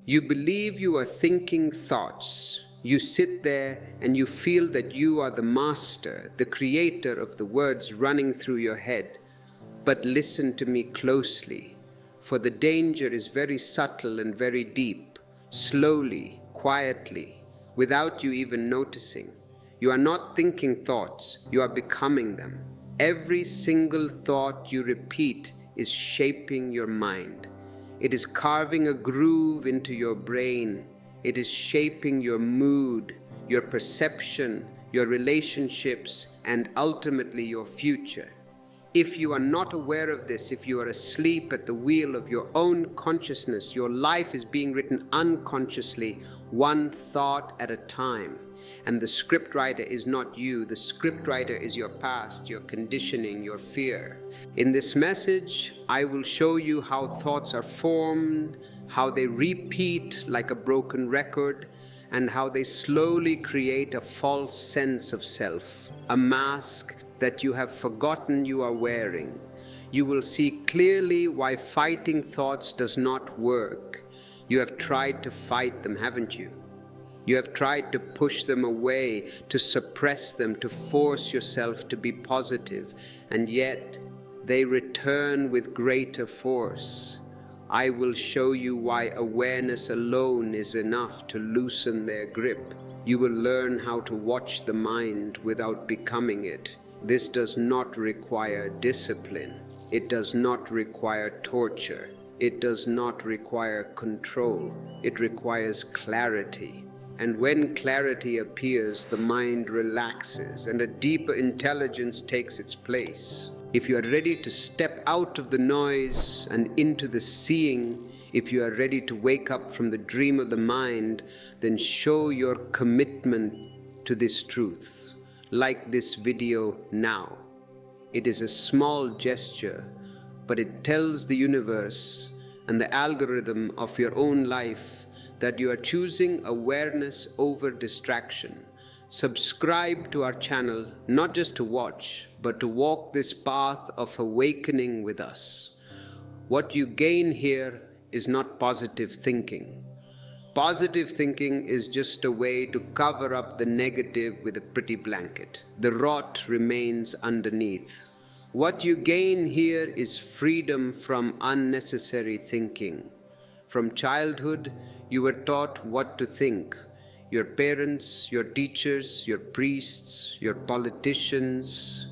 You believe you are thinking thoughts. You sit there and you feel that you are the master, the creator of the words running through your head. But listen to me closely, for the danger is very subtle and very deep, slowly, quietly, without you even noticing. You are not thinking thoughts, you are becoming them. Every single thought you repeat is shaping your mind. It is carving a groove into your brain. It is shaping your mood, your perception, your relationships, and ultimately your future. If you are not aware of this, if you are asleep at the wheel of your own consciousness, your life is being written unconsciously, one thought at a time. And the scriptwriter is not you. The scriptwriter is your past, your conditioning, your fear. In this message, I will show you how thoughts are formed, how they repeat like a broken record, and how they slowly create a false sense of self, a mask that you have forgotten you are wearing. You will see clearly why fighting thoughts does not work. You have tried to fight them, haven't you? You have tried to push them away, to suppress them, to force yourself to be positive, and yet they return with greater force. I will show you why awareness alone is enough to loosen their grip. You will learn how to watch the mind without becoming it. This does not require discipline. It does not require torture. It does not require control. It requires clarity. And when clarity appears, the mind relaxes and a deeper intelligence takes its place. If you are ready to step out of the noise and into the seeing, if you are ready to wake up from the dream of the mind, then show your commitment to this truth. Like this video now. It is a small gesture, but it tells the universe and the algorithm of your own life that you are choosing awareness over distraction. Subscribe to our channel, not just to watch, but to walk this path of awakening with us. What you gain here is not positive thinking. Positive thinking is just a way to cover up the negative with a pretty blanket. The rot remains underneath. What you gain here is freedom from unnecessary thinking. From childhood, you were taught what to think. Your parents, your teachers, your priests, your politicians,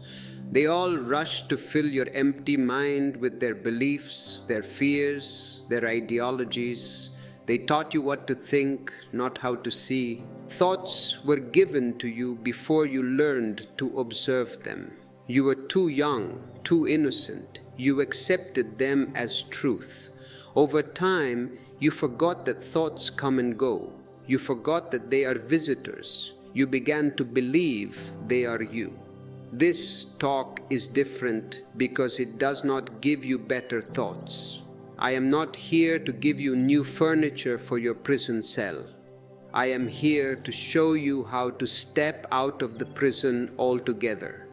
they all rushed to fill your empty mind with their beliefs, their fears, their ideologies. They taught you what to think, not how to see. Thoughts were given to you before you learned to observe them. You were too young, too innocent. You accepted them as truth. Over time, you forgot that thoughts come and go. You forgot that they are visitors. You began to believe they are you. This talk is different because it does not give you better thoughts. I am not here to give you new furniture for your prison cell. I am here to show you how to step out of the prison altogether.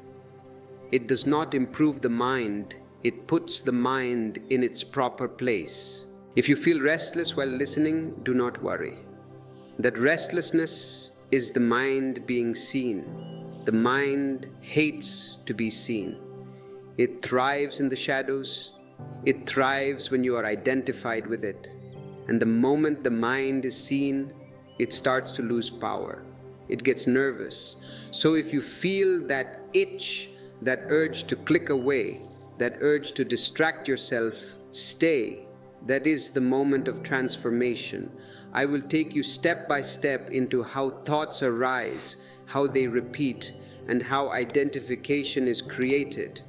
It does not improve the mind, it puts the mind in its proper place. If you feel restless while listening, do not worry. That restlessness is the mind being seen. The mind hates to be seen. It thrives in the shadows. It thrives when you are identified with it. And the moment the mind is seen, it starts to lose power. It gets nervous. So if you feel that itch, that urge to click away, that urge to distract yourself, stay. That is the moment of transformation. I will take you step by step into how thoughts arise, how they repeat, and how identification is created.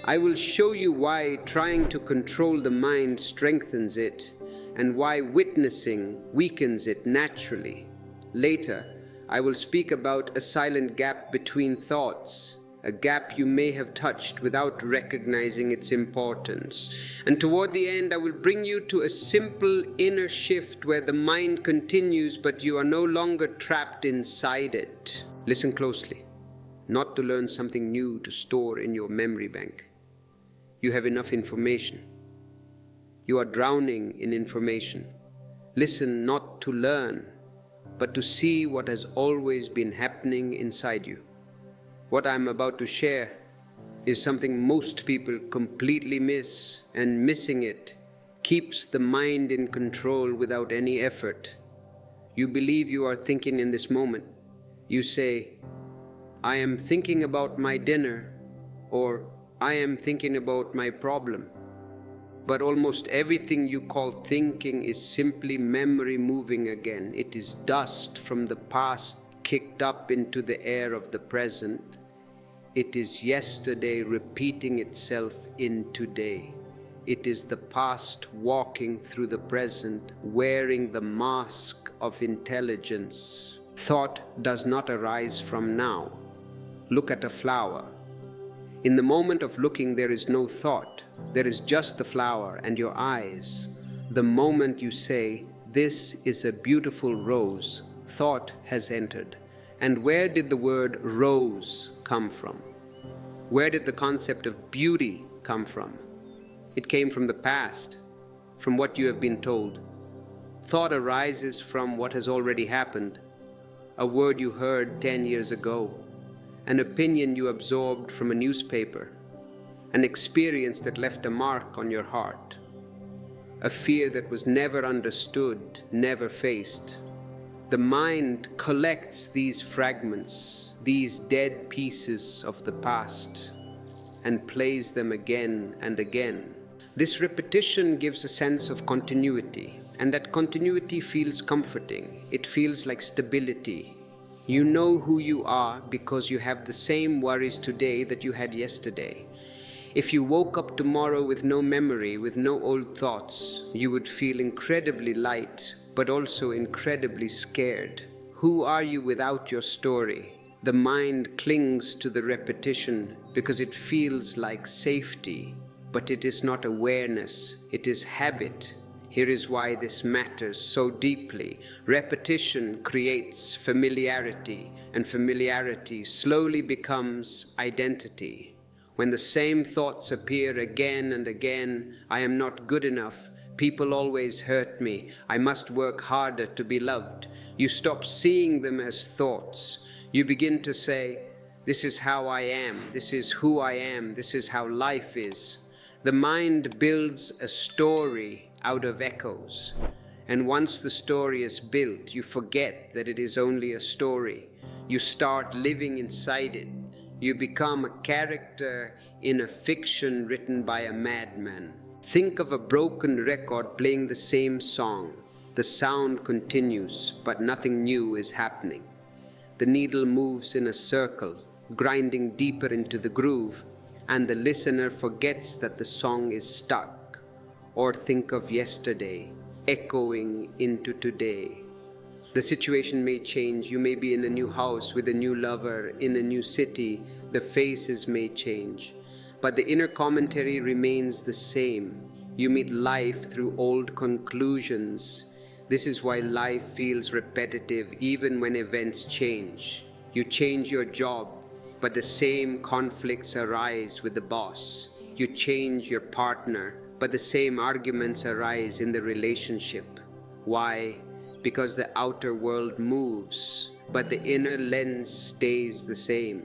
I will show you why trying to control the mind strengthens it, and why witnessing weakens it naturally. Later, I will speak about a silent gap between thoughts, a gap you may have touched without recognizing its importance. And toward the end, I will bring you to a simple inner shift where the mind continues, but you are no longer trapped inside it. Listen closely, not to learn something new to store in your memory bank. You have enough information. You are drowning in information. Listen not to learn, but to see what has always been happening inside you. What I'm about to share is something most people completely miss, and missing it keeps the mind in control without any effort. You believe you are thinking in this moment. You say, I am thinking about my dinner, or I am thinking about my problem. But almost everything you call thinking is simply memory moving again. It is dust from the past kicked up into the air of the present. It is yesterday repeating itself in today. It is the past walking through the present, wearing the mask of intelligence. Thought does not arise from now. Look at a flower. In the moment of looking, there is no thought. There is just the flower and your eyes. The moment you say, "This is a beautiful rose," thought has entered. And where did the word rose come from? Where did the concept of beauty come from? It came from the past, from what you have been told. Thought arises from what has already happened, a word you heard 10 years ago, an opinion you absorbed from a newspaper, an experience that left a mark on your heart, a fear that was never understood, never faced. The mind collects these fragments, these dead pieces of the past, and plays them again and again. This repetition gives a sense of continuity, and that continuity feels comforting. It feels like stability. You know who you are because you have the same worries today that you had yesterday. If you woke up tomorrow with no memory, with no old thoughts, you would feel incredibly light, but also incredibly scared. Who are you without your story? The mind clings to the repetition because it feels like safety, but it is not awareness, it is habit. Here is why this matters so deeply. Repetition creates familiarity, and familiarity slowly becomes identity. When the same thoughts appear again and again, I am not good enough, people always hurt me, I must work harder to be loved, you stop seeing them as thoughts. You begin to say, this is how I am, this is who I am, this is how life is. The mind builds a story out of echoes. And once the story is built, you forget that it is only a story. You start living inside it. You become a character in a fiction written by a madman. Think of a broken record playing the same song. The sound continues, but nothing new is happening. The needle moves in a circle, grinding deeper into the groove, and the listener forgets that the song is stuck. Or think of yesterday, echoing into today. The situation may change. You may be in a new house with a new lover, in a new city. The faces may change, but the inner commentary remains the same. You meet life through old conclusions. This is why life feels repetitive even when events change. You change your job, but the same conflicts arise with the boss. You change your partner, but the same arguments arise in the relationship. Why? Because the outer world moves, but the inner lens stays the same.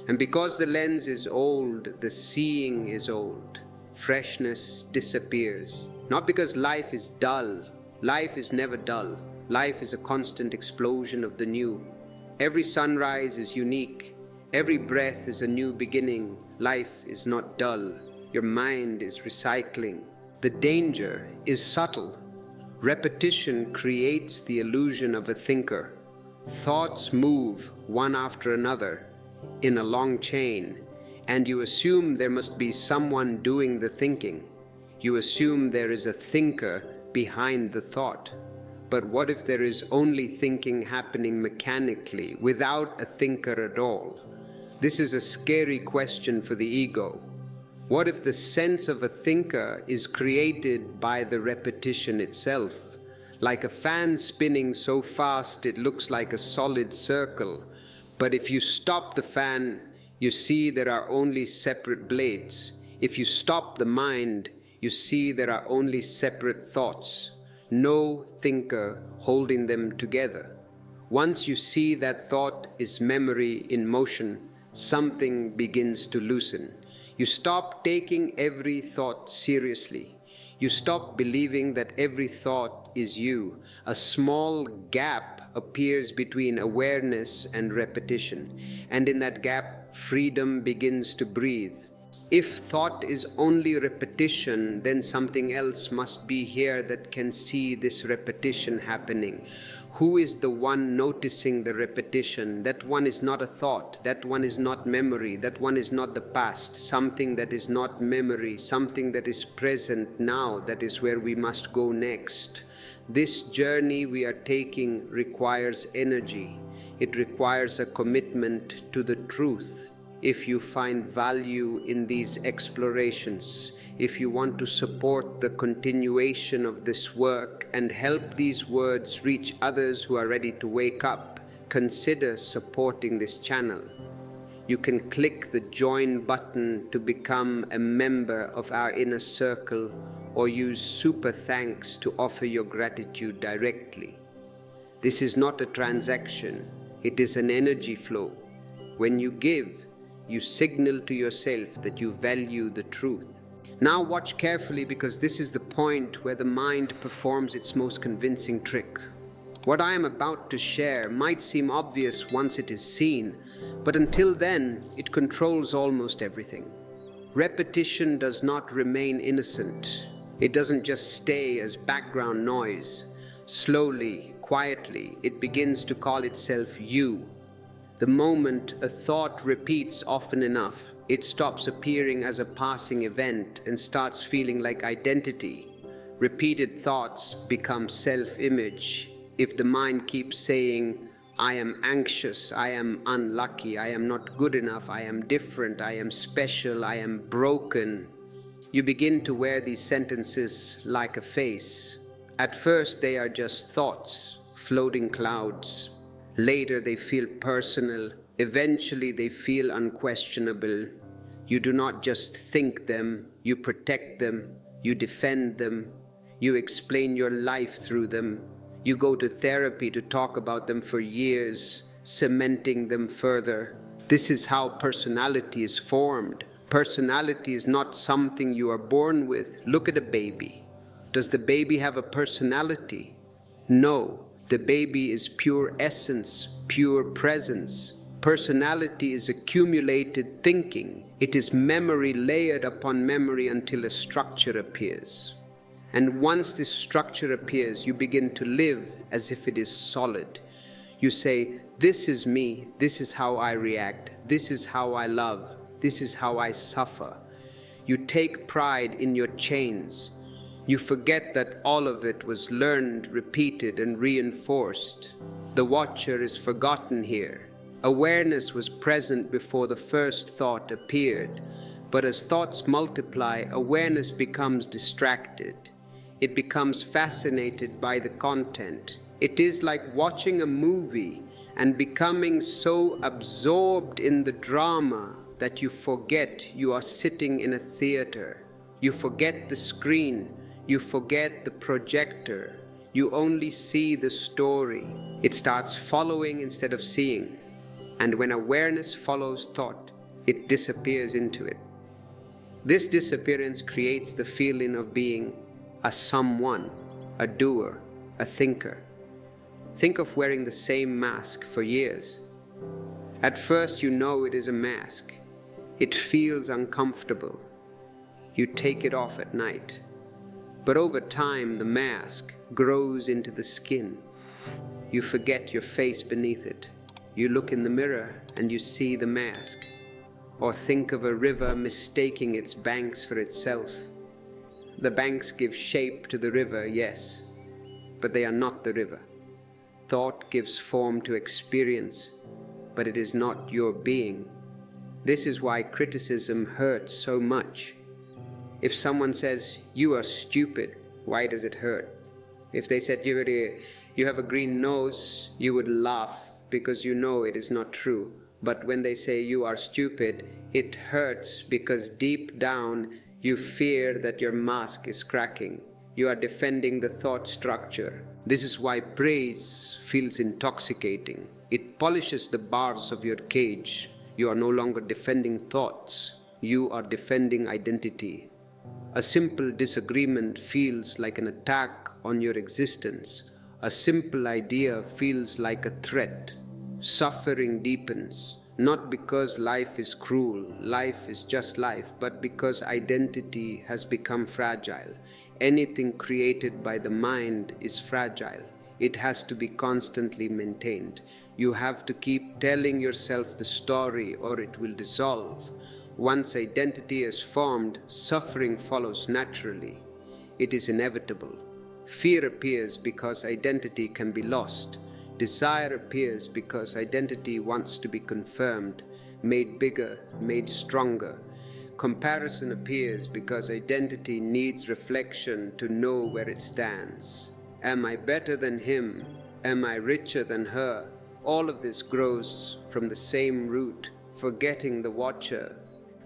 And because the lens is old, the seeing is old. Freshness disappears. Not because life is dull. Life is never dull. Life is a constant explosion of the new. Every sunrise is unique. Every breath is a new beginning. Life is not dull. Your mind is recycling. The danger is subtle. Repetition creates the illusion of a thinker. Thoughts move one after another in a long chain, and you assume there must be someone doing the thinking. You assume there is a thinker behind the thought. But what if there is only thinking happening mechanically, without a thinker at all? This is a scary question for the ego. What if the sense of a thinker is created by the repetition itself? Like a fan spinning so fast it looks like a solid circle. But if you stop the fan, you see there are only separate blades. If you stop the mind, you see there are only separate thoughts. no thinker holding them together. Once you see that thought is memory in motion, something begins to loosen. You stop taking every thought seriously. You stop believing that every thought is you. A small gap appears between awareness and repetition, and in that gap, freedom begins to breathe. If thought is only repetition, then something else must be here that can see this repetition happening. Who is the one noticing the repetition? That one is not a thought, that one is not memory, that one is not the past. Something that is not memory, something that is present now, that is where we must go next. This journey we are taking requires energy. It requires a commitment to the truth. If you find value in these explorations, if you want to support the continuation of this work and help these words reach others who are ready to wake up, consider supporting this channel. You can click the join button to become a member of our inner circle, or use super thanks to offer your gratitude directly. This is not a transaction, it is an energy flow. When you give, you signal to yourself that you value the truth. Now watch carefully, because this is the point where the mind performs its most convincing trick. What I am about to share might seem obvious once it is seen, but until then, it controls almost everything. Repetition does not remain innocent. It doesn't just stay as background noise. Slowly, quietly, it begins to call itself you. The moment a thought repeats often enough, it stops appearing as a passing event and starts feeling like identity. Repeated thoughts become self-image. If the mind keeps saying, I am anxious, I am unlucky, I am not good enough, I am different, I am special, I am broken, you begin to wear these sentences like a face. At first they are just thoughts, floating clouds. Later they feel personal. Eventually they feel unquestionable. You do not just think them, you protect them, you defend them, you explain your life through them. You go to therapy to talk about them for years, cementing them further. This is how personality is formed. Personality is not something you are born with. Look at a baby. Does the baby have a personality? No. The baby is pure essence, pure presence. Personality is accumulated thinking. It is memory layered upon memory until a structure appears. And once this structure appears, you begin to live as if it is solid. You say, this is me, this is how I react, this is how I love, this is how I suffer. You take pride in your chains. You forget that all of it was learned, repeated, and reinforced. The watcher is forgotten here. Awareness was present before the first thought appeared. But as thoughts multiply, awareness becomes distracted. It becomes fascinated by the content. It is like watching a movie and becoming so absorbed in the drama that you forget you are sitting in a theater. You forget the screen. You forget the projector. You only see the story. It starts following instead of seeing. And when awareness follows thought, it disappears into it. This disappearance creates the feeling of being a someone, a doer, a thinker. Think of wearing the same mask for years. At first you know it is a mask. It feels uncomfortable. You take it off at night. But over time, the mask grows into the skin. You forget your face beneath it. You look in the mirror and you see the mask. Or think of a river mistaking its banks for itself. The banks give shape to the river, yes, but they are not the river. Thought gives form to experience, but it is not your being. This is why criticism hurts so much. If someone says, you are stupid, why does it hurt? If they said, you have a green nose, you would laugh because you know it is not true. But when they say you are stupid, it hurts because deep down you fear that your mask is cracking. You are defending the thought structure. This is why praise feels intoxicating. It polishes the bars of your cage. You are no longer defending thoughts. You are defending identity. A simple disagreement feels like an attack on your existence. A simple idea feels like a threat. Suffering deepens, not because life is cruel, life is just life, but because identity has become fragile. Anything created by the mind is fragile. It has to be constantly maintained. You have to keep telling yourself the story or it will dissolve. Once identity is formed, suffering follows naturally. It is inevitable. Fear appears because identity can be lost. Desire appears because identity wants to be confirmed, made bigger, made stronger. Comparison appears because identity needs reflection to know where it stands. Am I better than him? Am I richer than her? All of this grows from the same root, forgetting the watcher.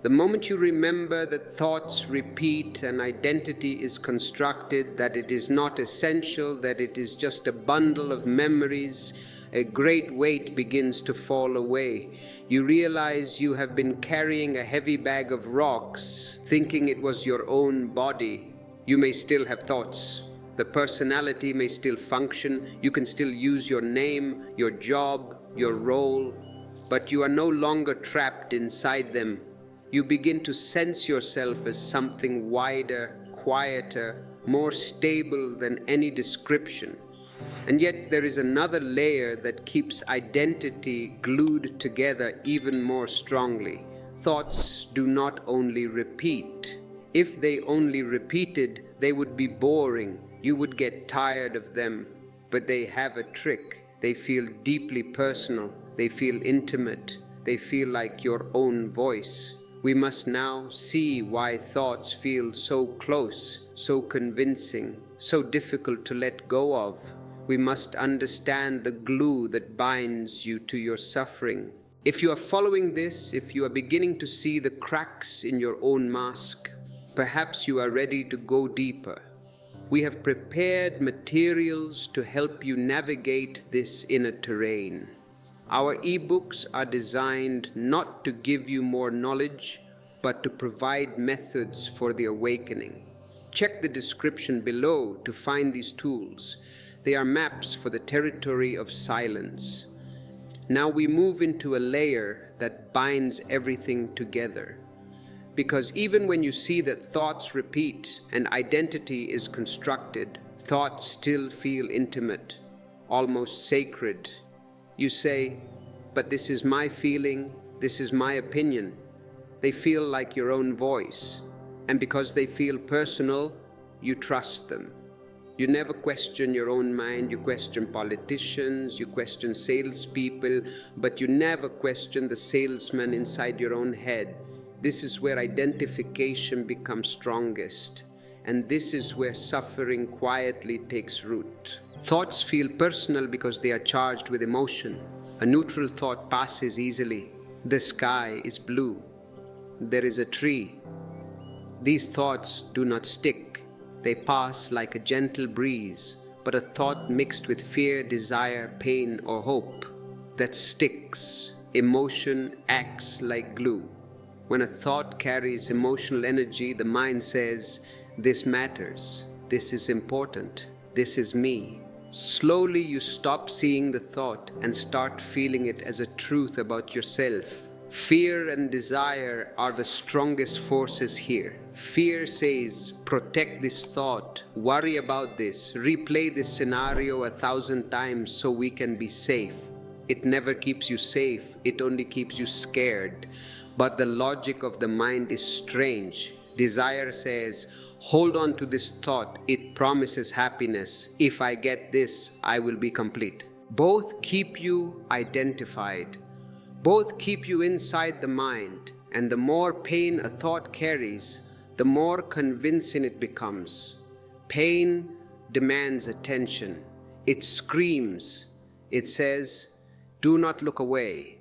The moment you remember that thoughts repeat and identity is constructed, that it is not essential, that it is just a bundle of memories, a great weight begins to fall away. You realize you have been carrying a heavy bag of rocks, thinking it was your own body. You may still have thoughts. The personality may still function. You can still use your name, your job, your role, but you are no longer trapped inside them. You begin to sense yourself as something wider, quieter, more stable than any description. And yet there is another layer that keeps identity glued together even more strongly. Thoughts do not only repeat. If they only repeated, they would be boring. You would get tired of them. But they have a trick. They feel deeply personal. They feel intimate. They feel like your own voice. We must now see why thoughts feel so close, so convincing, so difficult to let go of. We must understand the glue that binds you to your suffering. If you are following this, if you are beginning to see the cracks in your own mask, perhaps you are ready to go deeper. We have prepared materials to help you navigate this inner terrain. Our ebooks are designed not to give you more knowledge, but to provide methods for the awakening. Check the description below to find these tools. They are maps for the territory of silence. Now we move into a layer that binds everything together. Because even when you see that thoughts repeat and identity is constructed, thoughts still feel intimate, almost sacred. You say, but this is my feeling, this is my opinion. They feel like your own voice, and because they feel personal, you trust them. You never question your own mind. You question politicians, you question salespeople, but you never question the salesman inside your own head. This is where identification becomes strongest, and this is where suffering quietly takes root. Thoughts feel personal because they are charged with emotion. A neutral thought passes easily. The sky is blue. There is a tree. These thoughts do not stick. They pass like a gentle breeze, but a thought mixed with fear, desire, pain, or hope that sticks. Emotion acts like glue. When a thought carries emotional energy, the mind says, this matters, this is important, this is me. Slowly you stop seeing the thought and start feeling it as a truth about yourself. Fear and desire are the strongest forces here. Fear says, protect this thought, worry about this, replay this scenario 1,000 times so we can be safe. It never keeps you safe, it only keeps you scared. But the logic of the mind is strange. Desire says, hold on to this thought, it promises happiness. If I get this, I will be complete. Both keep you identified. Both keep you inside the mind, and the more pain a thought carries, the more convincing it becomes. Pain demands attention. It screams. It says, do not look away.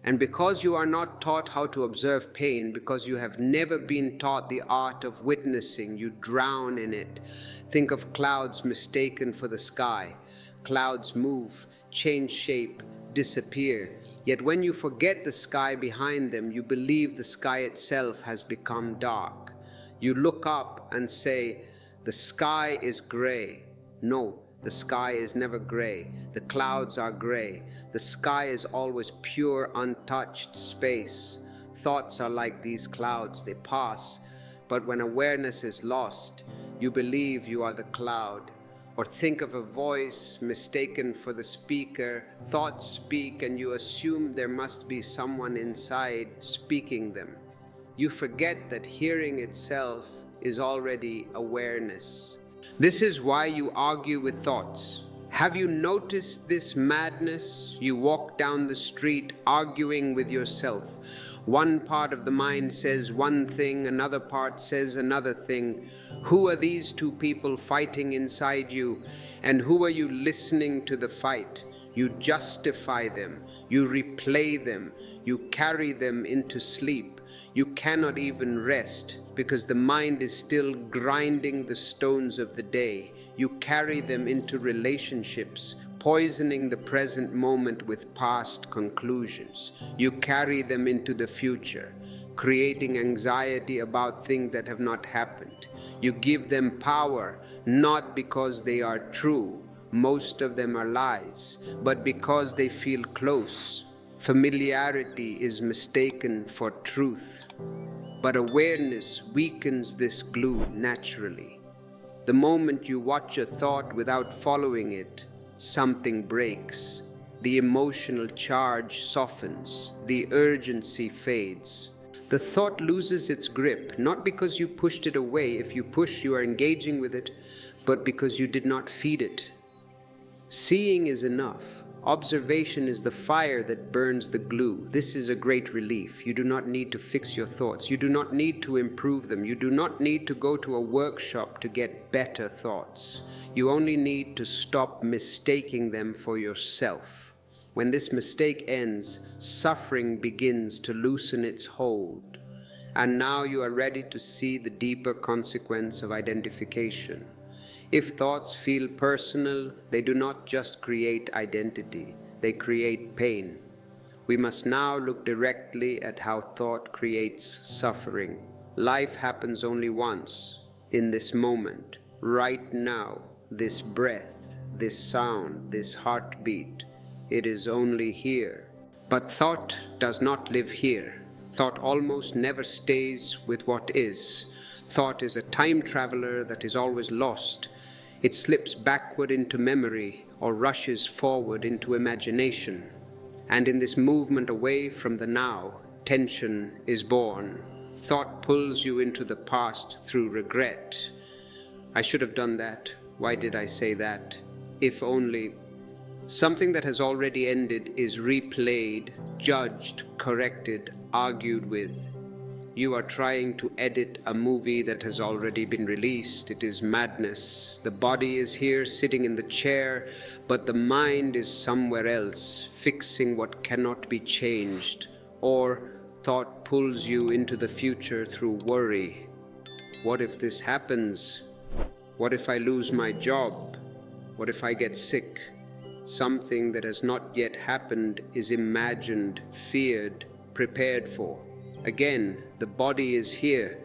And because you are not taught how to observe pain, because you have never been taught the art of witnessing, you drown in it. Think of clouds mistaken for the sky. Clouds move, change shape, disappear. Yet when you forget the sky behind them, you believe the sky itself has become dark. You look up and say, "The sky is gray." No, the sky is never gray. The clouds are gray. The sky is always pure, untouched space. Thoughts are like these clouds, they pass. But when awareness is lost, you believe you are the cloud. Or think of a voice mistaken for the speaker. Thoughts speak and you assume there must be someone inside speaking them. You forget that hearing itself is already awareness. This is why you argue with thoughts. Have you noticed this madness? You walk down the street arguing with yourself. One part of the mind says one thing, another part says another thing. Who are these two people fighting inside you? And who are you listening to the fight? You justify them, you replay them, you carry them into sleep. You cannot even rest because the mind is still grinding the stones of the day. You carry them into relationships, poisoning the present moment with past conclusions. You carry them into the future, creating anxiety about things that have not happened. You give them power, not because they are true, most of them are lies, but because they feel close. Familiarity is mistaken for truth, but awareness weakens this glue naturally. The moment you watch a thought without following it, something breaks. The emotional charge softens, the urgency fades. The thought loses its grip, not because you pushed it away. If you push, you are engaging with it, but because you did not feed it. Seeing is enough. Observation is the fire that burns the glue. This is a great relief. You do not need to fix your thoughts. You do not need to improve them. You do not need to go to a workshop to get better thoughts. You only need to stop mistaking them for yourself. When this mistake ends, suffering begins to loosen its hold. And now you are ready to see the deeper consequence of identification. If thoughts feel personal, they do not just create identity, they create pain. We must now look directly at how thought creates suffering. Life happens only once, in this moment, right now, this breath, this sound, this heartbeat. It is only here. But thought does not live here. Thought almost never stays with what is. Thought is a time traveler that is always lost. It slips backward into memory or rushes forward into imagination. And in this movement away from the now, tension is born. Thought pulls you into the past through regret. I should have done that. Why did I say that? If only. Something that has already ended is replayed, judged, corrected, argued with. You are trying to edit a movie that has already been released. It is madness. The body is here sitting in the chair, but the mind is somewhere else, fixing what cannot be changed. Or thought pulls you into the future through worry. What if this happens? What if I lose my job? What if I get sick? Something that has not yet happened is imagined, feared, prepared for. Again, the body is here,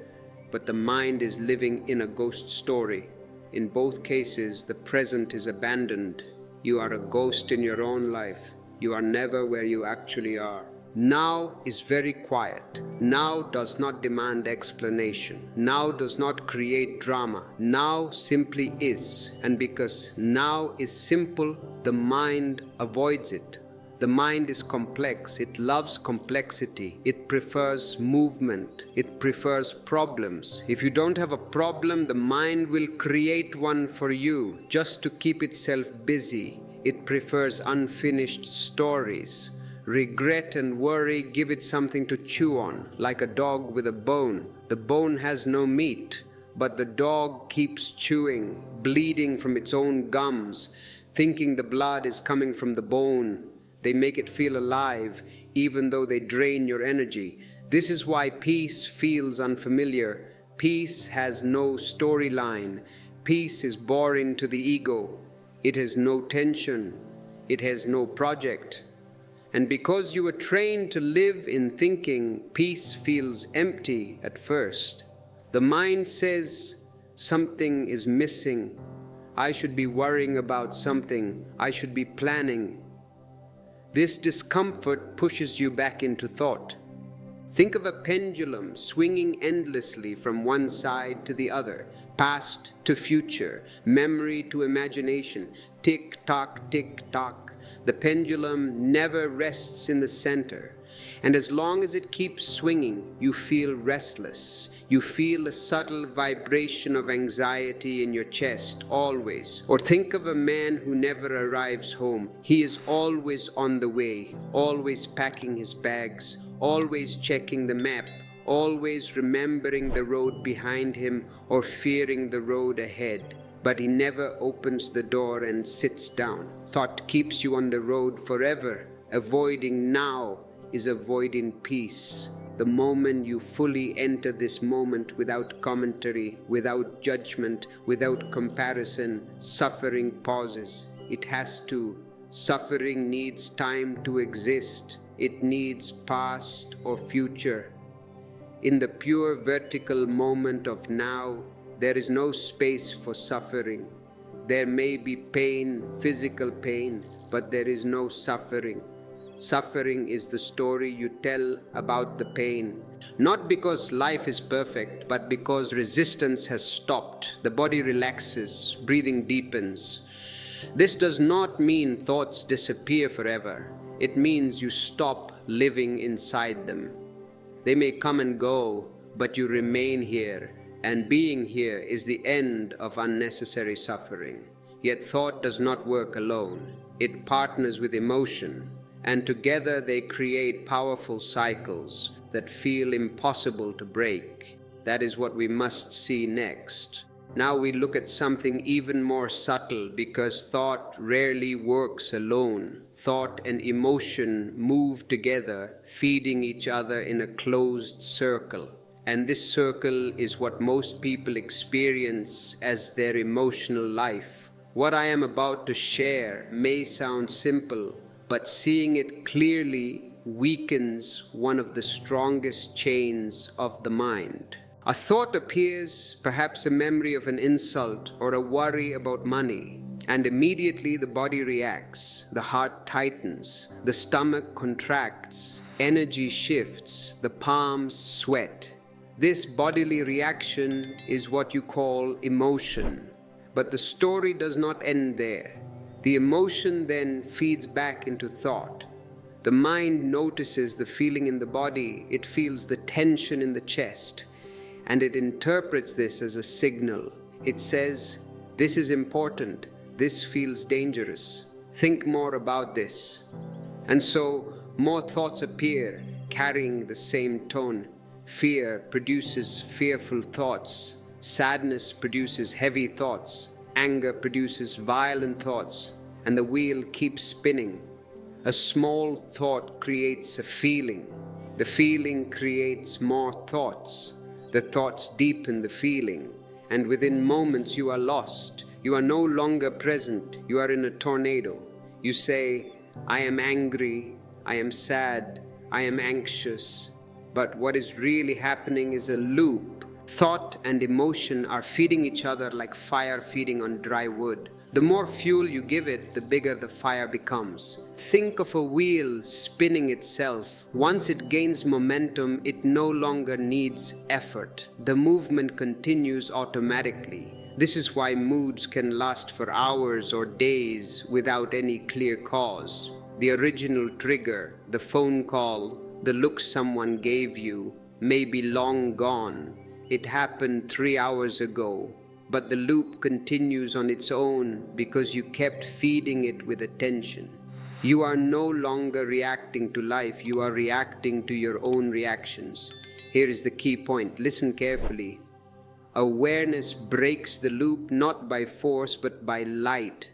but the mind is living in a ghost story. In both cases, the present is abandoned. You are a ghost in your own life. You are never where you actually are. Now is very quiet. Now does not demand explanation. Now does not create drama. Now simply is. And because now is simple, the mind avoids it. The mind is complex. It loves complexity. It prefers movement. It prefers problems. If you don't have a problem, the mind will create one for you just to keep itself busy. It prefers unfinished stories. Regret and worry give it something to chew on, like a dog with a bone. The bone has no meat, but the dog keeps chewing, bleeding from its own gums, thinking the blood is coming from the bone. They make it feel alive, even though they drain your energy. This is why peace feels unfamiliar. Peace has no storyline. Peace is boring to the ego. It has no tension. It has no project. And because you were trained to live in thinking, peace feels empty at first. The mind says, something is missing. I should be worrying about something. I should be planning. This discomfort pushes you back into thought. Think of a pendulum swinging endlessly from one side to the other, past to future, memory to imagination, tick-tock, tick-tock. The pendulum never rests in the center, and as long as it keeps swinging, you feel restless. You feel a subtle vibration of anxiety in your chest, always. Or think of a man who never arrives home. He is always on the way, always packing his bags, always checking the map, always remembering the road behind him or fearing the road ahead. But he never opens the door and sits down. Thought keeps you on the road forever. Avoiding now is avoiding peace. The moment you fully enter this moment without commentary, without judgment, without comparison, suffering pauses. It has to. Suffering needs time to exist. It needs past or future. In the pure vertical moment of now, there is no space for suffering. There may be pain, physical pain, but there is no suffering. Suffering is the story you tell about the pain. Not because life is perfect, but because resistance has stopped. The body relaxes, breathing deepens. This does not mean thoughts disappear forever. It means you stop living inside them. They may come and go, but you remain here, and being here is the end of unnecessary suffering. Yet thought does not work alone. It partners with emotion, and together they create powerful cycles that feel impossible to break. That is what we must see next. Now we look at something even more subtle, because thought rarely works alone. Thought and emotion move together, feeding each other in a closed circle. And this circle is what most people experience as their emotional life. What I am about to share may sound simple, but seeing it clearly weakens one of the strongest chains of the mind. A thought appears, perhaps a memory of an insult or a worry about money, and immediately the body reacts. The heart tightens, the stomach contracts, energy shifts, the palms sweat. This bodily reaction is what you call emotion. But the story does not end there. The emotion then feeds back into thought. The mind notices the feeling in the body. It feels the tension in the chest, and it interprets this as a signal. It says, this is important. This feels dangerous. Think more about this. And so more thoughts appear, carrying the same tone. Fear produces fearful thoughts. Sadness produces heavy thoughts. Anger produces violent thoughts. And the wheel keeps spinning. A small thought creates a feeling. The feeling creates more thoughts. The thoughts deepen the feeling. And within moments you are lost. You are no longer present. You are in a tornado. You say, I am angry. I am sad. I am anxious. But what is really happening is a loop. Thought and emotion are feeding each other like fire feeding on dry wood. The more fuel you give it, the bigger the fire becomes. Think of a wheel spinning itself. Once it gains momentum, it no longer needs effort. The movement continues automatically. This is why moods can last for hours or days without any clear cause. The original trigger, the phone call, the look someone gave you, may be long gone. It happened 3 hours ago, but the loop continues on its own because you kept feeding it with attention. You are no longer reacting to life, you are reacting to your own reactions. Here is the key point. Listen carefully. Awareness breaks the loop not by force but by light.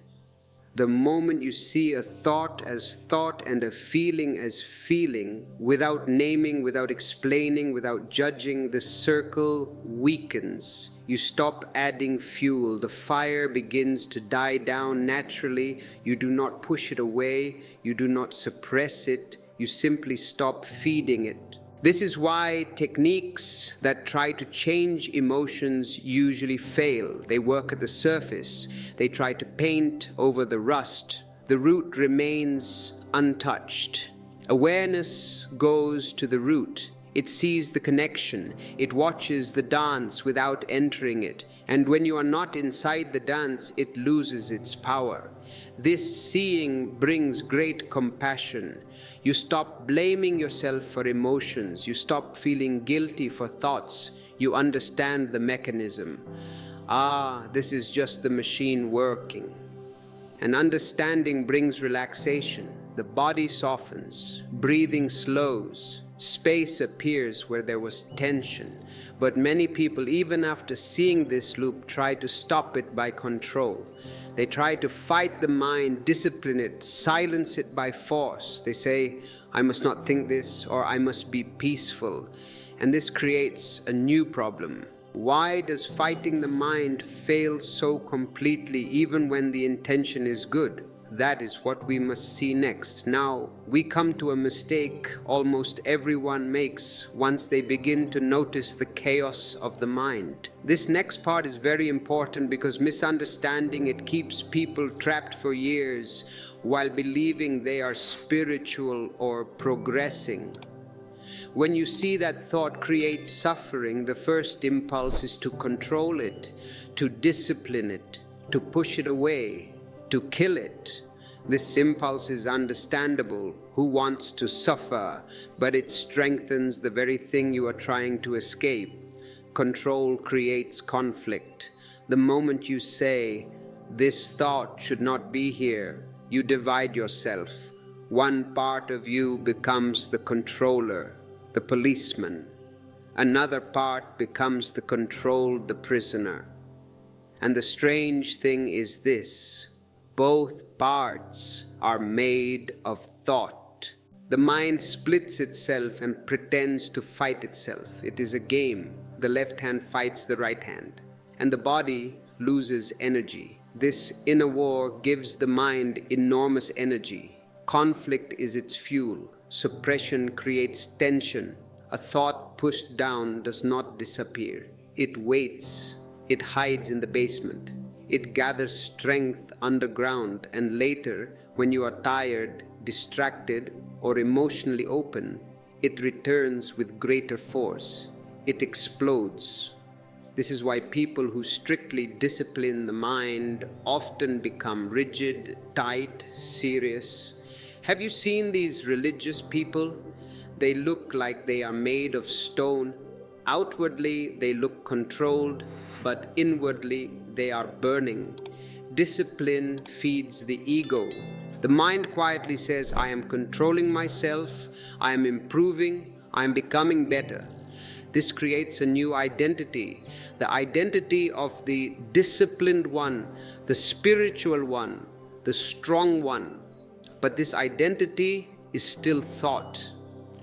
The moment you see a thought as thought and a feeling as feeling, without naming, without explaining, without judging, the circle weakens. You stop adding fuel. The fire begins to die down naturally. You do not push it away. You do not suppress it. You simply stop feeding it. This is why techniques that try to change emotions usually fail. They work at the surface. They try to paint over the rust. The root remains untouched. Awareness goes to the root. It sees the connection. It watches the dance without entering it. And when you are not inside the dance, it loses its power. This seeing brings great compassion. You stop blaming yourself for emotions. You stop feeling guilty for thoughts. You understand the mechanism. This is just the machine working. And understanding brings relaxation. The body softens. Breathing slows. Space appears where there was tension. But many people, even after seeing this loop, try to stop it by control. They try to fight the mind, discipline it, silence it by force. They say, I must not think this, or I must be peaceful. And this creates a new problem. Why does fighting the mind fail so completely, even when the intention is good? That is what we must see next. Now, we come to a mistake almost everyone makes once they begin to notice the chaos of the mind. This next part is very important because misunderstanding it keeps people trapped for years while believing they are spiritual or progressing. When you see that thought creates suffering, the first impulse is to control it, to discipline it, to push it away, to kill it. This impulse is understandable. Who wants to suffer? But it strengthens the very thing you are trying to escape. Control creates conflict. The moment you say, this thought should not be here, you divide yourself. One part of you becomes the controller, the policeman. Another part becomes the controlled, the prisoner. And the strange thing is this: both parts are made of thought. The mind splits itself and pretends to fight itself. It is a game. The left hand fights the right hand, and the body loses energy. This inner war gives the mind enormous energy. Conflict is its fuel. Suppression creates tension. A thought pushed down does not disappear. It waits. It hides in the basement. It gathers strength underground, and later, when you are tired, distracted, or emotionally open, it returns with greater force. It explodes. This is why people who strictly discipline the mind often become rigid, tight, serious. Have you seen these religious people? They look like they are made of stone. Outwardly, they look controlled, but inwardly, they are burning. Discipline feeds the ego. The mind quietly says, I am controlling myself, I am improving, I am becoming better. This creates a new identity, the identity of the disciplined one, the spiritual one, the strong one. But this identity is still thought.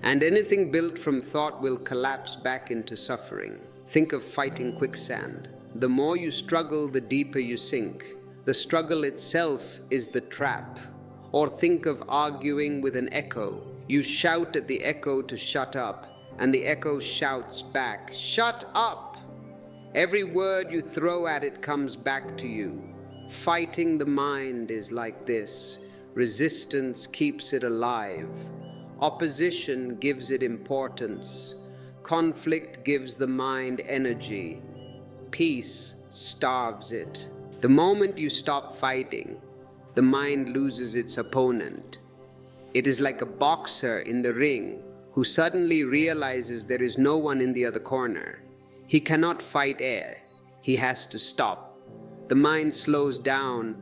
And anything built from thought will collapse back into suffering. Think of fighting quicksand. The more you struggle, the deeper you sink. The struggle itself is the trap. Or think of arguing with an echo. You shout at the echo to shut up, and the echo shouts back, shut up! Every word you throw at it comes back to you. Fighting the mind is like this. Resistance keeps it alive. Opposition gives it importance. Conflict gives the mind energy. Peace starves it. The moment you stop fighting, the mind loses its opponent. It is like a boxer in the ring who suddenly realizes there is no one in the other corner. He cannot fight air. He has to stop. The mind slows down,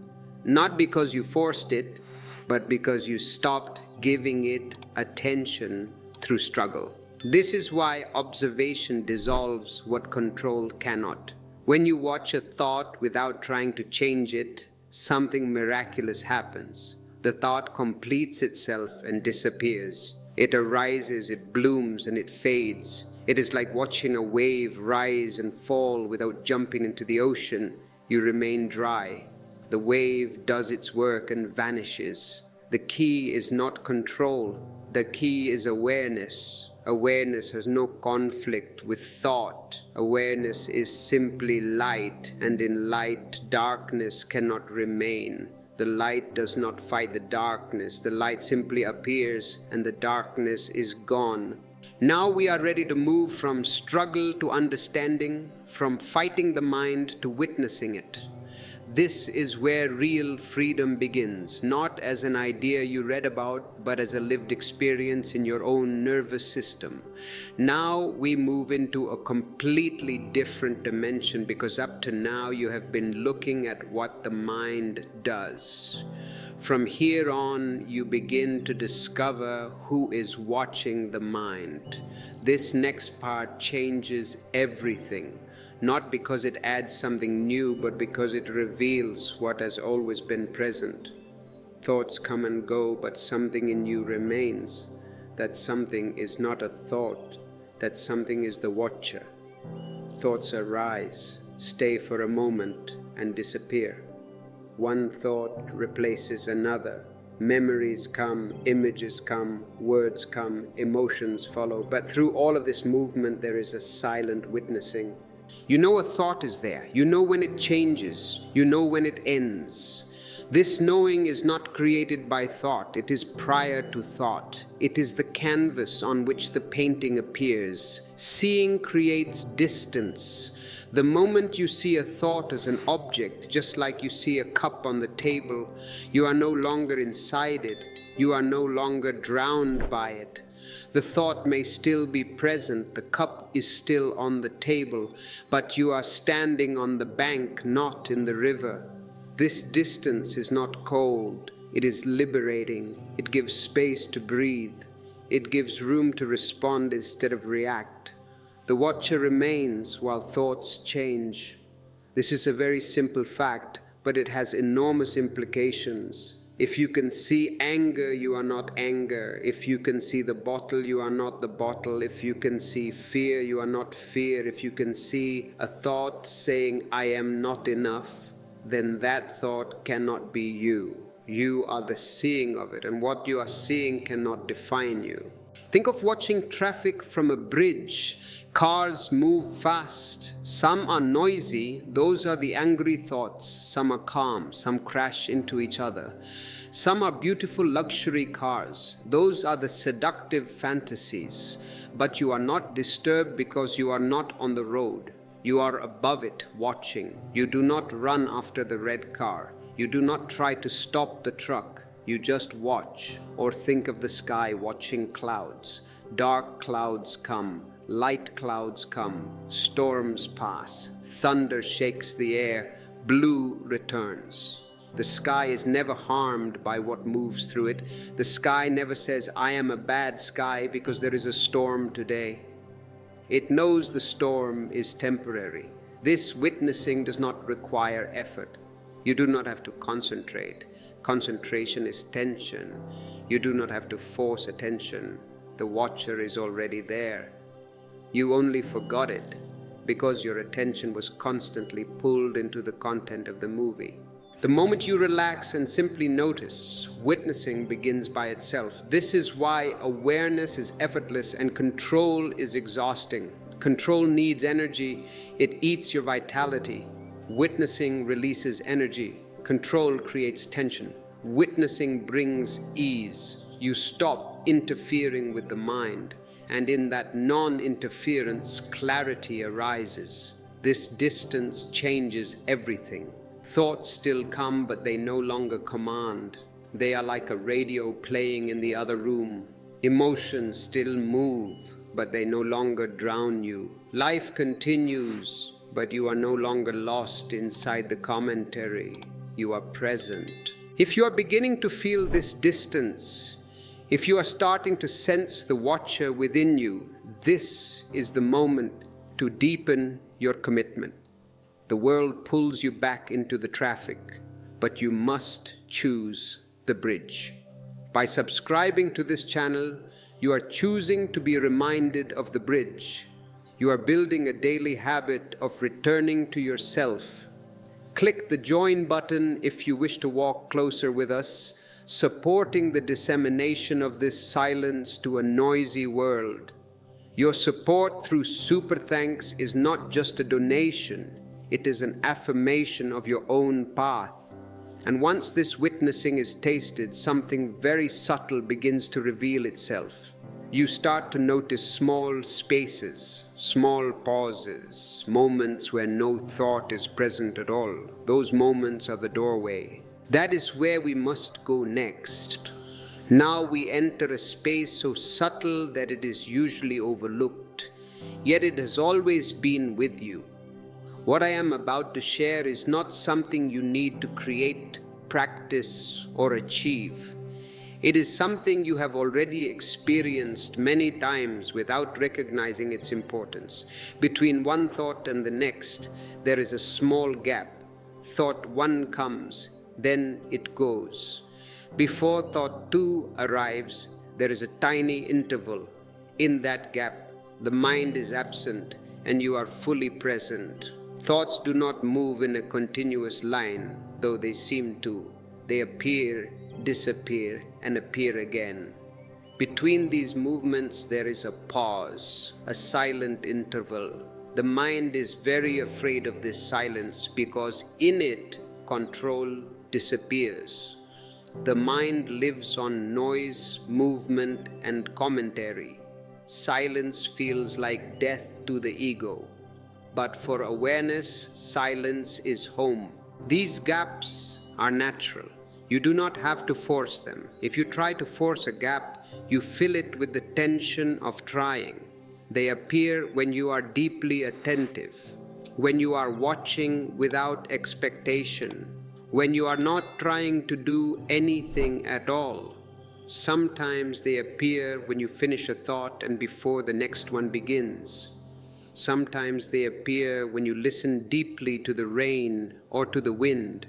not because you forced it, but because you stopped giving it attention through struggle. This is why observation dissolves what control cannot. When you watch a thought without trying to change it, something miraculous happens. The thought completes itself and disappears. It arises, it blooms, and it fades. It is like watching a wave rise and fall without jumping into the ocean. You remain dry. The wave does its work and vanishes. The key is not control. The key is awareness. Awareness has no conflict with thought. Awareness is simply light, and in light, darkness cannot remain. The light does not fight the darkness. The light simply appears, and the darkness is gone. Now we are ready to move from struggle to understanding, from fighting the mind to witnessing it. This is where real freedom begins, not as an idea you read about, but as a lived experience in your own nervous system. Now we move into a completely different dimension, because up to now you have been looking at what the mind does. From here on, you begin to discover who is watching the mind. This next part changes everything. Not because it adds something new, but because it reveals what has always been present. Thoughts come and go, but something in you remains. That something is not a thought. That something is the watcher. Thoughts arise, stay for a moment, and disappear. One thought replaces another. Memories come, images come, words come, emotions follow. But through all of this movement, there is a silent witnessing. You know a thought is there. You know when it changes. You know when it ends. This knowing is not created by thought. It is prior to thought. It is the canvas on which the painting appears. Seeing creates distance. The moment you see a thought as an object, just like you see a cup on the table, you are no longer inside it. You are no longer drowned by it. The thought may still be present, the cup is still on the table, but you are standing on the bank, not in the river. This distance is not cold, it is liberating. It gives space to breathe. It gives room to respond instead of react. The watcher remains while thoughts change. This is a very simple fact, but it has enormous implications. If you can see anger, you are not anger. If you can see the bottle, you are not the bottle. If you can see fear, you are not fear. If you can see a thought saying, I am not enough, then that thought cannot be you. You are the seeing of it, and what you are seeing cannot define you. Think of watching traffic from a bridge. Cars move fast. Some are noisy. Those are the angry thoughts. Some are calm. Some crash into each other. Some are beautiful luxury cars. Those are the seductive fantasies. But you are not disturbed because you are not on the road. You are above it, watching. You do not run after the red car. You do not try to stop the truck. You just watch, or think of the sky watching clouds. Dark clouds come, light clouds come, storms pass, thunder shakes the air, blue returns. The sky is never harmed by what moves through it. The sky never says, I am a bad sky because there is a storm today. It knows the storm is temporary. This witnessing does not require effort. You do not have to concentrate. Concentration is tension. You do not have to force attention. The watcher is already there. You only forgot it because your attention was constantly pulled into the content of the movie. The moment you relax and simply notice, witnessing begins by itself. This is why awareness is effortless and control is exhausting. Control needs energy. It eats your vitality. Witnessing releases energy. Control creates tension. Witnessing brings ease. You stop interfering with the mind, and in that non-interference, clarity arises. This distance changes everything. Thoughts still come, but they no longer command. They are like a radio playing in the other room. Emotions still move, but they no longer drown you. Life continues, but you are no longer lost inside the commentary. You are present. If you are beginning to feel this distance, if you are starting to sense the watcher within you, this is the moment to deepen your commitment. The world pulls you back into the traffic. but you must choose the bridge. By subscribing to this channel, you are choosing to be reminded of the bridge. You are building a daily habit of returning to yourself. Click the join button if you wish to walk closer with us, supporting the dissemination of this silence to a noisy world. Your support through super thanks is not just a donation, it is an affirmation of your own path. And once this witnessing is tasted, something very subtle begins to reveal itself. You start to notice small spaces, small pauses, moments where no thought is present at all. Those moments are the doorway. That is where we must go next. Now we enter a space so subtle that it is usually overlooked, yet it has always been with you. What I am about to share is not something you need to create, practice, or achieve. It is something you have already experienced many times without recognizing its importance. Between one thought and the next, there is a small gap. Thought one comes, then it goes. Before thought two arrives, there is a tiny interval. In that gap, the mind is absent and you are fully present. Thoughts do not move in a continuous line, though they seem to. They appear, disappear, and appear again. Between these movements, there is a pause, a silent interval. The mind is very afraid of this silence because in it, control disappears. The mind lives on noise, movement, and commentary. Silence feels like death to the ego. But for awareness, silence is home. These gaps are natural. You do not have to force them. If you try to force a gap, you fill it with the tension of trying. They appear when you are deeply attentive, when you are watching without expectation, when you are not trying to do anything at all. Sometimes they appear when you finish a thought and before the next one begins. Sometimes they appear when you listen deeply to the rain or to the wind.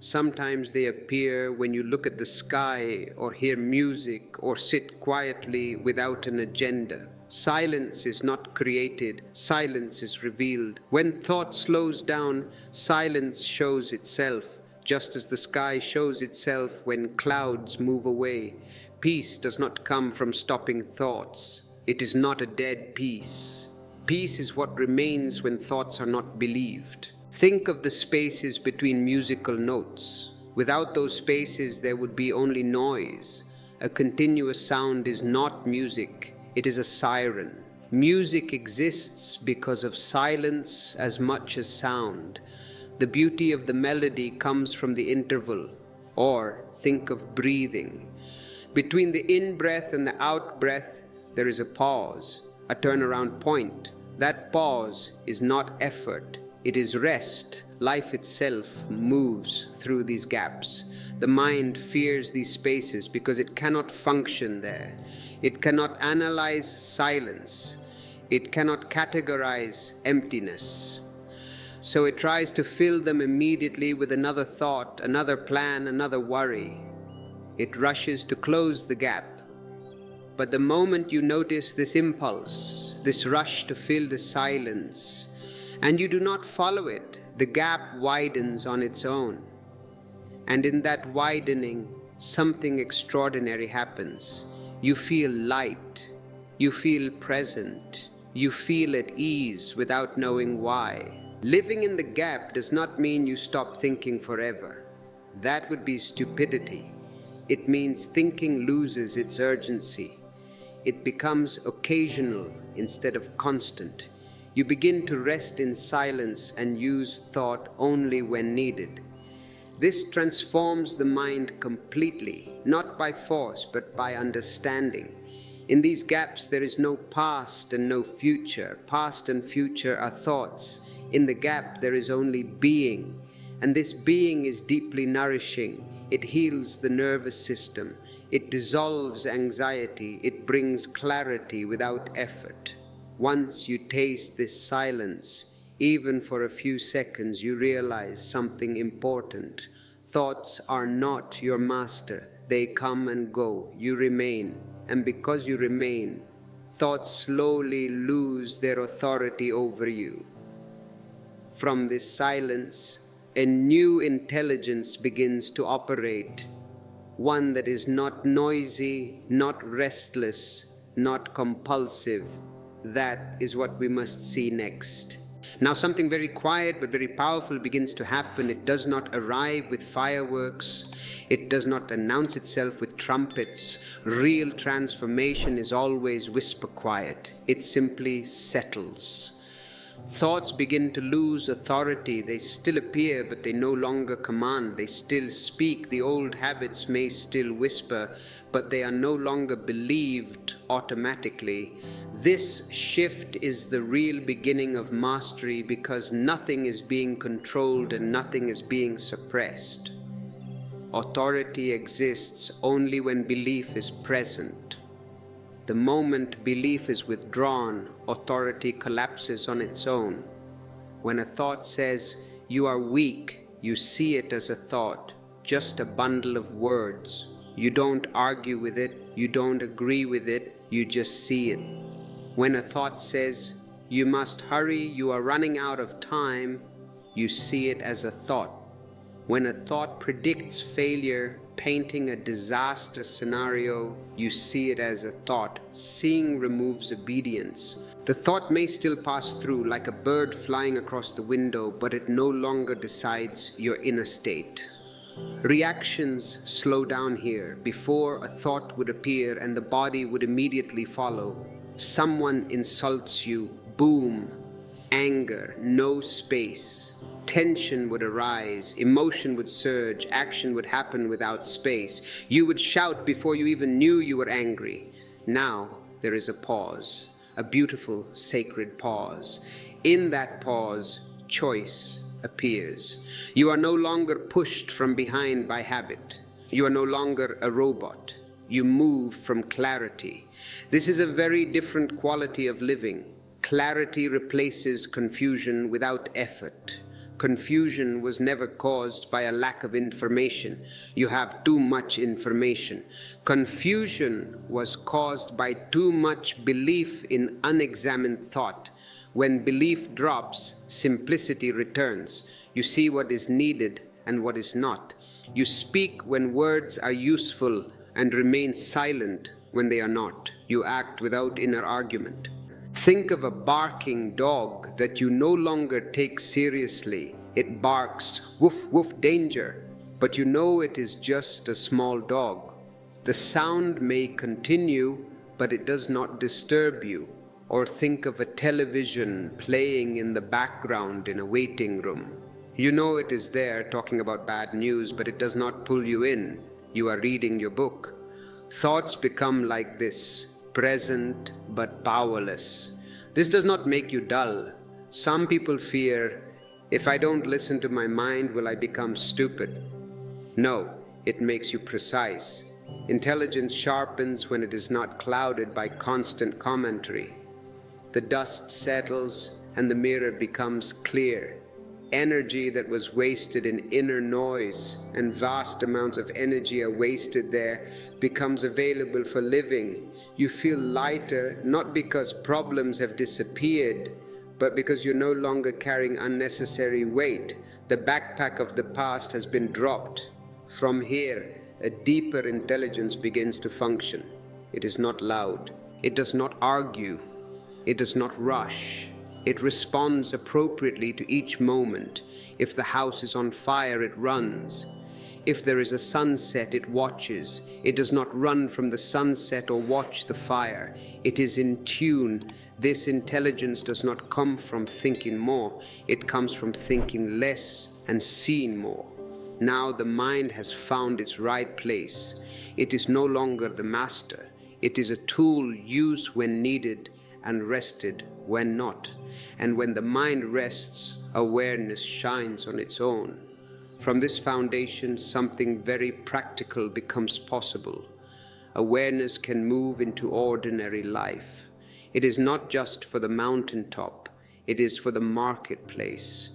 Sometimes they appear when you look at the sky or hear music or sit quietly without an agenda. Silence is not created, silence is revealed. When thought slows down, silence shows itself, just as the sky shows itself when clouds move away. Peace does not come from stopping thoughts. It is not a dead peace. Peace is what remains when thoughts are not believed. Think of the spaces between musical notes. Without those spaces, there would be only noise. A continuous sound is not music, it is a siren. Music exists because of silence as much as sound. The beauty of the melody comes from the interval, or think of breathing. Between the in-breath and the out-breath, there is a pause, a turnaround point. That pause is not effort, it is rest. Life itself moves through these gaps. The mind fears these spaces because it cannot function there. It cannot analyze silence. It cannot categorize emptiness. So it tries to fill them immediately with another thought, another plan, another worry. It rushes to close the gap. But the moment you notice this impulse, this rush to fill the silence, and you do not follow it, the gap widens on its own. And in that widening, something extraordinary happens. You feel light, you feel present, you feel at ease without knowing why. Living in the gap does not mean you stop thinking forever. That would be stupidity. It means thinking loses its urgency. It becomes occasional instead of constant. You begin to rest in silence and use thought only when needed. This transforms the mind completely, not by force, but by understanding. In these gaps, there is no past and no future. Past and future are thoughts. In the gap, there is only being. And this being is deeply nourishing. It heals the nervous system. It dissolves anxiety. It brings clarity without effort. Once you taste this silence, even for a few seconds, you realize something important. Thoughts are not your master. They come and go. You remain. And because you remain, thoughts slowly lose their authority over you. From this silence, a new intelligence begins to operate, one that is not noisy, not restless, not compulsive. That is what we must see next. Now something very quiet but very powerful begins to happen. It does not arrive with fireworks. It does not announce itself with trumpets. Real transformation is always whisper quiet. It simply settles. Thoughts begin to lose authority. They still appear, but they no longer command. They still speak. The old habits may still whisper, but they are no longer believed automatically. This shift is the real beginning of mastery, because nothing is being controlled and nothing is being suppressed. Authority exists only when belief is present. The moment belief is withdrawn, authority collapses on its own. When a thought says, "You are weak," you see it as a thought, just a bundle of words. You don't argue with it, you don't agree with it, you just see it. When a thought says, "You must hurry, you are running out of time," you see it as a thought. When a thought predicts failure, painting a disaster scenario, you see it as a thought. Seeing removes obedience. The thought may still pass through like a bird flying across the window, but it no longer decides your inner state. Reactions slow down here. Before, a thought would appear and the body would immediately follow. Someone insults you, boom, anger, no space. Tension would arise, emotion would surge, action would happen without space. You would shout before you even knew you were angry. Now there is a pause, a beautiful, sacred pause. In that pause, choice appears. You are no longer pushed from behind by habit. You are no longer a robot. You move from clarity. This is a very different quality of living. Clarity replaces confusion without effort. Confusion was never caused by a lack of information. You have too much information. Confusion was caused by too much belief in unexamined thought. When belief drops, simplicity returns. You see what is needed and what is not. You speak when words are useful and remain silent when they are not. You act without inner argument. Think of a barking dog that you no longer take seriously. It barks, woof, woof, danger, but you know it is just a small dog. The sound may continue, but it does not disturb you. Or think of a television playing in the background in a waiting room. You know it is there talking about bad news, but it does not pull you in. You are reading your book. Thoughts become like this, present but powerless. This does not make you dull. Some people fear, if I don't listen to my mind, will I become stupid? No, it makes you precise. Intelligence sharpens when it is not clouded by constant commentary. The dust settles and the mirror becomes clear. Energy that was wasted in inner noise, and vast amounts of energy are wasted there, becomes available for living. You feel lighter, not because problems have disappeared, but because you're no longer carrying unnecessary weight. The backpack of the past has been dropped. From here, a deeper intelligence begins to function. It is not loud. It does not argue. It does not rush. It responds appropriately to each moment. If the house is on fire, it runs. If there is a sunset, it watches. It does not run from the sunset or watch the fire. It is in tune. This intelligence does not come from thinking more. It comes from thinking less and seeing more. Now the mind has found its right place. It is no longer the master. It is a tool used when needed and rested when not. And when the mind rests, awareness shines on its own. From this foundation, something very practical becomes possible. Awareness can move into ordinary life. It is not just for the mountaintop, it is for the marketplace.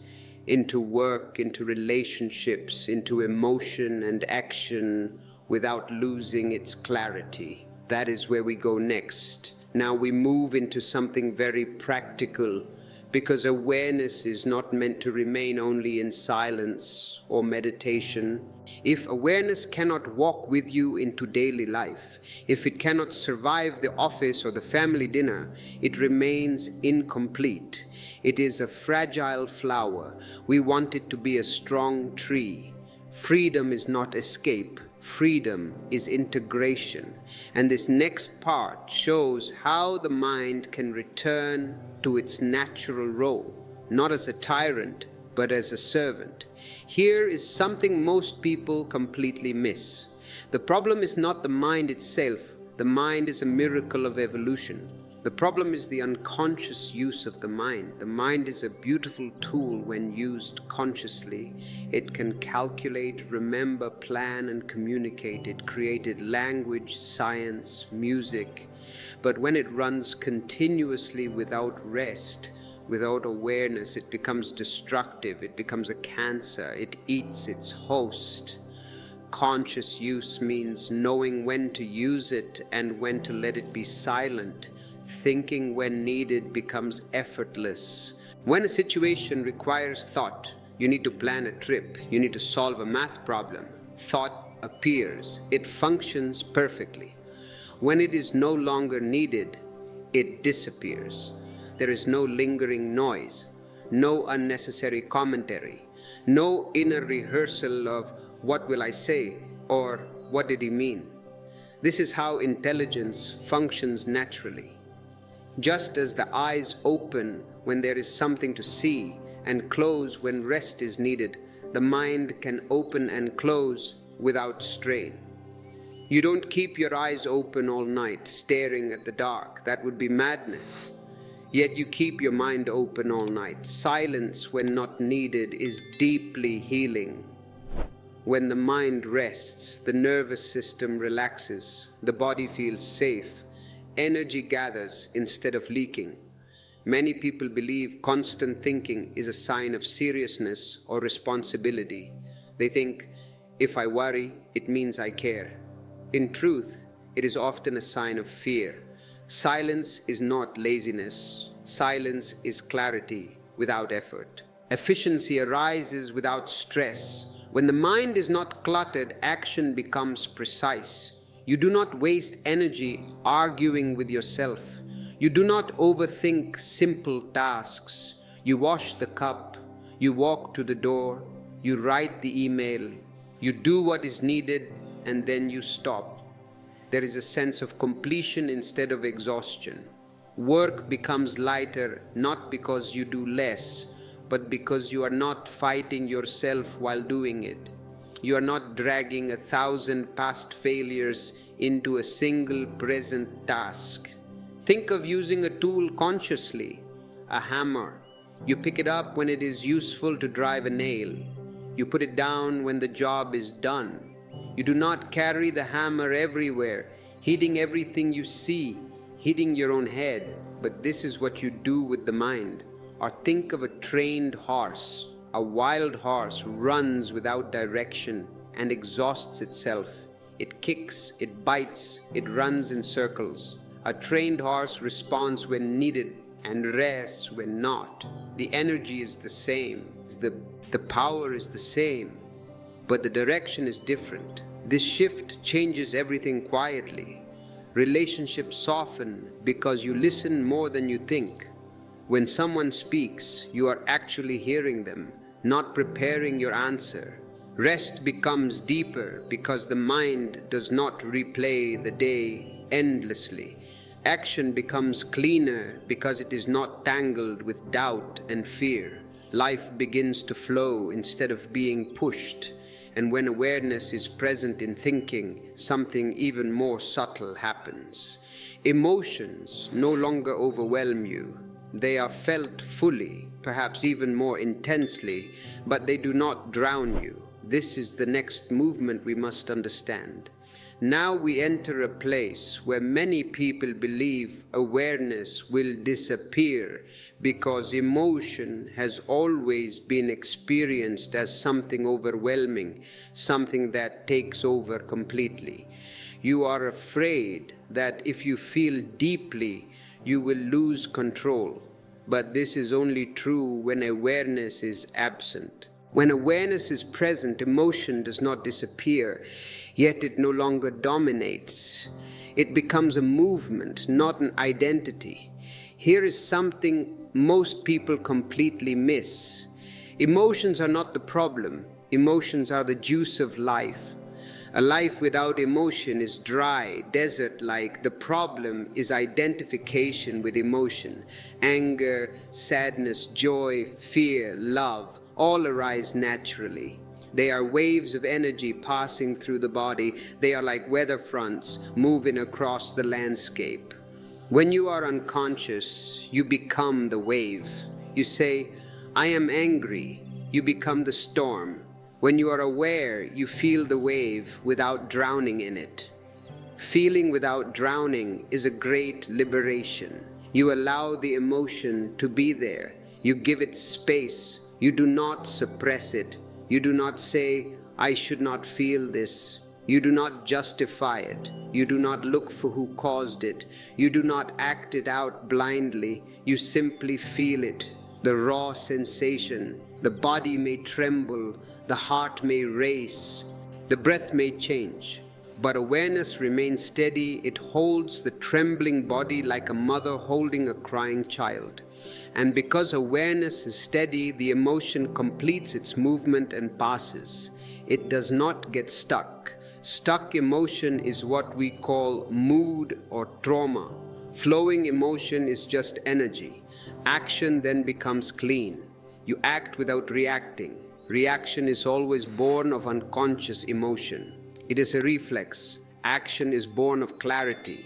into work, into relationships, into emotion and action without losing its clarity. That is where we go next. Now we move into something very practical, because awareness is not meant to remain only in silence or meditation. If awareness cannot walk with you into daily life, if it cannot survive the office or the family dinner, it remains incomplete. It is a fragile flower. We want it to be a strong tree. Freedom is not escape. Freedom is integration. And this next part shows how the mind can return to its natural role, not as a tyrant, but as a servant. Here is something most people completely miss. The problem is not the mind itself. The mind is a miracle of evolution. The problem is the unconscious use of the mind. The mind is a beautiful tool when used consciously. It can calculate, remember, plan, and communicate. It created language, science, music. But when it runs continuously without rest, without awareness, it becomes destructive. It becomes a cancer. It eats its host. Conscious use means knowing when to use it and when to let it be silent. Thinking when needed becomes effortless. When a situation requires thought, you need to plan a trip, you need to solve a math problem, thought appears. It functions perfectly. When it is no longer needed, it disappears. There is no lingering noise, no unnecessary commentary, no inner rehearsal of what will I say or what did he mean. This is how intelligence functions naturally. Just as the eyes open when there is something to see and close when rest is needed, the mind can open and close without strain. You don't keep your eyes open all night staring at the dark. That would be madness. Yet you keep your mind open all night. Silence when not needed is deeply healing. When the mind rests, the nervous system relaxes, the body feels safe. Energy gathers instead of leaking. Many people believe constant thinking is a sign of seriousness or responsibility. They think, if I worry, it means I care. In truth, it is often a sign of fear. Silence is not laziness. Silence is clarity without effort. Efficiency arises without stress. When the mind is not cluttered, action becomes precise. You do not waste energy arguing with yourself. You do not overthink simple tasks. You wash the cup, you walk to the door, you write the email, you do what is needed, and then you stop. There is a sense of completion instead of exhaustion. Work becomes lighter not because you do less, but because you are not fighting yourself while doing it. You are not dragging 1,000 past failures into a single present task. Think of using a tool consciously. A hammer. You pick it up when it is useful to drive a nail. You put it down when the job is done. You do not carry the hammer everywhere, hitting everything you see, hitting your own head. But this is what you do with the mind. Or think of a trained horse. A wild horse runs without direction and exhausts itself. It kicks, it bites, it runs in circles. A trained horse responds when needed and rests when not. The energy is the same, the power is the same, but the direction is different. This shift changes everything quietly. Relationships soften because you listen more than you think. When someone speaks, you are actually hearing them, not preparing your answer. Rest becomes deeper because the mind does not replay the day endlessly. Action becomes cleaner because it is not tangled with doubt and fear. Life begins to flow instead of being pushed. And when awareness is present in thinking, something even more subtle happens. Emotions no longer overwhelm you. They are felt fully, perhaps even more intensely, but they do not drown you. This is the next movement we must understand. Now we enter a place where many people believe awareness will disappear because emotion has always been experienced as something overwhelming, something that takes over completely. You are afraid that if you feel deeply, you will lose control. But this is only true when awareness is absent. When awareness is present, emotion does not disappear, yet it no longer dominates. It becomes a movement, not an identity. Here is something most people completely miss. Emotions are not the problem. Emotions are the juice of life. A life without emotion is dry, desert-like. The problem is identification with emotion. Anger, sadness, joy, fear, love, all arise naturally. They are waves of energy passing through the body. They are like weather fronts moving across the landscape. When you are unconscious, you become the wave. You say, "I am angry." You become the storm. When you are aware, you feel the wave without drowning in it. Feeling without drowning is a great liberation. You allow the emotion to be there. You give it space. You do not suppress it. You do not say, "I should not feel this." You do not justify it. You do not look for who caused it. You do not act it out blindly. You simply feel it. The raw sensation. The body may tremble. The heart may race. The breath may change. But awareness remains steady. It holds the trembling body like a mother holding a crying child. And because awareness is steady, the emotion completes its movement and passes. It does not get stuck. Stuck emotion is what we call mood or trauma. Flowing emotion is just energy. Action then becomes clean. You act without reacting. Reaction is always born of unconscious emotion. It is a reflex. Action is born of clarity.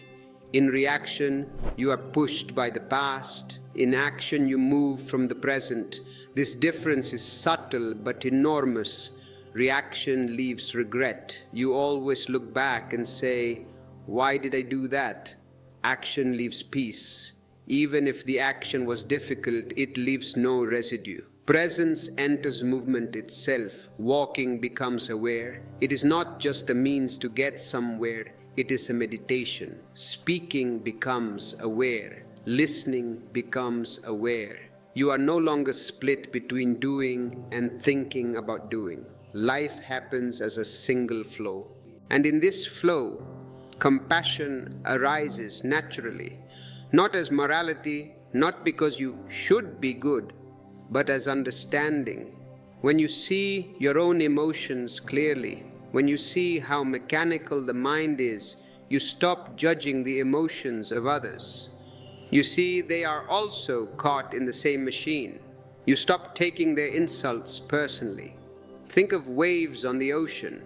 In reaction, you are pushed by the past. In action, you move from the present. This difference is subtle but enormous. Reaction leaves regret. You always look back and say, "Why did I do that?" Action leaves peace. Even if the action was difficult, it leaves no residue. Presence enters movement itself. Walking becomes aware. It is not just a means to get somewhere. It is a meditation. Speaking becomes aware. Listening becomes aware. You are no longer split between doing and thinking about doing. Life happens as a single flow. And in this flow, compassion arises naturally, not as morality, not because you should be good, but as understanding. When you see your own emotions clearly, when you see how mechanical the mind is, you stop judging the emotions of others. You see they are also caught in the same machine. You stop taking their insults personally. Think of waves on the ocean.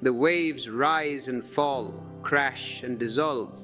The waves rise and fall, crash and dissolve,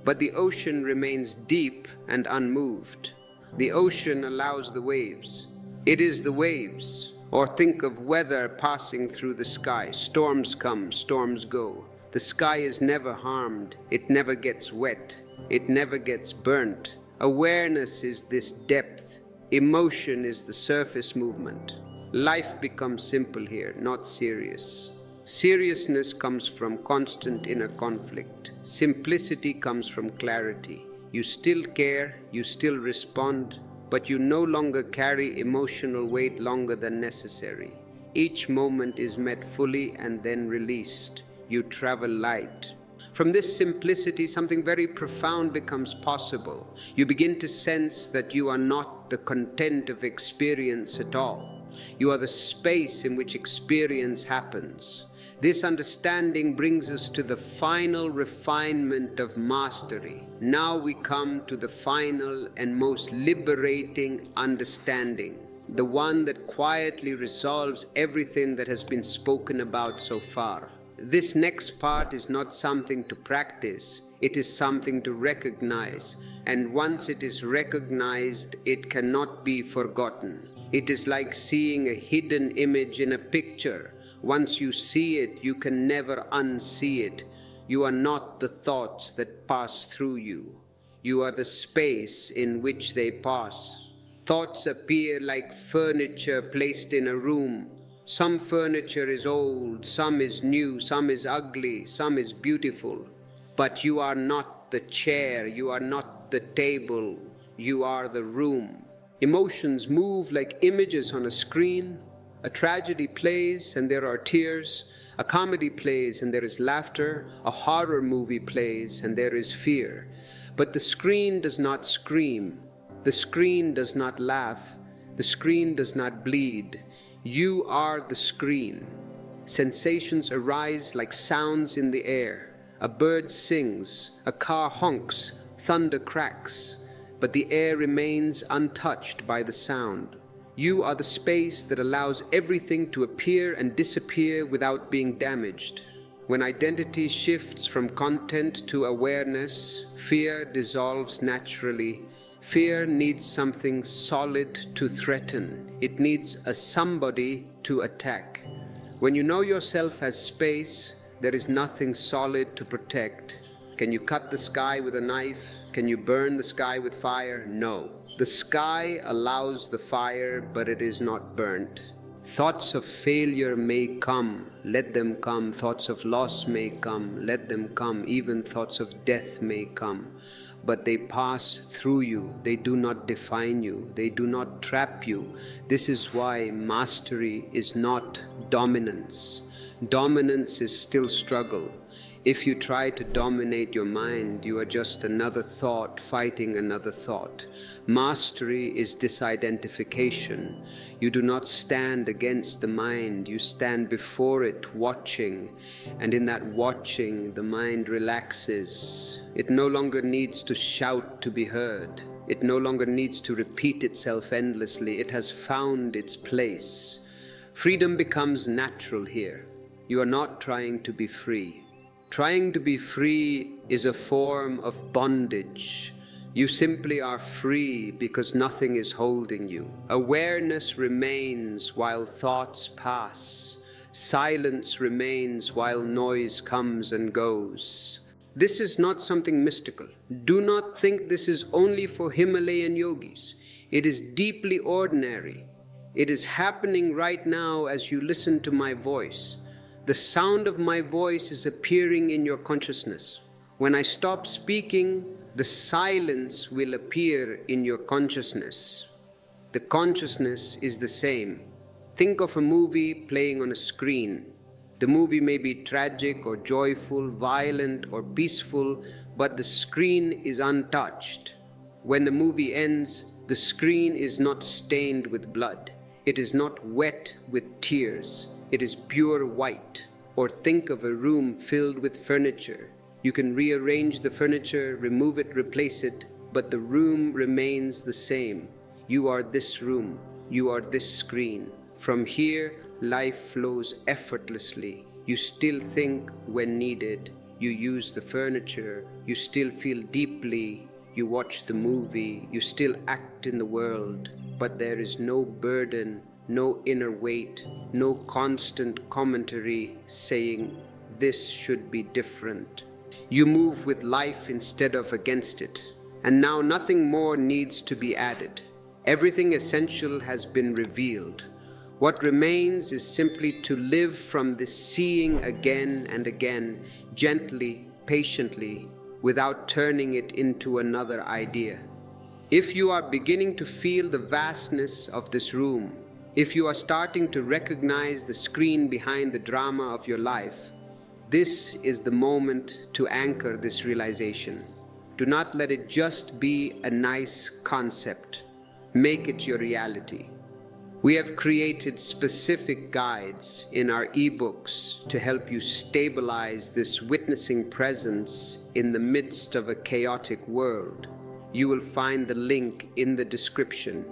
but the ocean remains deep and unmoved. The ocean allows the waves. It is the waves. Or think of weather passing through the sky. Storms come, storms go. The sky is never harmed. It never gets wet. It never gets burnt. Awareness is this depth. Emotion is the surface movement. Life becomes simple here, not serious. Seriousness comes from constant inner conflict. Simplicity comes from clarity. You still care, you still respond, but you no longer carry emotional weight longer than necessary. Each moment is met fully and then released. You travel light. From this simplicity, something very profound becomes possible. You begin to sense that you are not the content of experience at all. You are the space in which experience happens. This understanding brings us to the final refinement of mastery. Now we come to the final and most liberating understanding, the one that quietly resolves everything that has been spoken about so far. This next part is not something to practice, it is something to recognize, and once it is recognized, it cannot be forgotten. It is like seeing a hidden image in a picture. Once you see it, you can never unsee it. You are not the thoughts that pass through you. You are the space in which they pass. Thoughts appear like furniture placed in a room. Some furniture is old, some is new, some is ugly, some is beautiful. But you are not the chair, you are not the table, you are the room. Emotions move like images on a screen. A tragedy plays and there are tears. A comedy plays and there is laughter. A horror movie plays and there is fear. But the screen does not scream. The screen does not laugh. The screen does not bleed. You are the screen. Sensations arise like sounds in the air. A bird sings, a car honks, thunder cracks, but the air remains untouched by the sound. You are the space that allows everything to appear and disappear without being damaged. When identity shifts from content to awareness, fear dissolves naturally. Fear needs something solid to threaten. It needs a somebody to attack. When you know yourself as space, there is nothing solid to protect. Can you cut the sky with a knife? Can you burn the sky with fire? No. The sky allows the fire, but it is not burnt. Thoughts of failure may come, let them come. Thoughts of loss may come, let them come. Even thoughts of death may come. But they pass through you. They do not define you. They do not trap you. This is why mastery is not dominance. Dominance is still struggle. If you try to dominate your mind, you are just another thought fighting another thought. Mastery is disidentification. You do not stand against the mind, you stand before it watching, and in that watching the mind relaxes. It no longer needs to shout to be heard. It no longer needs to repeat itself endlessly. It has found its place. Freedom becomes natural here. You are not trying to be free. Trying to be free is a form of bondage. You simply are free because nothing is holding you. Awareness remains while thoughts pass. Silence remains while noise comes and goes. This is not something mystical. Do not think this is only for Himalayan yogis. It is deeply ordinary. It is happening right now as you listen to my voice. The sound of my voice is appearing in your consciousness. When I stop speaking, the silence will appear in your consciousness. The consciousness is the same. Think of a movie playing on a screen. The movie may be tragic or joyful, violent or peaceful, but the screen is untouched. When the movie ends, the screen is not stained with blood. It is not wet with tears. It is pure white. Or think of a room filled with furniture. You can rearrange the furniture, remove it, replace it, but the room remains the same. You are this room. You are this screen. From here, life flows effortlessly. You still think when needed. You use the furniture. You still feel deeply. You watch the movie. You still act in the world. But there is no burden, no inner weight, no constant commentary saying this should be different. You move with life instead of against it. And now nothing more needs to be added. Everything essential has been revealed. What remains is simply to live from this seeing again and again, gently, patiently, without turning it into another idea. If you are beginning to feel the vastness of this room, if you are starting to recognize the screen behind the drama of your life, this is the moment to anchor this realization. Do not let it just be a nice concept. Make it your reality. We have created specific guides in our ebooks to help you stabilize this witnessing presence in the midst of a chaotic world. You will find the link in the description.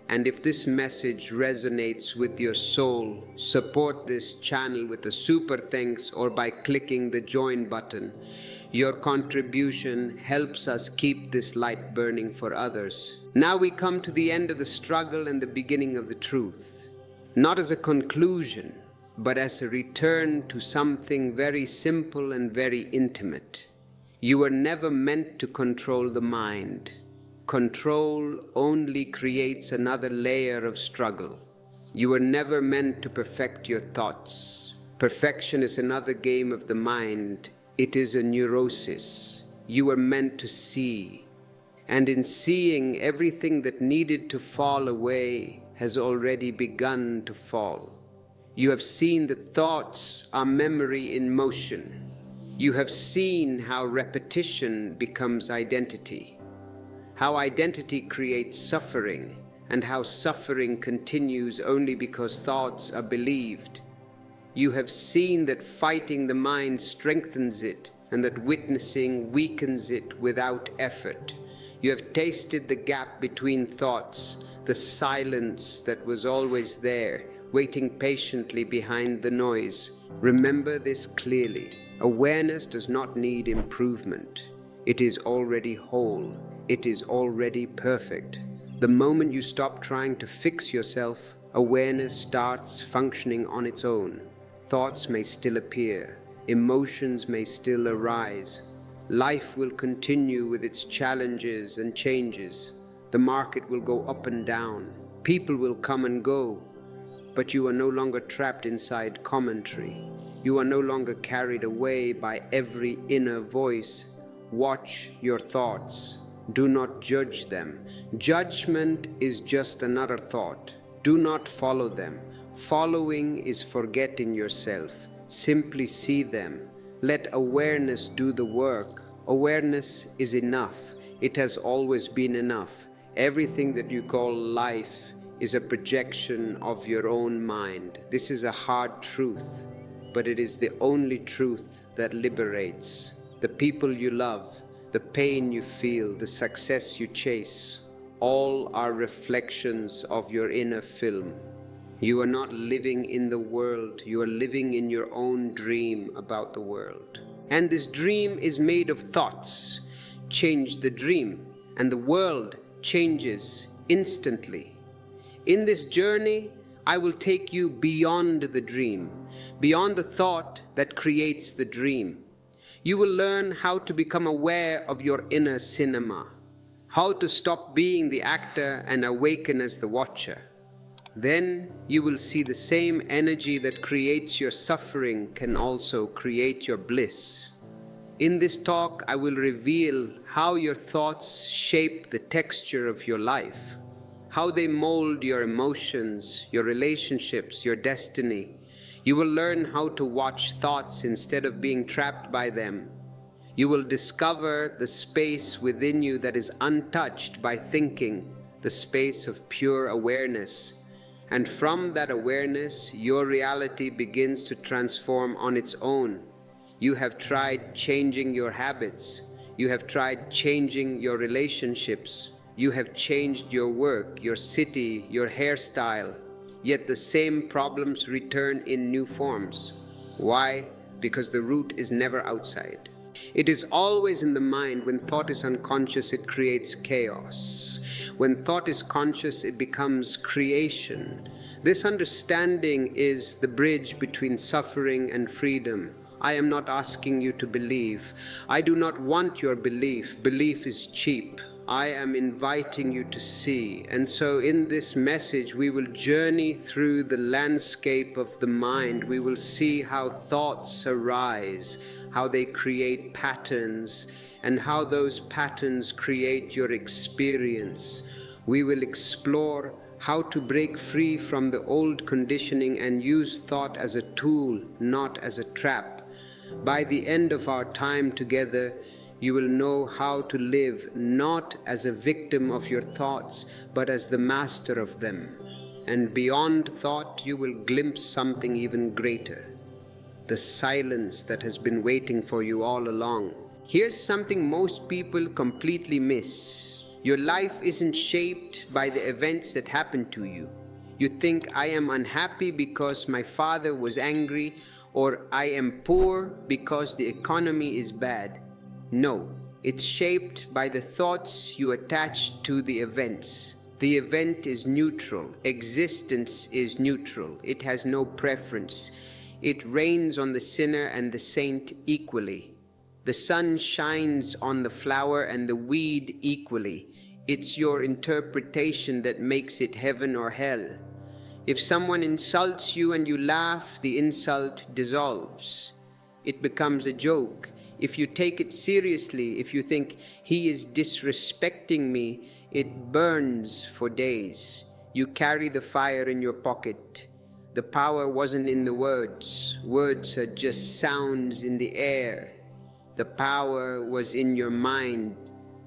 And if this message resonates with your soul, support this channel with a super thanks or by clicking the join button. Your contribution helps us keep this light burning for others. Now we come to the end of the struggle and the beginning of the truth. Not as a conclusion, but as a return to something very simple and very intimate. You were never meant to control the mind. Control only creates another layer of struggle. You were never meant to perfect your thoughts. Perfection is another game of the mind. It is a neurosis. You were meant to see. And in seeing, everything that needed to fall away has already begun to fall. You have seen that thoughts are memory in motion. You have seen how repetition becomes identity, how identity creates suffering, and how suffering continues only because thoughts are believed. You have seen that fighting the mind strengthens it, and that witnessing weakens it without effort. You have tasted the gap between thoughts, the silence that was always there, waiting patiently behind the noise. Remember this clearly. Awareness does not need improvement. It is already whole. It is already perfect. The moment you stop trying to fix yourself, awareness starts functioning on its own. Thoughts may still appear. Emotions may still arise. Life will continue with its challenges and changes. The market will go up and down. People will come and go. But you are no longer trapped inside commentary. You are no longer carried away by every inner voice. Watch your thoughts. Do not judge them. Judgment is just another thought. Do not follow them. Following is forgetting yourself. Simply see them. Let awareness do the work. Awareness is enough. It has always been enough. Everything that you call life is a projection of your own mind. This is a hard truth, but it is the only truth that liberates. The people you love, the pain you feel, the success you chase, all are reflections of your inner film. You are not living in the world, you are living in your own dream about the world. And this dream is made of thoughts. Change the dream, and the world changes instantly. In this journey, I will take you beyond the dream, beyond the thought that creates the dream. You will learn how to become aware of your inner cinema, how to stop being the actor and awaken as the watcher. Then you will see the same energy that creates your suffering can also create your bliss. In this talk, I will reveal how your thoughts shape the texture of your life, how they mold your emotions, your relationships, your destiny. You will learn how to watch thoughts instead of being trapped by them. You will discover the space within you that is untouched by thinking, the space of pure awareness. And from that awareness, your reality begins to transform on its own. You have tried changing your habits. You have tried changing your relationships. You have changed your work, your city, your hairstyle. Yet the same problems return in new forms. Why? Because the root is never outside. It is always in the mind. When thought is unconscious, it creates chaos. When thought is conscious, it becomes creation. This understanding is the bridge between suffering and freedom. I am not asking you to believe. I do not want your belief. Belief is cheap. I am inviting you to see. And so in this message, we will journey through the landscape of the mind. We will see how thoughts arise, how they create patterns, and how those patterns create your experience. We will explore how to break free from the old conditioning and use thought as a tool, not as a trap. By the end of our time together, you will know how to live not as a victim of your thoughts, but as the master of them. And beyond thought, you will glimpse something even greater. The silence that has been waiting for you all along. Here's something most people completely miss. Your life isn't shaped by the events that happen to you. You think, I am unhappy because my father was angry, or I am poor because the economy is bad. No, it's shaped by the thoughts you attach to the events. The event is neutral. Existence is neutral. It has no preference. It rains on the sinner and the saint equally. The sun shines on the flower and the weed equally. It's your interpretation that makes it heaven or hell. If someone insults you and you laugh, the insult dissolves. It becomes a joke. If you take it seriously, if you think he is disrespecting me, it burns for days. You carry the fire in your pocket. The power wasn't in the words. Words are just sounds in the air. The power was in your mind.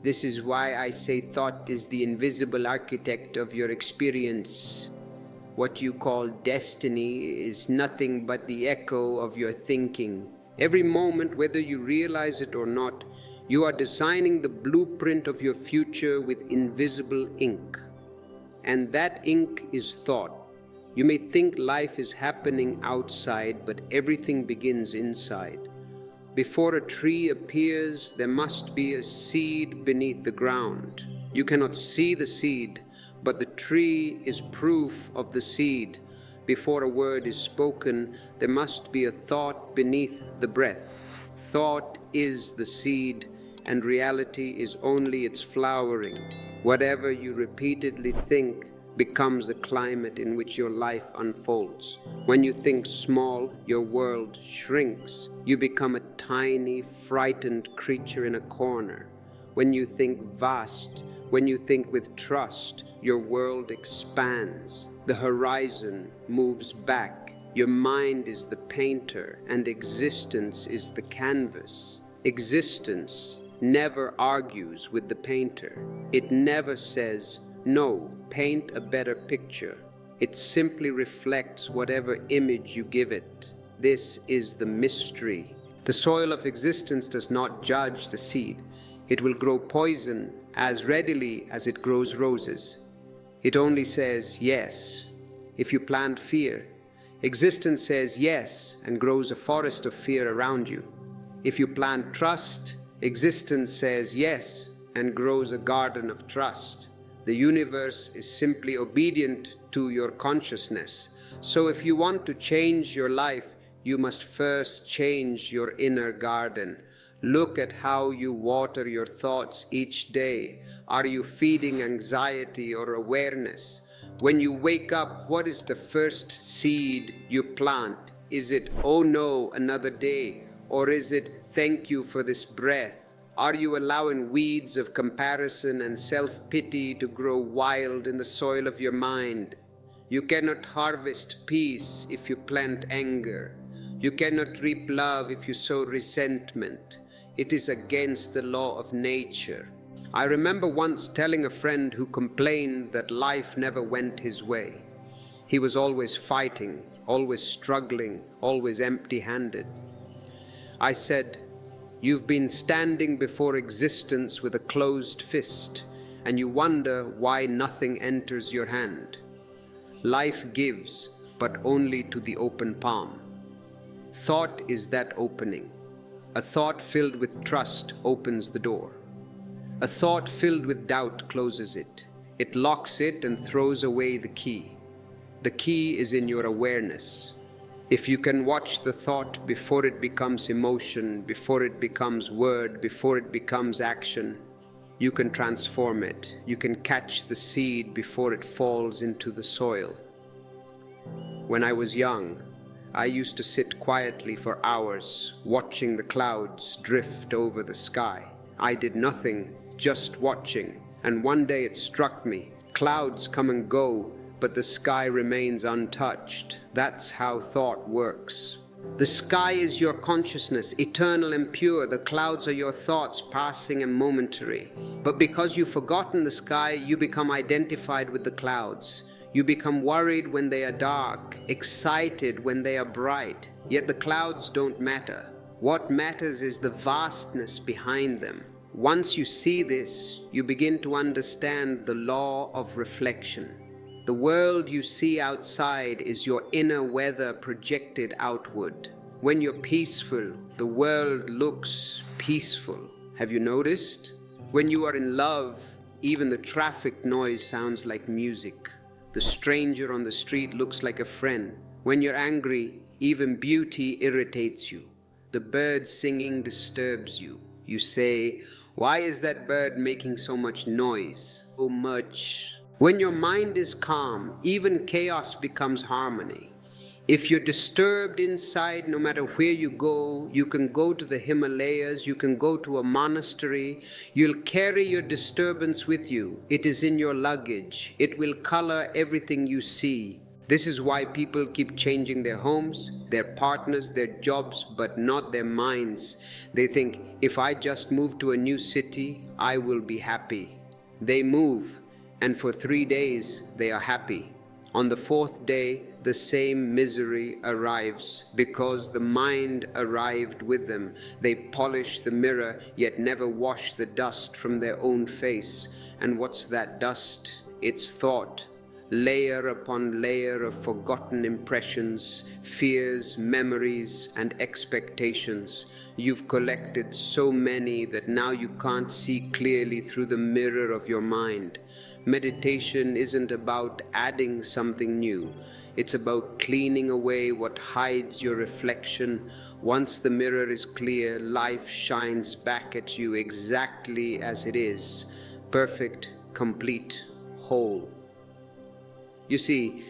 This is why I say thought is the invisible architect of your experience. What you call destiny is nothing but the echo of your thinking. Every moment, whether you realize it or not, you are designing the blueprint of your future with invisible ink. And that ink is thought. You may think life is happening outside, but everything begins inside. Before a tree appears, there must be a seed beneath the ground. You cannot see the seed, but the tree is proof of the seed. Before a word is spoken, there must be a thought beneath the breath. Thought is the seed, and reality is only its flowering. Whatever you repeatedly think becomes the climate in which your life unfolds. When you think small, your world shrinks. You become a tiny, frightened creature in a corner. When you think vast, when you think with trust, your world expands. The horizon moves back. Your mind is the painter, and existence is the canvas. Existence never argues with the painter. It never says, "No, paint a better picture." It simply reflects whatever image you give it. This is the mystery. The soil of existence does not judge the seed. It will grow poison as readily as it grows roses. It only says yes. If you plant fear, existence says yes and grows a forest of fear around you. If you plant trust, existence says yes and grows a garden of trust. The universe is simply obedient to your consciousness. So if you want to change your life, you must first change your inner garden. Look at how you water your thoughts each day. Are you feeding anxiety or awareness? When you wake up, what is the first seed you plant? Is it, "Oh no, another day"? Or is it, "Thank you for this breath"? Are you allowing weeds of comparison and self-pity to grow wild in the soil of your mind? You cannot harvest peace if you plant anger. You cannot reap love if you sow resentment. It is against the law of nature. I remember once telling a friend who complained that life never went his way. He was always fighting, always struggling, always empty-handed. I said, "You've been standing before existence with a closed fist, and you wonder why nothing enters your hand. Life gives, but only to the open palm. Thought is that opening. A thought filled with trust opens the door. A thought filled with doubt closes it. It locks it and throws away the key. The key is in your awareness. If you can watch the thought before it becomes emotion, before it becomes word, before it becomes action, you can transform it. You can catch the seed before it falls into the soil. When I was young, I used to sit quietly for hours, watching the clouds drift over the sky. I did nothing, just watching, and one day it struck me. Clouds come and go, but the sky remains untouched. That's how thought works. The sky is your consciousness, eternal and pure. The clouds are your thoughts, passing and momentary. But because you've forgotten the sky, you become identified with the clouds. You become worried when they are dark, excited when they are bright. Yet the clouds don't matter. What matters is the vastness behind them. Once you see this, you begin to understand the law of reflection. The world you see outside is your inner weather projected outward. When you're peaceful, the world looks peaceful. Have you noticed? When you are in love, Even the traffic noise sounds like music. The stranger on the street looks like a friend. When you're angry, even beauty irritates you. The bird singing disturbs you. You say, "Why is that bird making so much noise? So much." When your mind is calm, even chaos becomes harmony. If you're disturbed inside, no matter where you can go to the Himalayas, you can go to a monastery, you'll carry your disturbance with you. It is in your luggage. It will color everything you see. This is why people keep changing their homes, their partners, their jobs, but not their minds. They think, if I just move to a new city, I will be happy. They move, and for 3 days they are happy. On the 4th day, the same misery arrives because the mind arrived with them. They polish the mirror, yet never wash the dust from their own face. And what's that dust? It's thought. Layer upon layer of forgotten impressions, fears, memories, and expectations. You've collected so many that now you can't see clearly through the mirror of your mind. Meditation isn't about adding something new. It's about cleaning away what hides your reflection. Once the mirror is clear, life shines back at you exactly as it is. Perfect, complete, whole. You see,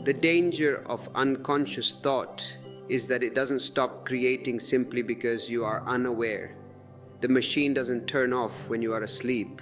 the danger of unconscious thought is that it doesn't stop creating simply because you are unaware. The machine doesn't turn off when you are asleep.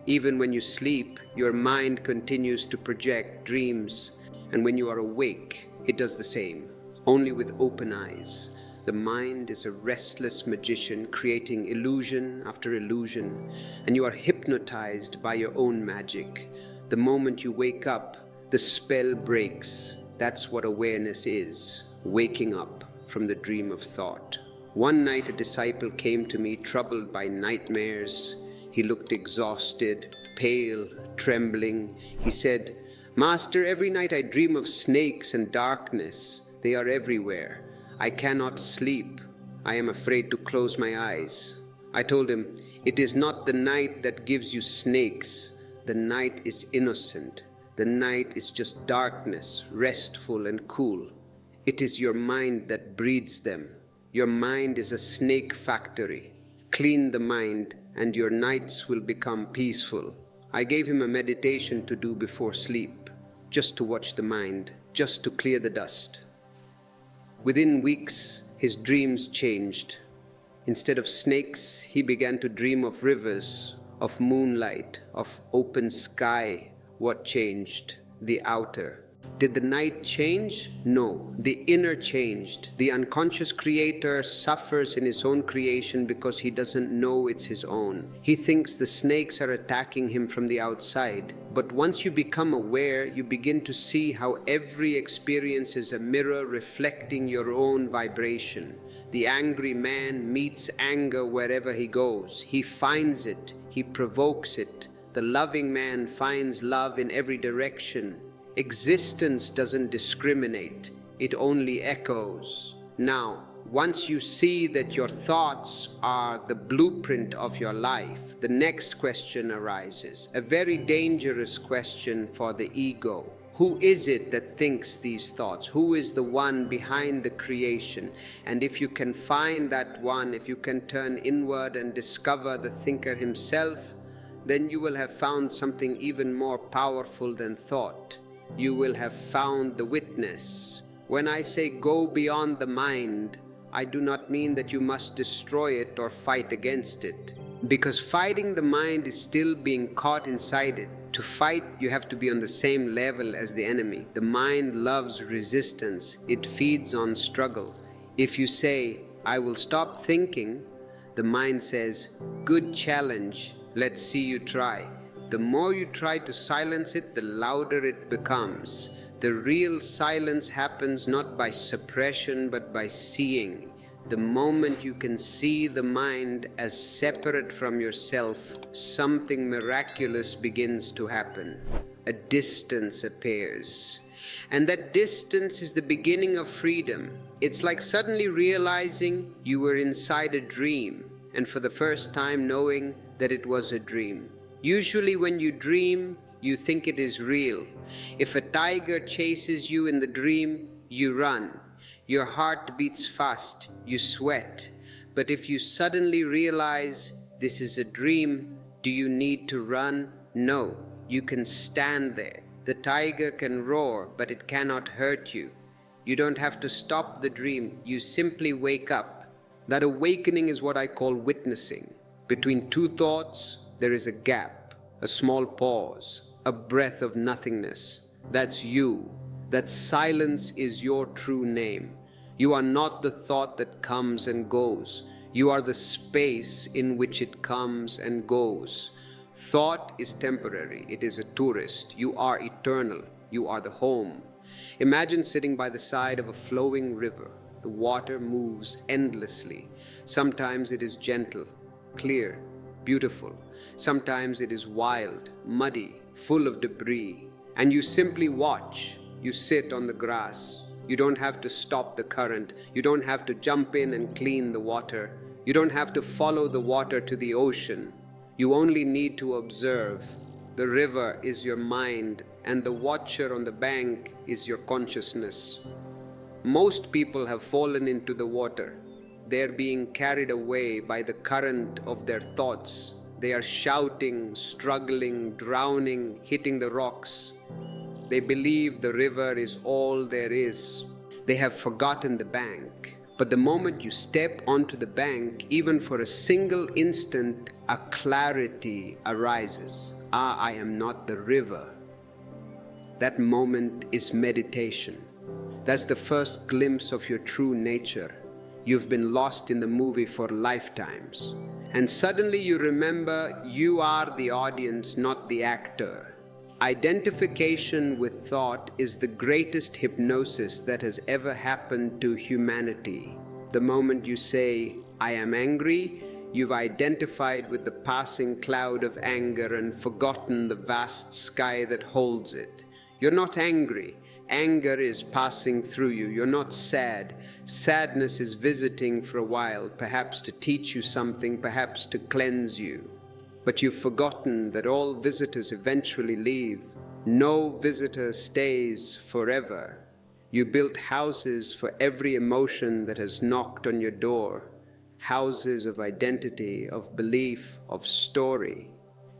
Even when you sleep, your mind continues to project dreams, and when you are awake, it does the same, only with open eyes. The mind is a restless magician creating illusion after illusion, and you are hypnotized by your own magic. The moment you wake up, the spell breaks. That's what awareness is, waking up from the dream of thought. One night a disciple came to me troubled by nightmares. He looked exhausted, pale, trembling. He said, "Master, every night I dream of snakes and darkness. They are everywhere. I cannot sleep. I am afraid to close my eyes." I told him, "It is not the night that gives you snakes. The night is innocent. The night is just darkness, restful and cool. It is your mind that breeds them. Your mind is a snake factory. Clean the mind, and your nights will become peaceful." I gave him a meditation to do before sleep, just to watch the mind, just to clear the dust. Within weeks, his dreams changed. Instead of snakes, he began to dream of rivers, of moonlight, of open sky. What changed? The outer. Did the night change? No, the inner changed. The unconscious creator suffers in his own creation because he doesn't know it's his own. He thinks the snakes are attacking him from the outside. But once you become aware, you begin to see how every experience is a mirror reflecting your own vibration. The angry man meets anger wherever he goes. He finds it. He provokes it. The loving man finds love in every direction. Existence doesn't discriminate, it only echoes. Now, once you see that your thoughts are the blueprint of your life, the next question arises, a very dangerous question for the ego. Who is it that thinks these thoughts? Who is the one behind the creation? And if you can find that one, if you can turn inward and discover the thinker himself, then you will have found something even more powerful than thought. You will have found the witness. When I say go beyond the mind, I do not mean that you must destroy it or fight against it. Because fighting the mind is still being caught inside it. To fight, you have to be on the same level as the enemy. The mind loves resistance. It feeds on struggle. If you say, "I will stop thinking," the mind says, "Good challenge. Let's see you try." The more you try to silence it, the louder it becomes. The real silence happens not by suppression, but by seeing. The moment you can see the mind as separate from yourself, something miraculous begins to happen. A distance appears. And that distance is the beginning of freedom. It's like suddenly realizing you were inside a dream, and for the first time knowing that it was a dream. Usually when you dream, you think it is real. If a tiger chases you in the dream, you run. Your heart beats fast, you sweat. But if you suddenly realize this is a dream, do you need to run? No, you can stand there. The tiger can roar, but it cannot hurt you. You don't have to stop the dream, you simply wake up. That awakening is what I call witnessing. Between two thoughts, there is a gap, a small pause, a breath of nothingness. That's you. That silence is your true name. You are not the thought that comes and goes. You are the space in which it comes and goes. Thought is temporary. It is a tourist. You are eternal. You are the home. Imagine sitting by the side of a flowing river. The water moves endlessly. Sometimes it is gentle, clear, beautiful. Sometimes it is wild, muddy, full of debris. And you simply watch. You sit on the grass. You don't have to stop the current. You don't have to jump in and clean the water. You don't have to follow the water to the ocean. You only need to observe. The river is your mind, and the watcher on the bank is your consciousness. Most people have fallen into the water. They are being carried away by the current of their thoughts. They are shouting, struggling, drowning, hitting the rocks. They believe the river is all there is. They have forgotten the bank. But the moment you step onto the bank, even for a single instant, a clarity arises. I am not the river. That moment is meditation. That's the first glimpse of your true nature. You've been lost in the movie for lifetimes. And suddenly you remember you are the audience, not the actor. Identification with thought is the greatest hypnosis that has ever happened to humanity. The moment you say, I am angry, you've identified with the passing cloud of anger and forgotten the vast sky that holds it. You're not angry. Anger is passing through you. You're not sad. Sadness is visiting for a while, perhaps to teach you something, perhaps to cleanse you. But you've forgotten that all visitors eventually leave. No visitor stays forever. You built houses for every emotion that has knocked on your door. Houses of identity, of belief, of story.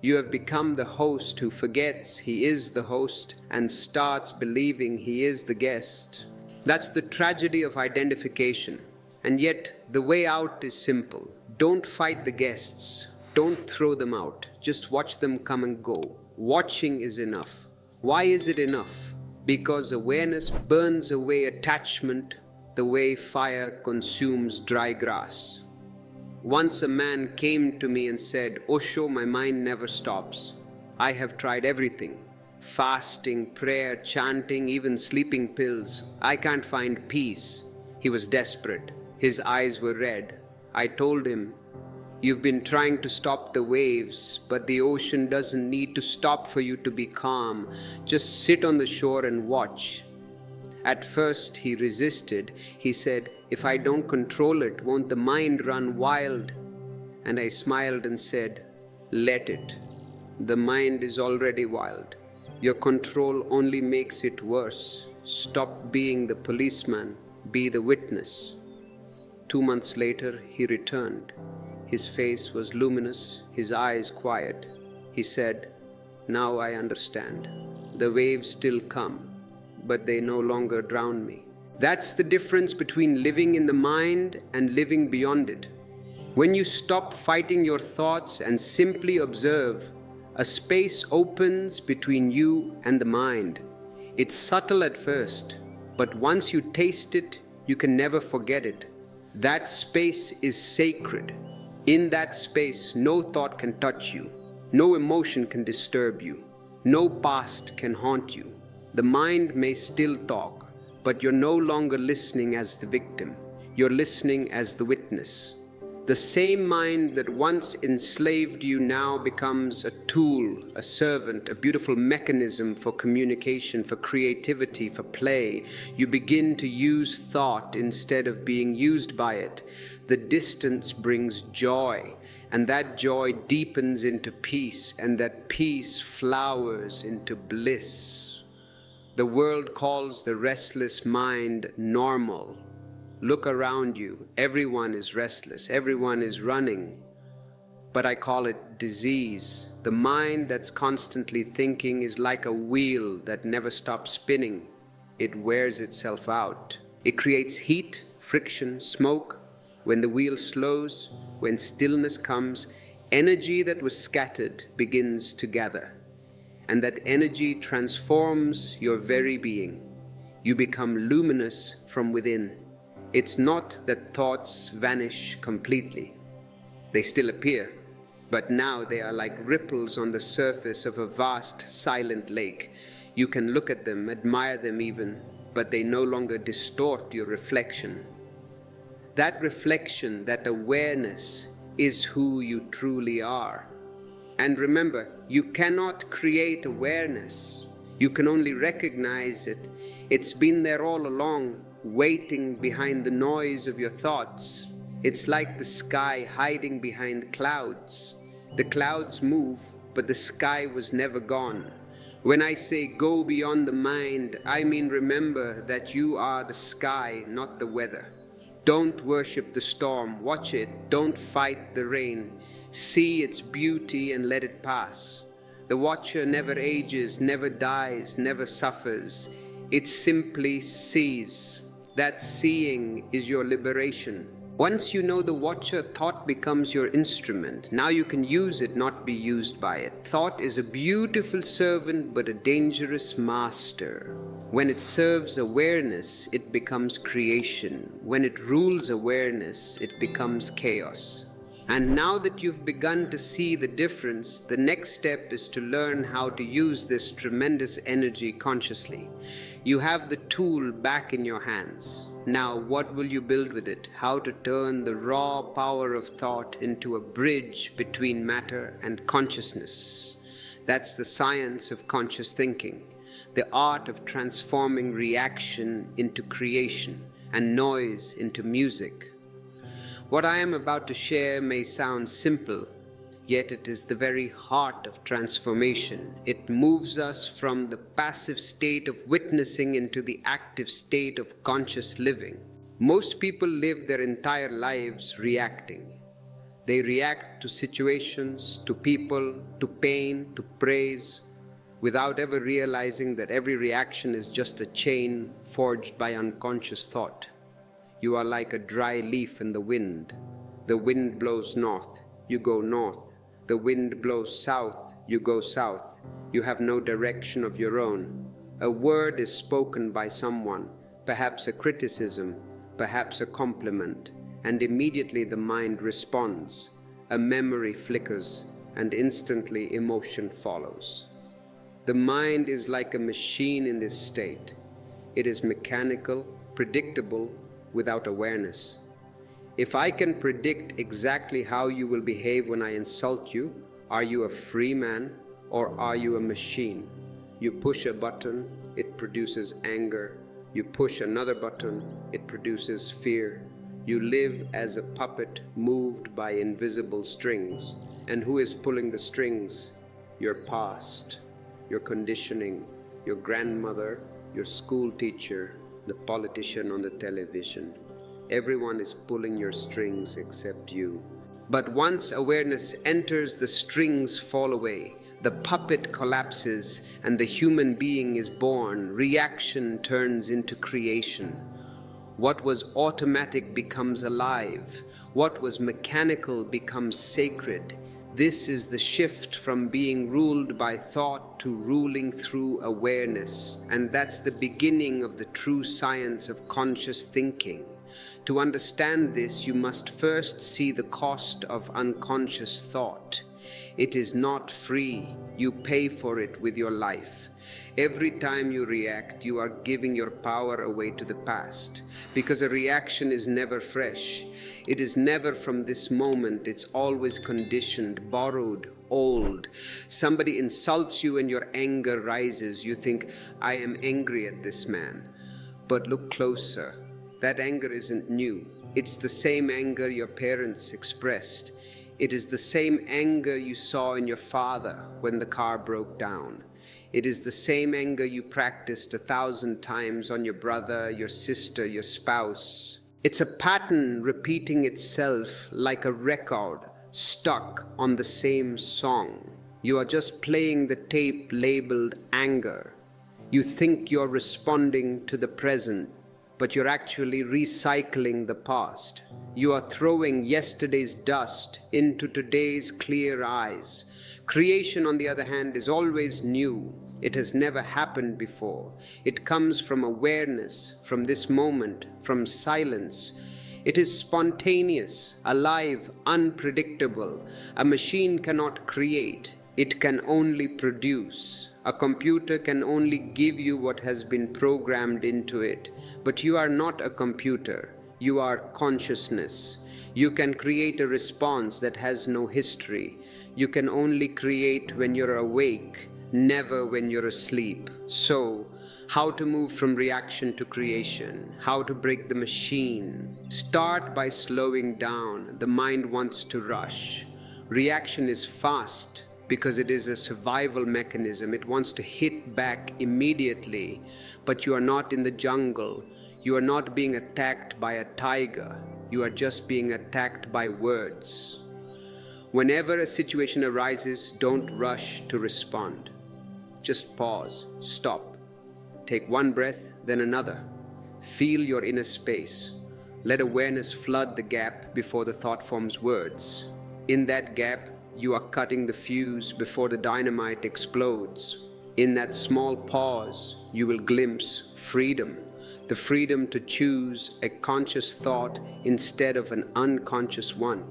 You have become the host who forgets he is the host and starts believing he is the guest. That's the tragedy of identification. And yet, the way out is simple. Don't fight the guests. Don't throw them out. Just watch them come and go. Watching is enough. Why is it enough? Because awareness burns away attachment the way fire consumes dry grass. Once a man came to me and said, Osho, my mind never stops. I have tried everything. Fasting, prayer, chanting, even sleeping pills. I can't find peace. He was desperate. His eyes were red. I told him, you've been trying to stop the waves, but the ocean doesn't need to stop for you to be calm. Just sit on the shore and watch. At first he resisted. He said, if I don't control it, won't the mind run wild? And I smiled and said, let it. The mind is already wild. Your control only makes it worse. Stop being the policeman, be the witness. 2 months later, he returned. His face was luminous, his eyes quiet. He said, now I understand. The waves still come, but they no longer drown me. That's the difference between living in the mind and living beyond it. When you stop fighting your thoughts and simply observe, a space opens between you and the mind. It's subtle at first, but once you taste it, you can never forget it. That space is sacred. In that space, no thought can touch you. No emotion can disturb you. No past can haunt you. The mind may still talk, but you're no longer listening as the victim. You're listening as the witness. The same mind that once enslaved you now becomes a tool, a servant, a beautiful mechanism for communication, for creativity, for play. You begin to use thought instead of being used by it. The distance brings joy, and that joy deepens into peace, and that peace flowers into bliss. The world calls the restless mind normal. Look around you. Everyone is restless. Everyone is running. But I call it disease. The mind that's constantly thinking is like a wheel that never stops spinning. It wears itself out. It creates heat, friction, smoke. When the wheel slows, when stillness comes, energy that was scattered begins to gather. And that energy transforms your very being. You become luminous from within. It's not that thoughts vanish completely. They still appear, but now they are like ripples on the surface of a vast, silent lake. You can look at them, admire them even, but they no longer distort your reflection. That reflection, that awareness, is who you truly are. And remember, you cannot create awareness. You can only recognize it. It's been there all along, waiting behind the noise of your thoughts. It's like the sky hiding behind clouds. The clouds move, but the sky was never gone. When I say go beyond the mind, I mean remember that you are the sky, not the weather. Don't worship the storm, watch it, don't fight the rain. See its beauty and let it pass. The watcher never ages, never dies, never suffers. It simply sees. That seeing is your liberation. Once you know the watcher, thought becomes your instrument. Now you can use it, not be used by it. Thought is a beautiful servant, but a dangerous master. When it serves awareness, it becomes creation. When it rules awareness, it becomes chaos. And now that you've begun to see the difference, the next step is to learn how to use this tremendous energy consciously. You have the tool back in your hands. Now, what will you build with it? How to turn the raw power of thought into a bridge between matter and consciousness. That's the science of conscious thinking, the art of transforming reaction into creation and noise into music. What I am about to share may sound simple, yet it is the very heart of transformation. It moves us from the passive state of witnessing into the active state of conscious living. Most people live their entire lives reacting. They react to situations, to people, to pain, to praise, without ever realizing that every reaction is just a chain forged by unconscious thought. You are like a dry leaf in the wind. The wind blows north, you go north. The wind blows south, you go south. You have no direction of your own. A word is spoken by someone, perhaps a criticism, perhaps a compliment, and immediately the mind responds. A memory flickers, and instantly emotion follows. The mind is like a machine in this state. It is mechanical, predictable, without awareness. If I can predict exactly how you will behave when I insult you, are you a free man or are you a machine? You push a button, it produces anger. You push another button, it produces fear. You live as a puppet moved by invisible strings. And who is pulling the strings? Your past, your conditioning, your grandmother, your school teacher, the politician on the television. Everyone is pulling your strings except you. But once awareness enters, the strings fall away. The puppet collapses and the human being is born. Reaction turns into creation. What was automatic becomes alive. What was mechanical becomes sacred. This is the shift from being ruled by thought to ruling through awareness. And that's the beginning of the true science of conscious thinking. To understand this, you must first see the cost of unconscious thought. It is not free. You pay for it with your life. Every time you react, you are giving your power away to the past, because a reaction is never fresh. It is never from this moment. It's always conditioned, borrowed, old. Somebody insults you and your anger rises. You think, I am angry at this man. But look closer. That anger isn't new. It's the same anger your parents expressed. It is the same anger you saw in your father when the car broke down. It is the same anger you practiced 1,000 times on your brother, your sister, your spouse. It's a pattern repeating itself like a record stuck on the same song. You are just playing the tape labeled anger. You think you're responding to the present, but you're actually recycling the past. You are throwing yesterday's dust into today's clear eyes. Creation, on the other hand, is always new. It has never happened before. It comes from awareness, from this moment, from silence. It is spontaneous, alive, unpredictable. A machine cannot create. It can only produce. A computer can only give you what has been programmed into it. But you are not a computer. You are consciousness. You can create a response that has no history. You can only create when you're awake, never when you're asleep. So, how to move from reaction to creation? How to break the machine? Start by slowing down. The mind wants to rush. Reaction is fast because it is a survival mechanism. It wants to hit back immediately. But you are not in the jungle. You are not being attacked by a tiger. You are just being attacked by words. Whenever a situation arises, don't rush to respond. Just pause, stop. Take one breath, then another. Feel your inner space. Let awareness flood the gap before the thought forms words. In that gap, you are cutting the fuse before the dynamite explodes. In that small pause, you will glimpse freedom. The freedom to choose a conscious thought instead of an unconscious one.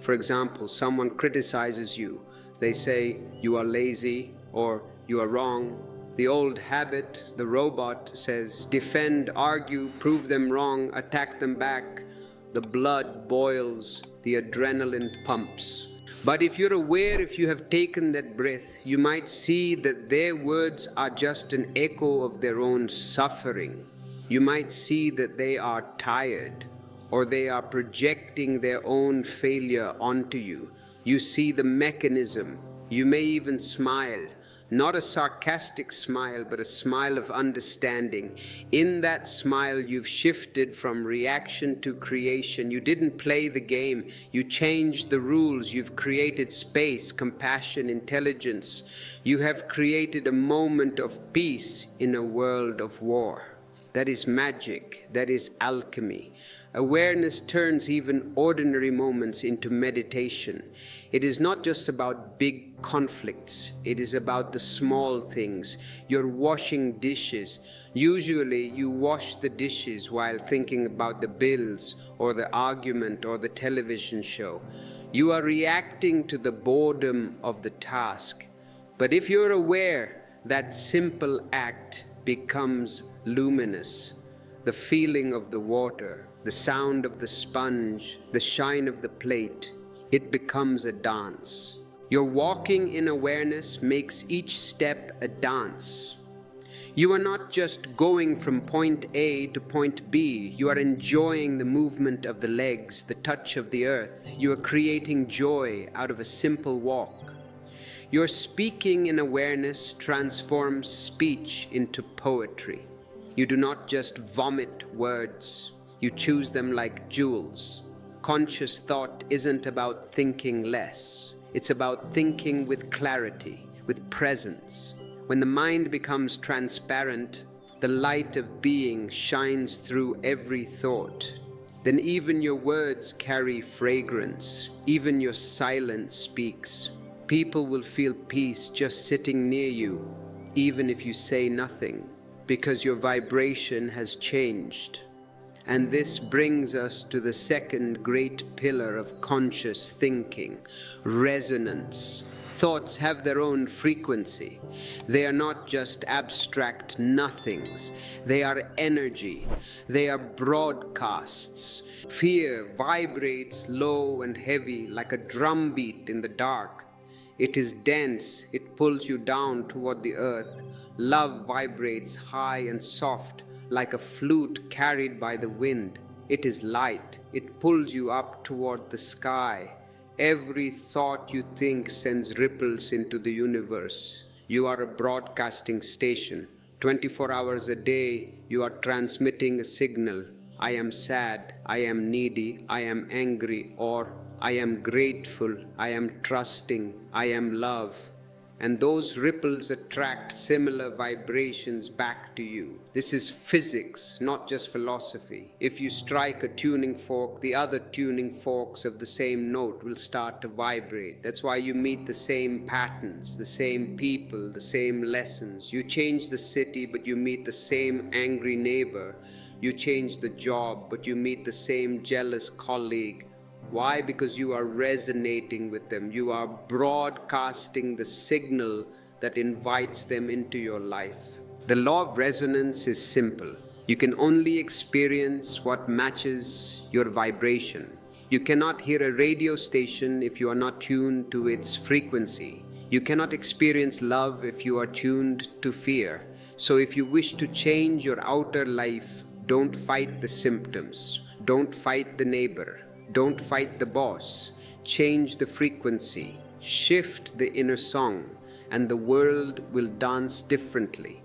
For example, someone criticizes you. They say, you are lazy or you are wrong. The old habit, the robot, says, defend, argue, prove them wrong, attack them back. The blood boils, the adrenaline pumps. But if you're aware, if you have taken that breath, you might see that their words are just an echo of their own suffering. You might see that they are tired, or they are projecting their own failure onto you. You see the mechanism. You may even smile. Not a sarcastic smile, but a smile of understanding. In that smile, you've shifted from reaction to creation. You didn't play the game. You changed the rules. You've created space, compassion, intelligence. You have created a moment of peace in a world of war. That is magic. That is alchemy. Awareness turns even ordinary moments into meditation. It is not just about big conflicts. It is about the small things. You're washing dishes. Usually you wash the dishes while thinking about the bills or the argument or the television show. You are reacting to the boredom of the task. But if you're aware, that simple act becomes luminous. The feeling of the water, the sound of the sponge, the shine of the plate, it becomes a dance. Your walking in awareness makes each step a dance. You are not just going from point A to point B. You are enjoying the movement of the legs, the touch of the earth. You are creating joy out of a simple walk. Your speaking in awareness transforms speech into poetry. You do not just vomit words. You choose them like jewels. Conscious thought isn't about thinking less. It's about thinking with clarity, with presence. When the mind becomes transparent, the light of being shines through every thought. Then even your words carry fragrance. Even your silence speaks. People will feel peace just sitting near you, even if you say nothing, because your vibration has changed. And this brings us to the second great pillar of conscious thinking, resonance. Thoughts have their own frequency. They are not just abstract nothings. They are energy. They are broadcasts. Fear vibrates low and heavy like a drumbeat in the dark. It is dense. It pulls you down toward the earth. Love vibrates high and soft, like a flute carried by the wind. It is light. It pulls you up toward the sky. Every thought you think sends ripples into the universe. You are a broadcasting station. 24 hours a day, you are transmitting a signal. I am sad, I am needy, I am angry, or I am grateful, I am trusting, I am love. And those ripples attract similar vibrations back to you. This is physics, not just philosophy. If you strike a tuning fork, the other tuning forks of the same note will start to vibrate. That's why you meet the same patterns, the same people, the same lessons. You change the city, but you meet the same angry neighbor. You change the job, but you meet the same jealous colleague. Why? Because you are resonating with them. You are broadcasting the signal that invites them into your life. The law of resonance is simple. You can only experience what matches your vibration. You cannot hear a radio station if you are not tuned to its frequency. You cannot experience love if you are tuned to fear. So if you wish to change your outer life, don't fight the symptoms. Don't fight the neighbor. Don't fight the boss. Change the frequency. Shift the inner song, and the world will dance differently.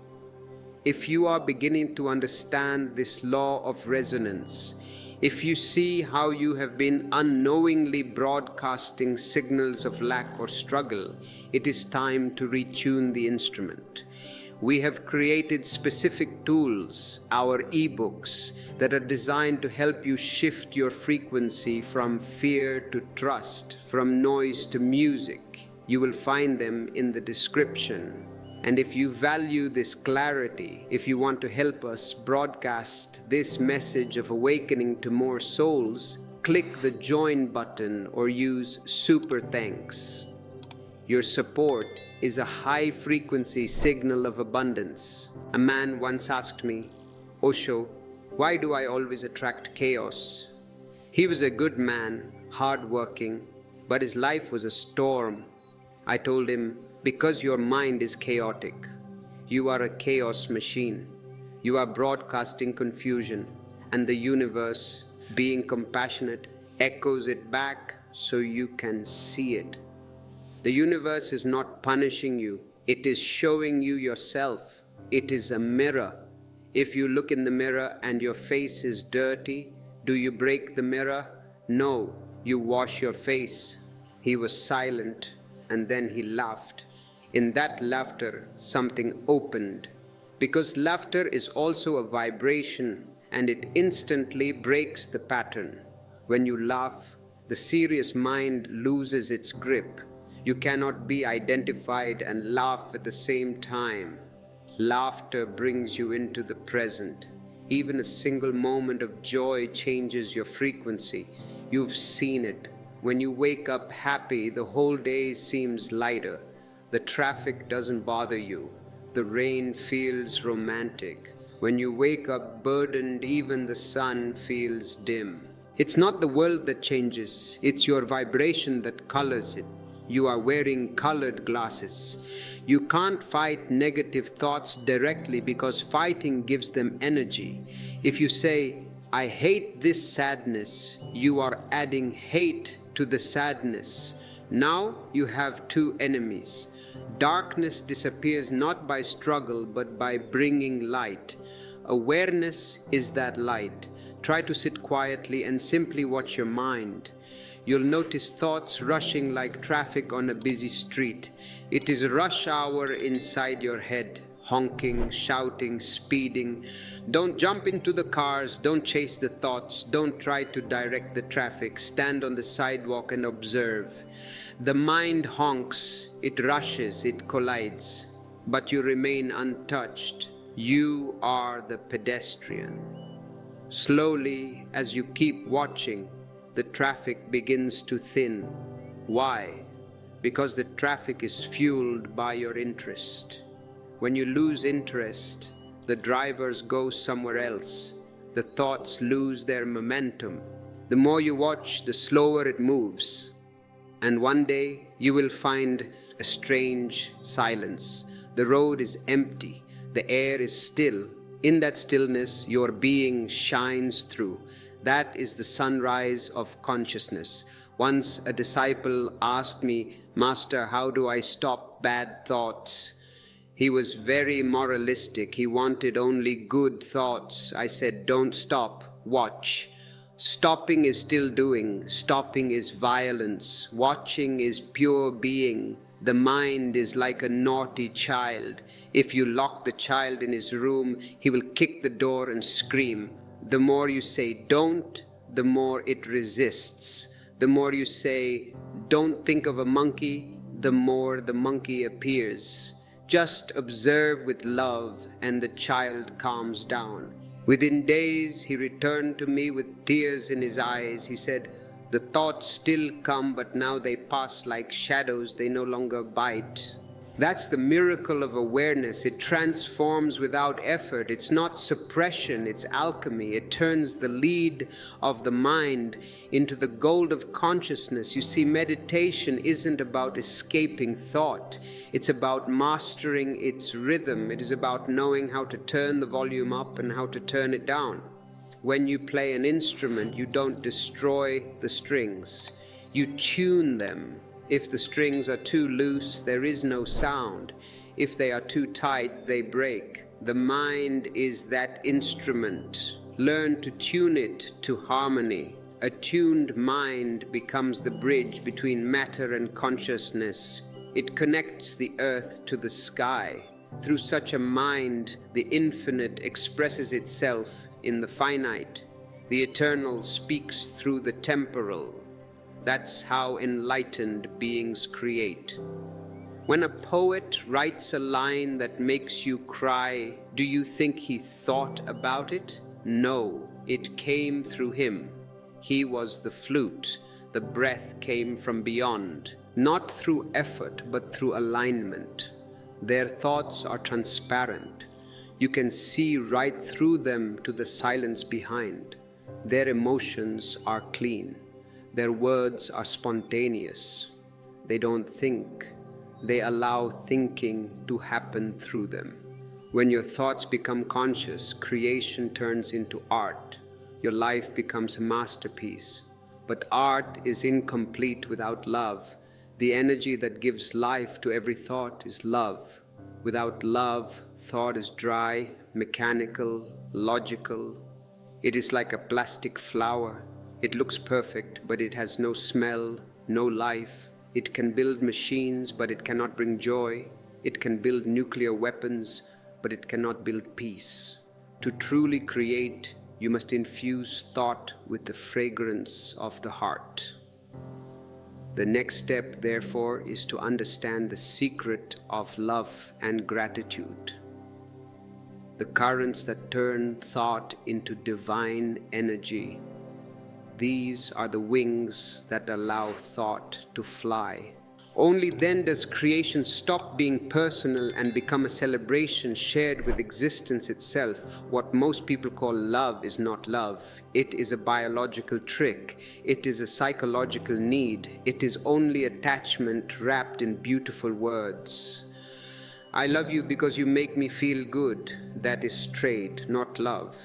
If you are beginning to understand this law of resonance, if you see how you have been unknowingly broadcasting signals of lack or struggle, it is time to retune the instrument. We have created specific tools, our ebooks, that are designed to help you shift your frequency from fear to trust, from noise to music. You will find them in the description. And if you value this clarity, if you want to help us broadcast this message of awakening to more souls, click the join button or use super thanks. Your support is a high-frequency signal of abundance. A man once asked me, "Osho, why do I always attract chaos?" He was a good man, hard-working, but his life was a storm. I told him, because your mind is chaotic. You are a chaos machine. You are broadcasting confusion, and the universe, being compassionate, echoes it back so you can see it. The universe is not punishing you. It is showing you yourself. It is a mirror. If you look in the mirror and your face is dirty, do you break the mirror? No, you wash your face. He was silent, and then he laughed. In that laughter, something opened. Because laughter is also a vibration, and it instantly breaks the pattern. When you laugh, the serious mind loses its grip. You cannot be identified and laugh at the same time. Laughter brings you into the present. Even a single moment of joy changes your frequency. You've seen it. When you wake up happy, the whole day seems lighter. The traffic doesn't bother you. The rain feels romantic. When you wake up burdened, even the sun feels dim. It's not the world that changes. It's your vibration that colors it. You are wearing colored glasses. You can't fight negative thoughts directly because fighting gives them energy. If you say, "I hate this sadness," you are adding hate to the sadness. Now you have two enemies. Darkness disappears not by struggle but by bringing light. Awareness is that light. Try to sit quietly and simply watch your mind. You'll notice thoughts rushing like traffic on a busy street. It is rush hour inside your head, honking, shouting, speeding. Don't jump into the cars, don't chase the thoughts, don't try to direct the traffic. Stand on the sidewalk and observe. The mind honks, it rushes, it collides, but you remain untouched. You are the pedestrian. Slowly, as you keep watching, the traffic begins to thin. Why? Because the traffic is fueled by your interest. When you lose interest, the drivers go somewhere else. The thoughts lose their momentum. The more you watch, the slower it moves. And one day, you will find a strange silence. The road is empty. The air is still. In that stillness, your being shines through. That is the sunrise of consciousness. Once a disciple asked me, "Master, how do I stop bad thoughts?" He was very moralistic. He wanted only good thoughts. I said, "Don't stop, watch." Stopping is still doing. Stopping is violence. Watching is pure being. The mind is like a naughty child. If you lock the child in his room, he will kick the door and scream. The more you say don't, the more it resists. The more you say, "Don't think of a monkey," the more the monkey appears. Just observe with love, and the child calms down. Within days, he returned to me with tears in his eyes. He said, "The thoughts still come, but now they pass like shadows. They no longer bite." That's the miracle of awareness. It transforms without effort. It's not suppression, it's alchemy. It turns the lead of the mind into the gold of consciousness. You see, meditation isn't about escaping thought. It's about mastering its rhythm. It is about knowing how to turn the volume up and how to turn it down. When you play an instrument, you don't destroy the strings. You tune them. If the strings are too loose, there is no sound. If they are too tight, they break. The mind is that instrument. Learn to tune it to harmony. A tuned mind becomes the bridge between matter and consciousness. It connects the earth to the sky. Through such a mind, the infinite expresses itself in the finite. The eternal speaks through the temporal. That's how enlightened beings create. When a poet writes a line that makes you cry, do you think he thought about it? No, it came through him. He was the flute. The breath came from beyond, not through effort, but through alignment. Their thoughts are transparent. You can see right through them to the silence behind. Their emotions are clean. Their words are spontaneous. They don't think. They allow thinking to happen through them. When your thoughts become conscious, creation turns into art. Your life becomes a masterpiece. But art is incomplete without love. The energy that gives life to every thought is love. Without love, thought is dry, mechanical, logical. It is like a plastic flower. It looks perfect, but it has no smell, no life. It can build machines, but it cannot bring joy. It can build nuclear weapons, but it cannot build peace. To truly create, you must infuse thought with the fragrance of the heart. The next step, therefore, is to understand the secret of love and gratitude. The currents that turn thought into divine energy. These are the wings that allow thought to fly. Only then does creation stop being personal and become a celebration shared with existence itself. What most people call love is not love. It is a biological trick. It is a psychological need. It is only attachment wrapped in beautiful words. I love you because you make me feel good. That is trade, not love.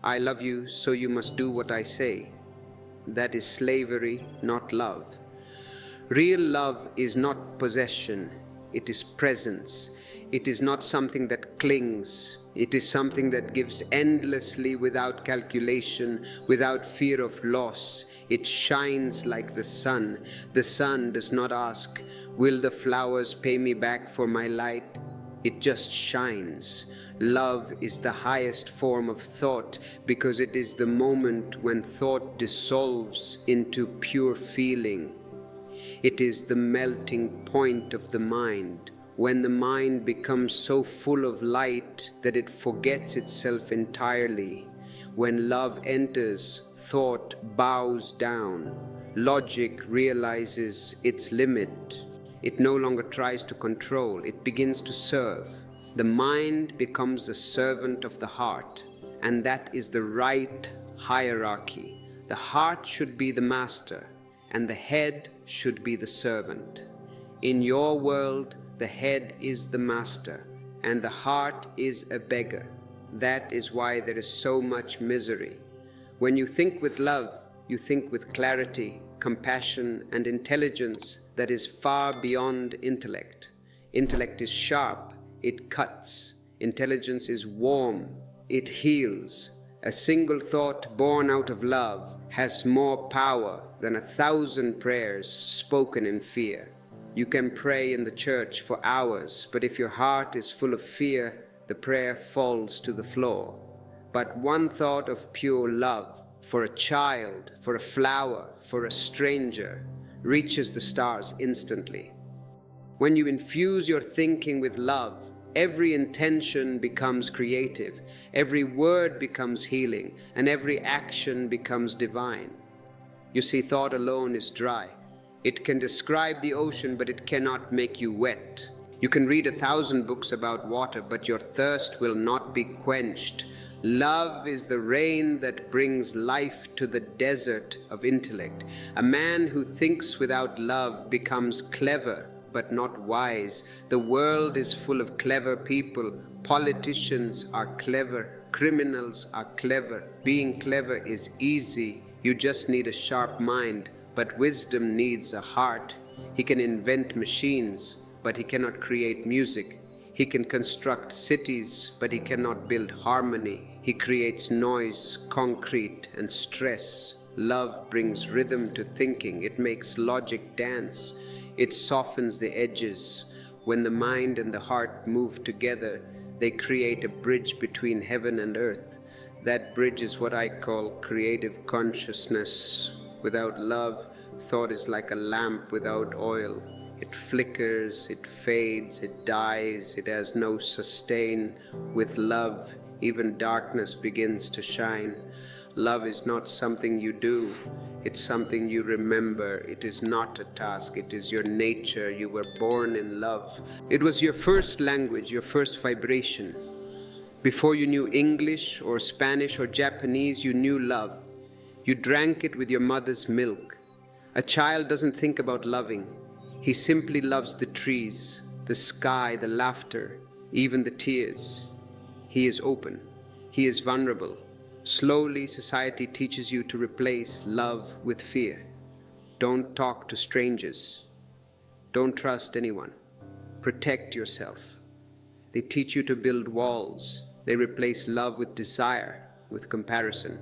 I love you, so you must do what I say. That is slavery, not love. Real love is not possession, it is presence. It is not something that clings. It is something that gives endlessly without calculation, without fear of loss. It shines like the sun. The sun does not ask, "Will the flowers pay me back for my light?" It just shines. Love is the highest form of thought because it is the moment when thought dissolves into pure feeling. It is the melting point of the mind, when the mind becomes so full of light that it forgets itself entirely. When love enters, thought bows down. Logic realizes its limit. It no longer tries to control, it begins to serve. The mind becomes the servant of the heart, and that is the right hierarchy. The heart should be the master, and the head should be the servant. In your world, the head is the master, and the heart is a beggar. That is why there is so much misery. When you think with love, you think with clarity. compassion, and intelligence that is far beyond intellect. Intellect is sharp, it cuts. Intelligence is warm, it heals. A single thought born out of love has more power than 1,000 prayers spoken in fear. You can pray in the church for hours, but if your heart is full of fear, the prayer falls to the floor. But one thought of pure love, for a child, for a flower, for a stranger, reaches the stars instantly. When you infuse your thinking with love, every intention becomes creative, every word becomes healing, and every action becomes divine. You see, thought alone is dry. It can describe the ocean, but it cannot make you wet. You can read 1,000 books about water, but your thirst will not be quenched. Love is the rain that brings life to the desert of intellect. A man who thinks without love becomes clever, but not wise. The world is full of clever people. Politicians are clever. Criminals are clever. Being clever is easy. You just need a sharp mind. But wisdom needs a heart. He can invent machines, but he cannot create music. He can construct cities, but he cannot build harmony. He creates noise, concrete, and stress. Love brings rhythm to thinking. It makes logic dance. It softens the edges. When the mind and the heart move together, they create a bridge between heaven and earth. That bridge is what I call creative consciousness. Without love, thought is like a lamp without oil. It flickers, it fades, it dies, it has no sustain. With love, even darkness begins to shine. Love is not something you do, it's something you remember. It is not a task, it is your nature. You were born in love. It was your first language, your first vibration. Before you knew English or Spanish or Japanese, you knew love. You drank it with your mother's milk. A child doesn't think about loving. He simply loves the trees, the sky, the laughter, even the tears. He is open. He is vulnerable. Slowly, society teaches you to replace love with fear. Don't talk to strangers. Don't trust anyone. Protect yourself. They teach you to build walls. They replace love with desire, with comparison.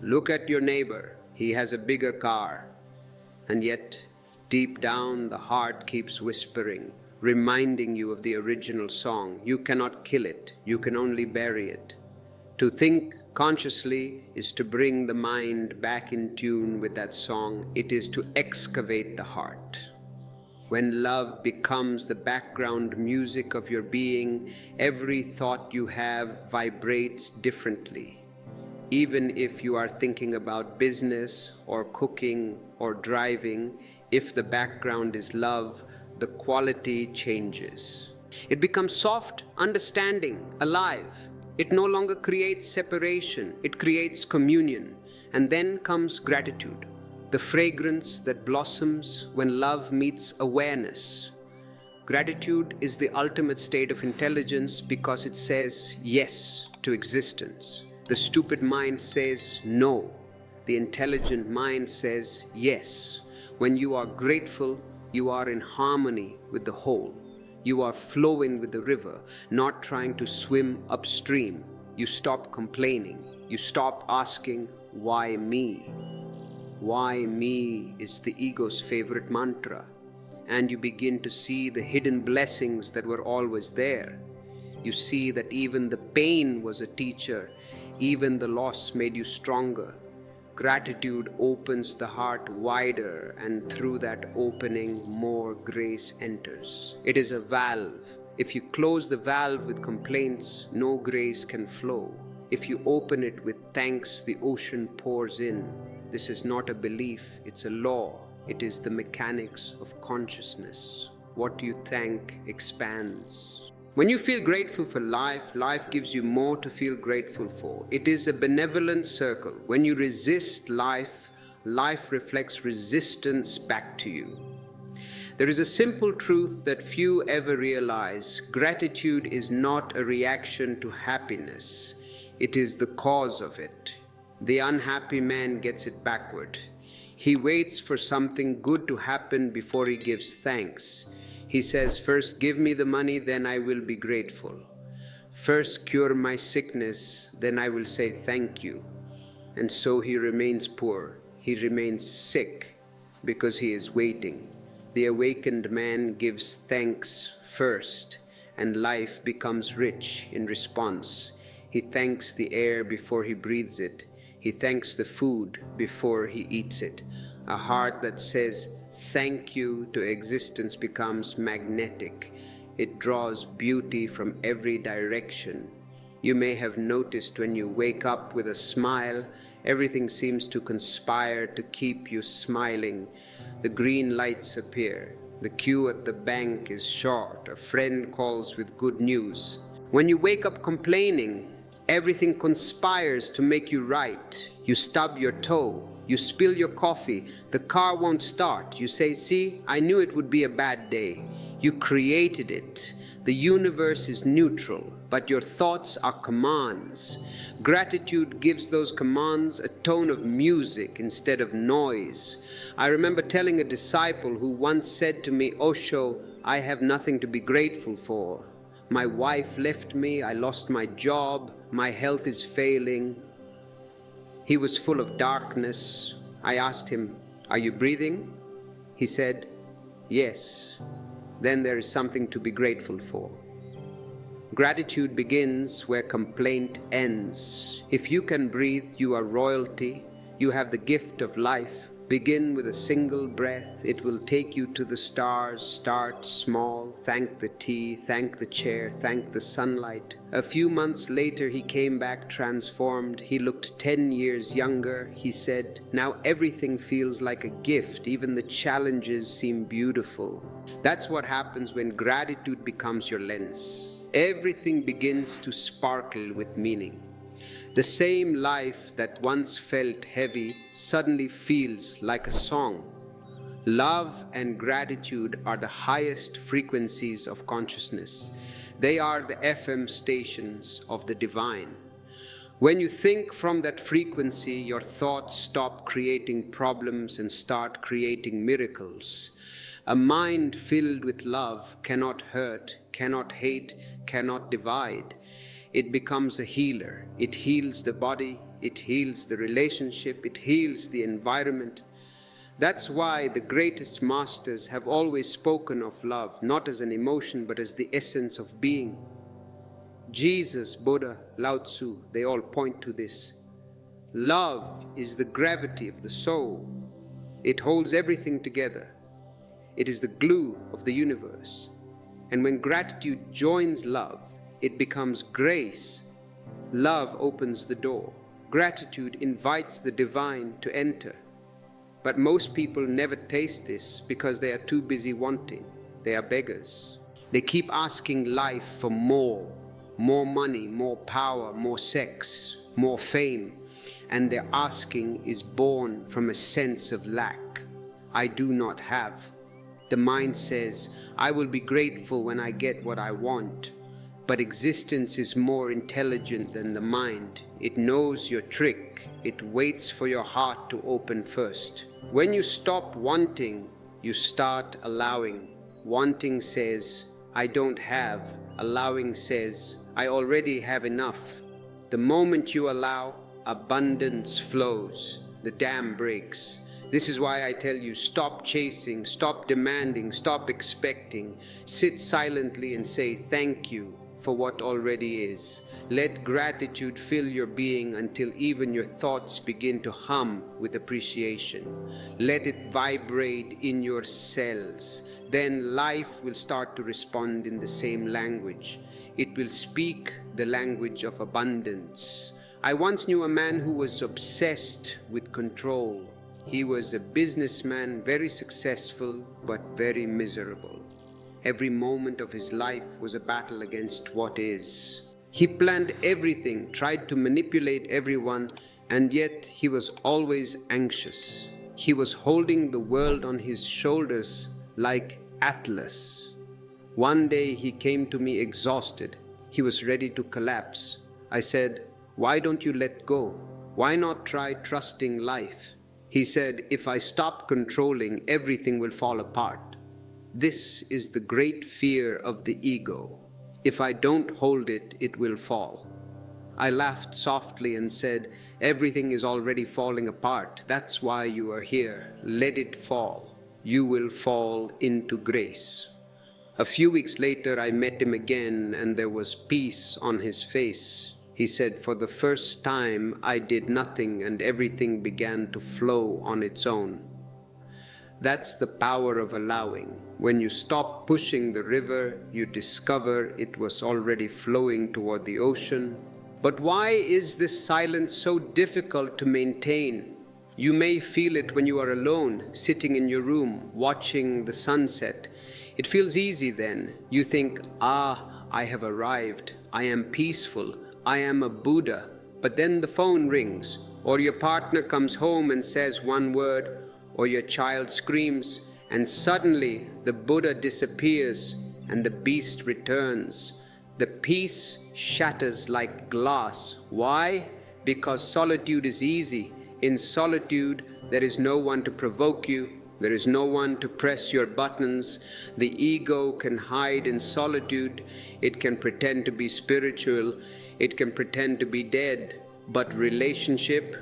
Look at your neighbor. He has a bigger car. And yet, deep down, the heart keeps whispering, reminding you of the original song. You cannot kill it. You can only bury it. To think consciously is to bring the mind back in tune with that song. It is to excavate the heart. When love becomes the background music of your being, every thought you have vibrates differently. Even if you are thinking about business or cooking or driving, if the background is love, the quality changes. It becomes soft, understanding, alive. It no longer creates separation, it creates communion. And then comes gratitude, the fragrance that blossoms when love meets awareness. Gratitude is the ultimate state of intelligence because it says yes to existence. The stupid mind says no. The intelligent mind says yes. When you are grateful, you are in harmony with the whole. You are flowing with the river, not trying to swim upstream. You stop complaining. You stop asking, why me? Why me is the ego's favorite mantra. And you begin to see the hidden blessings that were always there. You see that even the pain was a teacher. Even the loss made you stronger. Gratitude opens the heart wider, and through that opening, more grace enters. It is a valve. If you close the valve with complaints, no grace can flow. If you open it with thanks, the ocean pours in. This is not a belief, it's a law. It is the mechanics of consciousness. What you thank expands. When you feel grateful for life, life gives you more to feel grateful for. It is a benevolent circle. When you resist life, life reflects resistance back to you. There is a simple truth that few ever realize. Gratitude is not a reaction to happiness. It is the cause of it. The unhappy man gets it backward. He waits for something good to happen before he gives thanks. He says, first give me the money, then I will be grateful. First cure my sickness, then I will say thank you. And so he remains poor. He remains sick because he is waiting. The awakened man gives thanks first, and life becomes rich in response. He thanks the air before he breathes it. He thanks the food before he eats it. A heart that says thank you to existence becomes magnetic. It draws beauty from every direction. You may have noticed when you wake up with a smile, everything seems to conspire to keep you smiling. The green lights appear. The queue at the bank is short. A friend calls with good news. When you wake up complaining, everything conspires to make you right. You stub your toe. You spill your coffee. The car won't start. You say, see, I knew it would be a bad day. You created it. The universe is neutral, but your thoughts are commands. Gratitude gives those commands a tone of music instead of noise. I remember telling a disciple who once said to me, Osho, I have nothing to be grateful for. My wife left me, I lost my job, my health is failing. He was full of darkness. I asked him, are you breathing? He said, yes. Then there is something to be grateful for. Gratitude begins where complaint ends. If you can breathe, you are royalty. You have the gift of life. Begin with a single breath. It will take you to the stars. Start small. Thank the tea, thank the chair, thank the sunlight. A few months later, he came back transformed. He looked 10 years younger. He said, now everything feels like a gift. Even the challenges seem beautiful. That's what happens when gratitude becomes your lens. Everything begins to sparkle with meaning. The same life that once felt heavy suddenly feels like a song. Love and gratitude are the highest frequencies of consciousness. They are the FM stations of the divine. When you think from that frequency, your thoughts stop creating problems and start creating miracles. A mind filled with love cannot hurt, cannot hate, cannot divide. It becomes a healer. It heals the body, it heals the relationship, it heals the environment. That's why the greatest masters have always spoken of love, not as an emotion, but as the essence of being. Jesus, Buddha, Lao Tzu, they all point to this. Love is the gravity of the soul. It holds everything together. It is the glue of the universe. And when gratitude joins love, it becomes grace. Love opens the door. Gratitude invites the divine to enter. But most people never taste this because they are too busy wanting. They are beggars. They keep asking life for more money, more power, more sex, more fame. And their asking is born from a sense of lack. I do not have. The mind says, I will be grateful when I get what I want. But existence is more intelligent than the mind. It knows your trick. It waits for your heart to open first. When you stop wanting, you start allowing. Wanting says, I don't have. Allowing says, I already have enough. The moment you allow, abundance flows. The dam breaks. This is why I tell you, stop chasing, stop demanding, stop expecting. Sit silently and say thank you for what already is. Let gratitude fill your being until even your thoughts begin to hum with appreciation. Let it vibrate in your cells. Then life will start to respond in the same language. It will speak the language of abundance. I once knew a man who was obsessed with control. He was a businessman, very successful, but very miserable. Every moment of his life was a battle against what is. He planned everything, tried to manipulate everyone, and yet he was always anxious. He was holding the world on his shoulders like Atlas. One day he came to me exhausted. He was ready to collapse. I said, why don't you let go? Why not try trusting life? He said, if I stop controlling, everything will fall apart. This is the great fear of the ego. If I don't hold it, it will fall. I laughed softly and said, everything is already falling apart. That's why you are here. Let it fall. You will fall into grace. A few weeks later, I met him again, and there was peace on his face. He said, for the first time, I did nothing and everything began to flow on its own. That's the power of allowing. When you stop pushing the river, you discover it was already flowing toward the ocean. But why is this silence so difficult to maintain? You may feel it when you are alone, sitting in your room, watching the sunset. It feels easy then. You think, I have arrived. I am peaceful. I am a Buddha. But then the phone rings, or your partner comes home and says one word, or your child screams, and suddenly the Buddha disappears and the beast returns. The peace shatters like glass. Why? Because solitude is easy. In solitude, there is no one to provoke you. There is no one to press your buttons. The ego can hide in solitude. It can pretend to be spiritual. It can pretend to be dead. But relationship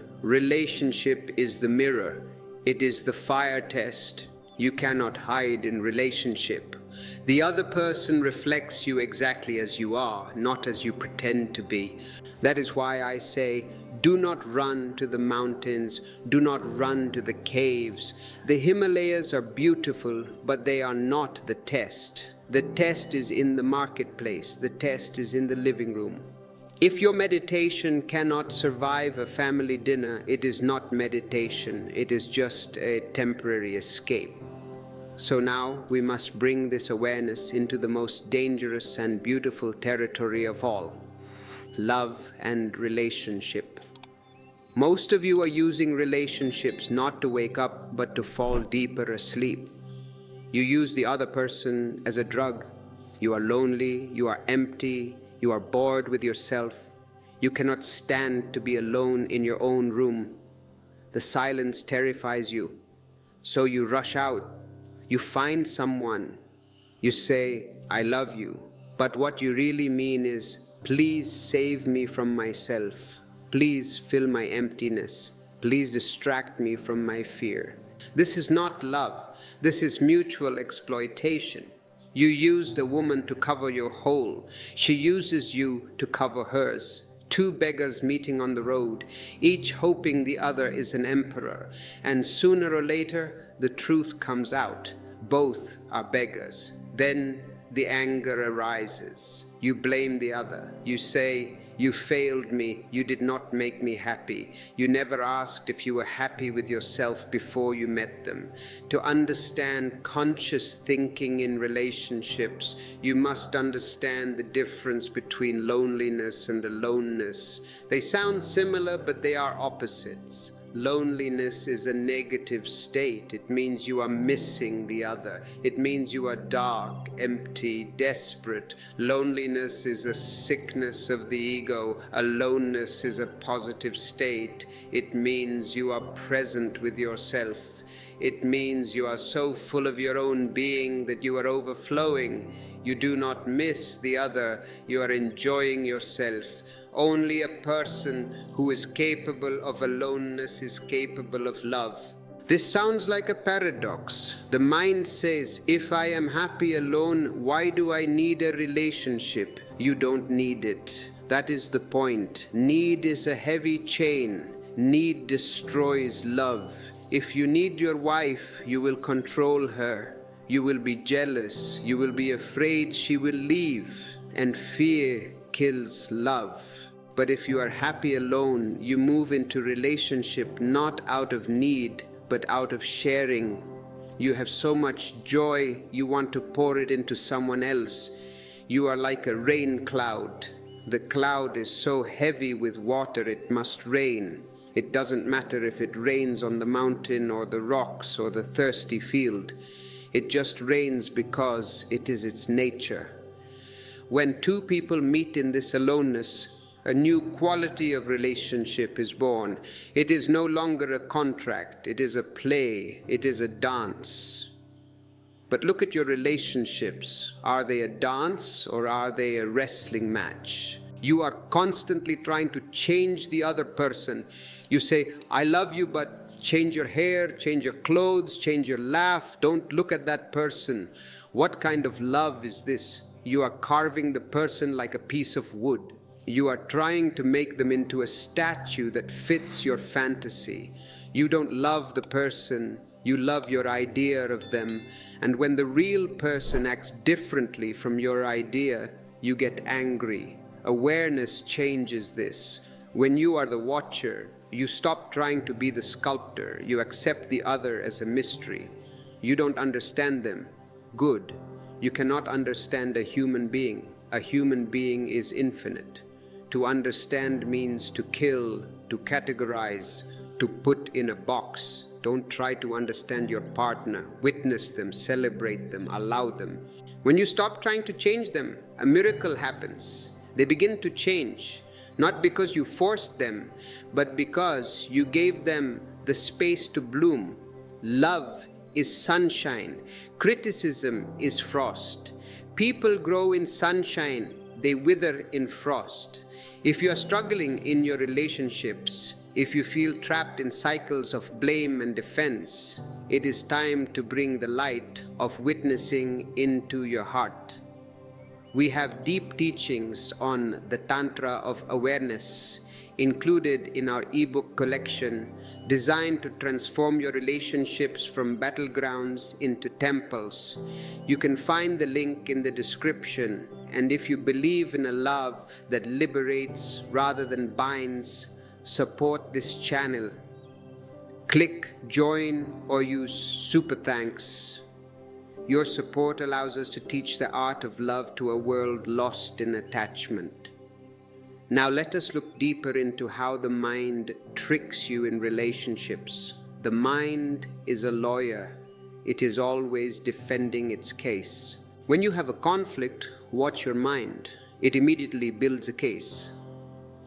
is the mirror. It is the fire test. You cannot hide in relationship. The other person reflects you exactly as you are, not as you pretend to be. That is why I say, do not run to the mountains, do not run to the caves. The Himalayas are beautiful, but they are not the test. The test is in the marketplace, the test is in the living room. If your meditation cannot survive a family dinner, it is not meditation, it is just a temporary escape. So now we must bring this awareness into the most dangerous and beautiful territory of all, love and relationship. Most of you are using relationships not to wake up, but to fall deeper asleep. You use the other person as a drug. You are lonely, you are empty, you are bored with yourself. You cannot stand to be alone in your own room. The silence terrifies you. So you rush out. You find someone. You say, I love you. But what you really mean is, please save me from myself. Please fill my emptiness. Please distract me from my fear. This is not love. This is mutual exploitation. You use the woman to cover your hole. She uses you to cover hers. Two beggars meeting on the road, each hoping the other is an emperor. And sooner or later, the truth comes out. Both are beggars. Then the anger arises. You blame the other. You say, you failed me. You did not make me happy. You never asked if you were happy with yourself before you met them. To understand conscious thinking in relationships, you must understand the difference between loneliness and aloneness. They sound similar, but they are opposites. Loneliness is a negative state. It means you are missing the other. It means you are dark, empty, desperate. Loneliness is a sickness of the ego. Aloneness is a positive state. It means you are present with yourself. It means you are so full of your own being that you are overflowing. You do not miss the other. You are enjoying yourself. Only a person who is capable of aloneness is capable of love. This sounds like a paradox. The mind says, if I am happy alone, why do I need a relationship? You don't need it. That is the point. Need is a heavy chain. Need destroys love. If you need your wife, you will control her. You will be jealous. You will be afraid she will leave. And fear kills love. But if you are happy alone, you move into relationship not out of need, but out of sharing. You have so much joy, you want to pour it into someone else. You are like a rain cloud. The cloud is so heavy with water it must rain. It doesn't matter if it rains on the mountain or the rocks or the thirsty field. It just rains because it is its nature. When two people meet in this aloneness, A new quality of relationship is born. It is no longer a contract, it is a play, it is a dance. But look at your relationships. Are they a dance or are they a wrestling match? You are constantly trying to change the other person. You say, I love you, but change your hair, change your clothes, change your laugh. Don't look at that person. What kind of love is this? You are carving the person like a piece of wood. You are trying to make them into a statue that fits your fantasy. You don't love the person, you love your idea of them. And when the real person acts differently from your idea, you get angry. Awareness changes this. When you are the watcher, you stop trying to be the sculptor. You accept the other as a mystery. You don't understand them. Good. You cannot understand a human being. A human being is infinite. To understand means to kill, to categorize, to put in a box. Don't try to understand your partner. Witness them, celebrate them, allow them. When you stop trying to change them, a miracle happens. They begin to change, not because you forced them, but because you gave them the space to bloom. Love is sunshine. Criticism is frost. People grow in sunshine, they wither in frost. If you are struggling in your relationships, if you feel trapped in cycles of blame and defense, it is time to bring the light of witnessing into your heart. We have deep teachings on the Tantra of Awareness included in our ebook collection, designed to transform your relationships from battlegrounds into temples. You can find the link in the description, and if you believe in a love that liberates rather than binds, support this channel. Click join or use super thanks. Your support allows us to teach the art of love to a world lost in attachment. Now let us look deeper into how the mind tricks you in relationships. The mind is a lawyer. It is always defending its case. When you have a conflict, watch your mind. It immediately builds a case.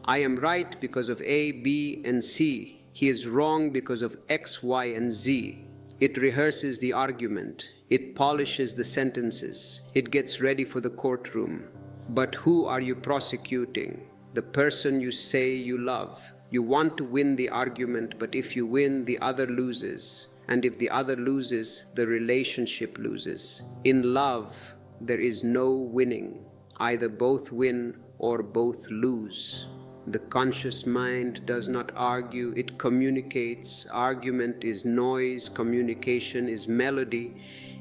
I am right because of A, B, and C. He is wrong because of X, Y, and Z. It rehearses the argument. It polishes the sentences. It gets ready for the courtroom. But who are you prosecuting? The person you say you love. You want to win the argument, but if you win, the other loses. And if the other loses, the relationship loses. In love, there is no winning. Either both win or both lose. The conscious mind does not argue, it communicates. Argument is noise, communication is melody.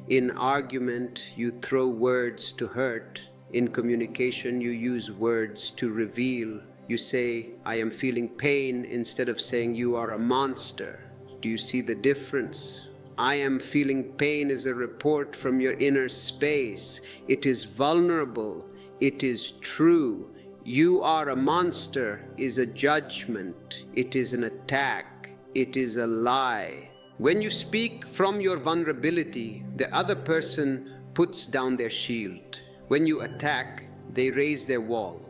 In argument, you throw words to hurt. In communication, you use words to reveal. You say, I am feeling pain, instead of saying you are a monster. Do you see the difference? I am feeling pain is a report from your inner space. It is vulnerable. It is true. You are a monster is a judgment. It is an attack. It is a lie. When you speak from your vulnerability, the other person puts down their shield. When you attack, they raise their wall.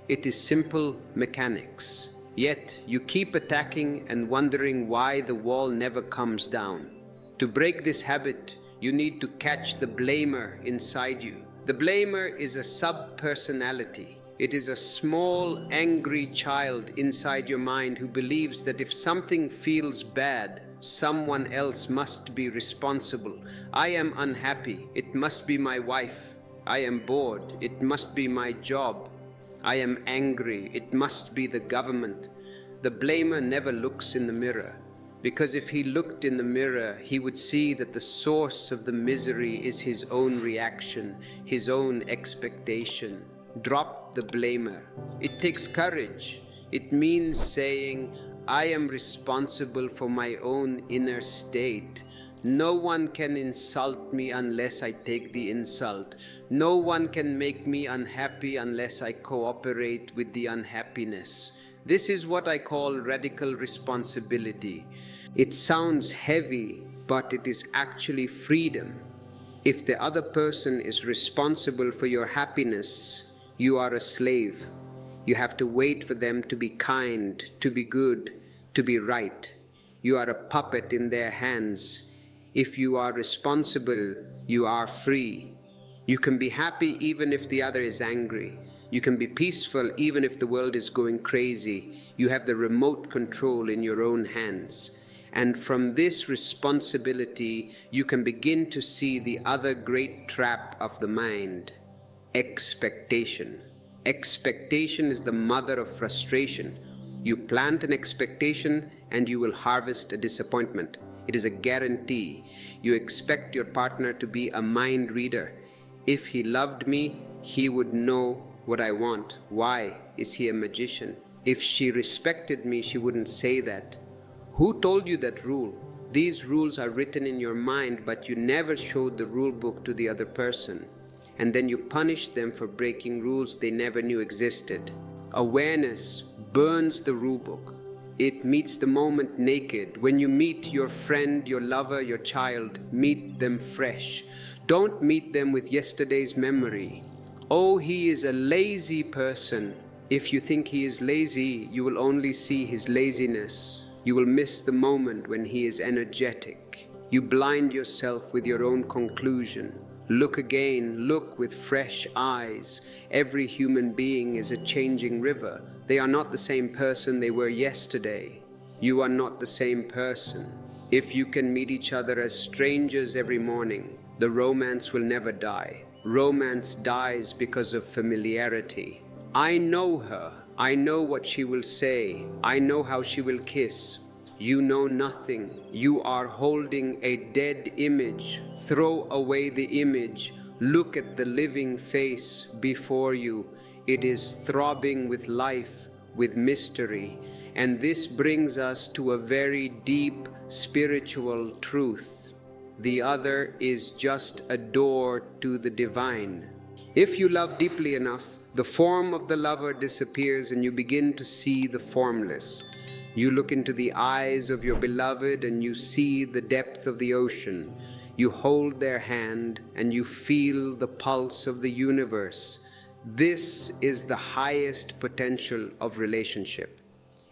It is simple mechanics. Yet you keep attacking and wondering why the wall never comes down. To break this habit, you need to catch the blamer inside you. The blamer is a sub-personality. It is a small, angry child inside your mind who believes that if something feels bad, someone else must be responsible. I am unhappy. It must be my wife. I am bored. It must be my job. I am angry. It must be the government. The blamer never looks in the mirror, because if he looked in the mirror, he would see that the source of the misery is his own reaction, his own expectation. Drop the blamer. It takes courage. It means saying, I am responsible for my own inner state. No one can insult me unless I take the insult. No one can make me unhappy unless I cooperate with the unhappiness. This is what I call radical responsibility. It sounds heavy, but it is actually freedom. If the other person is responsible for your happiness, you are a slave. You have to wait for them to be kind, to be good, to be right. You are a puppet in their hands. If you are responsible, you are free. You can be happy even if the other is angry. You can be peaceful even if the world is going crazy. You have the remote control in your own hands. And from this responsibility, you can begin to see the other great trap of the mind: expectation. Expectation is the mother of frustration. You plant an expectation and you will harvest a disappointment. It is a guarantee. You expect your partner to be a mind reader. If he loved me, he would know what I want. Why is he a magician? If she respected me, she wouldn't say that. Who told you that rule? These rules are written in your mind, but you never showed the rule book to the other person. And then you punish them for breaking rules they never knew existed. Awareness burns the rule book. It meets the moment naked. When you meet your friend, your lover, your child, meet them fresh. Don't meet them with yesterday's memory. Oh, he is a lazy person. If you think he is lazy, you will only see his laziness. You will miss the moment when he is energetic. You blind yourself with your own conclusion. Look again, look with fresh eyes. Every human being is a changing river. They are not the same person they were yesterday. You are not the same person. If you can meet each other as strangers every morning, the romance will never die. Romance dies because of familiarity. I know her. I know what she will say. I know how she will kiss. You know nothing. You are holding a dead image. Throw away the image. Look at the living face before you. It is throbbing with life, with mystery. And this brings us to a very deep spiritual truth. The other is just a door to the divine. If you love deeply enough, the form of the lover disappears and you begin to see the formless. You look into the eyes of your beloved and you see the depth of the ocean. You hold their hand and you feel the pulse of the universe. This is the highest potential of relationship.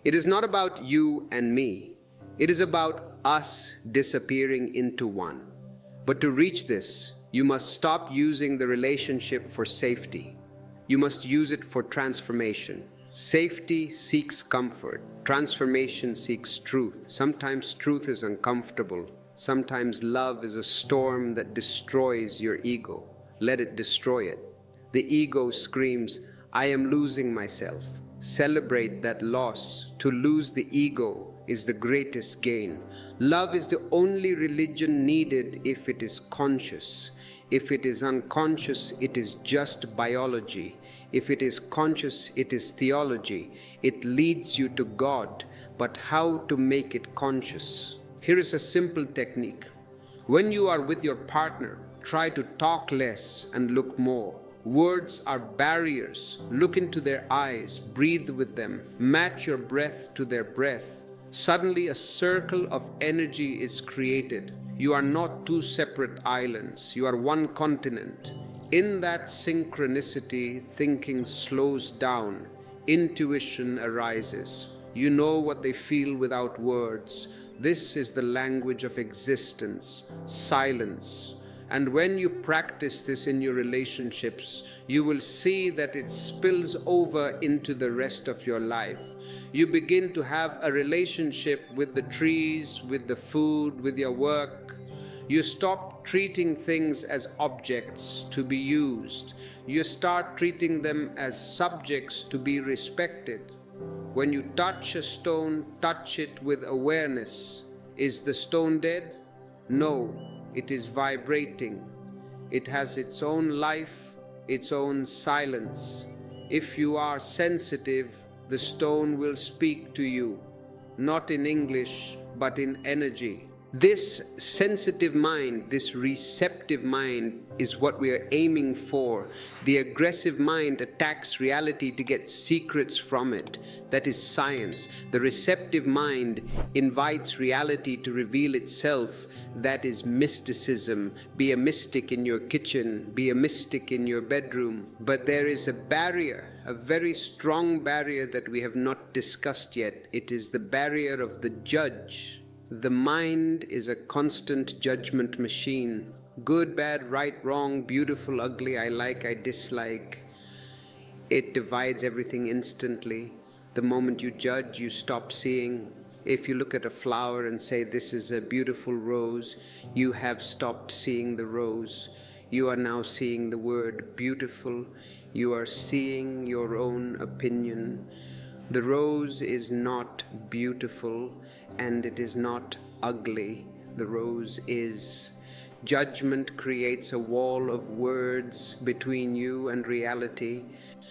It is not about you and me. It is about us disappearing into one. But to reach this, you must stop using the relationship for safety. You must use it for transformation. Safety seeks comfort. Transformation seeks truth. Sometimes truth is uncomfortable. Sometimes love is a storm that destroys your ego. Let it destroy it. The ego screams, I am losing myself. Celebrate that loss. To lose the ego is the greatest gain. Love is the only religion needed if it is conscious. If it is unconscious, it is just biology. If it is conscious, it is theology. It leads you to God, but how to make it conscious? Here is a simple technique. When you are with your partner, try to talk less and look more. Words are barriers. Look into their eyes, breathe with them, match your breath to their breath. Suddenly a circle of energy is created. You are not two separate islands. You are one continent. In that synchronicity, thinking slows down. Intuition arises. You know what they feel without words. This is the language of existence, silence. And when you practice this in your relationships, you will see that it spills over into the rest of your life. You begin to have a relationship with the trees, with the food, with your work. You stop treating things as objects to be used. You start treating them as subjects to be respected. When you touch a stone, touch it with awareness. Is the stone dead? No. It is vibrating. It has its own life, its own silence. If you are sensitive, the stone will speak to you, not in English, but in energy. This sensitive mind, this receptive mind is what we are aiming for. The aggressive mind attacks reality to get secrets from it. That is science. The receptive mind invites reality to reveal itself. That is mysticism. Be a mystic in your kitchen, be a mystic in your bedroom. But there is a barrier, a very strong barrier that we have not discussed yet. It is the barrier of the judge. The mind is a constant judgment machine. Good, bad, right, wrong, beautiful, ugly, I like, I dislike. It divides everything instantly. The moment you judge, you stop seeing. If you look at a flower and say, this is a beautiful rose, you have stopped seeing the rose. You are now seeing the word beautiful. You are seeing your own opinion. The rose is not beautiful and it is not ugly. The rose is. Judgment creates a wall of words between you and reality,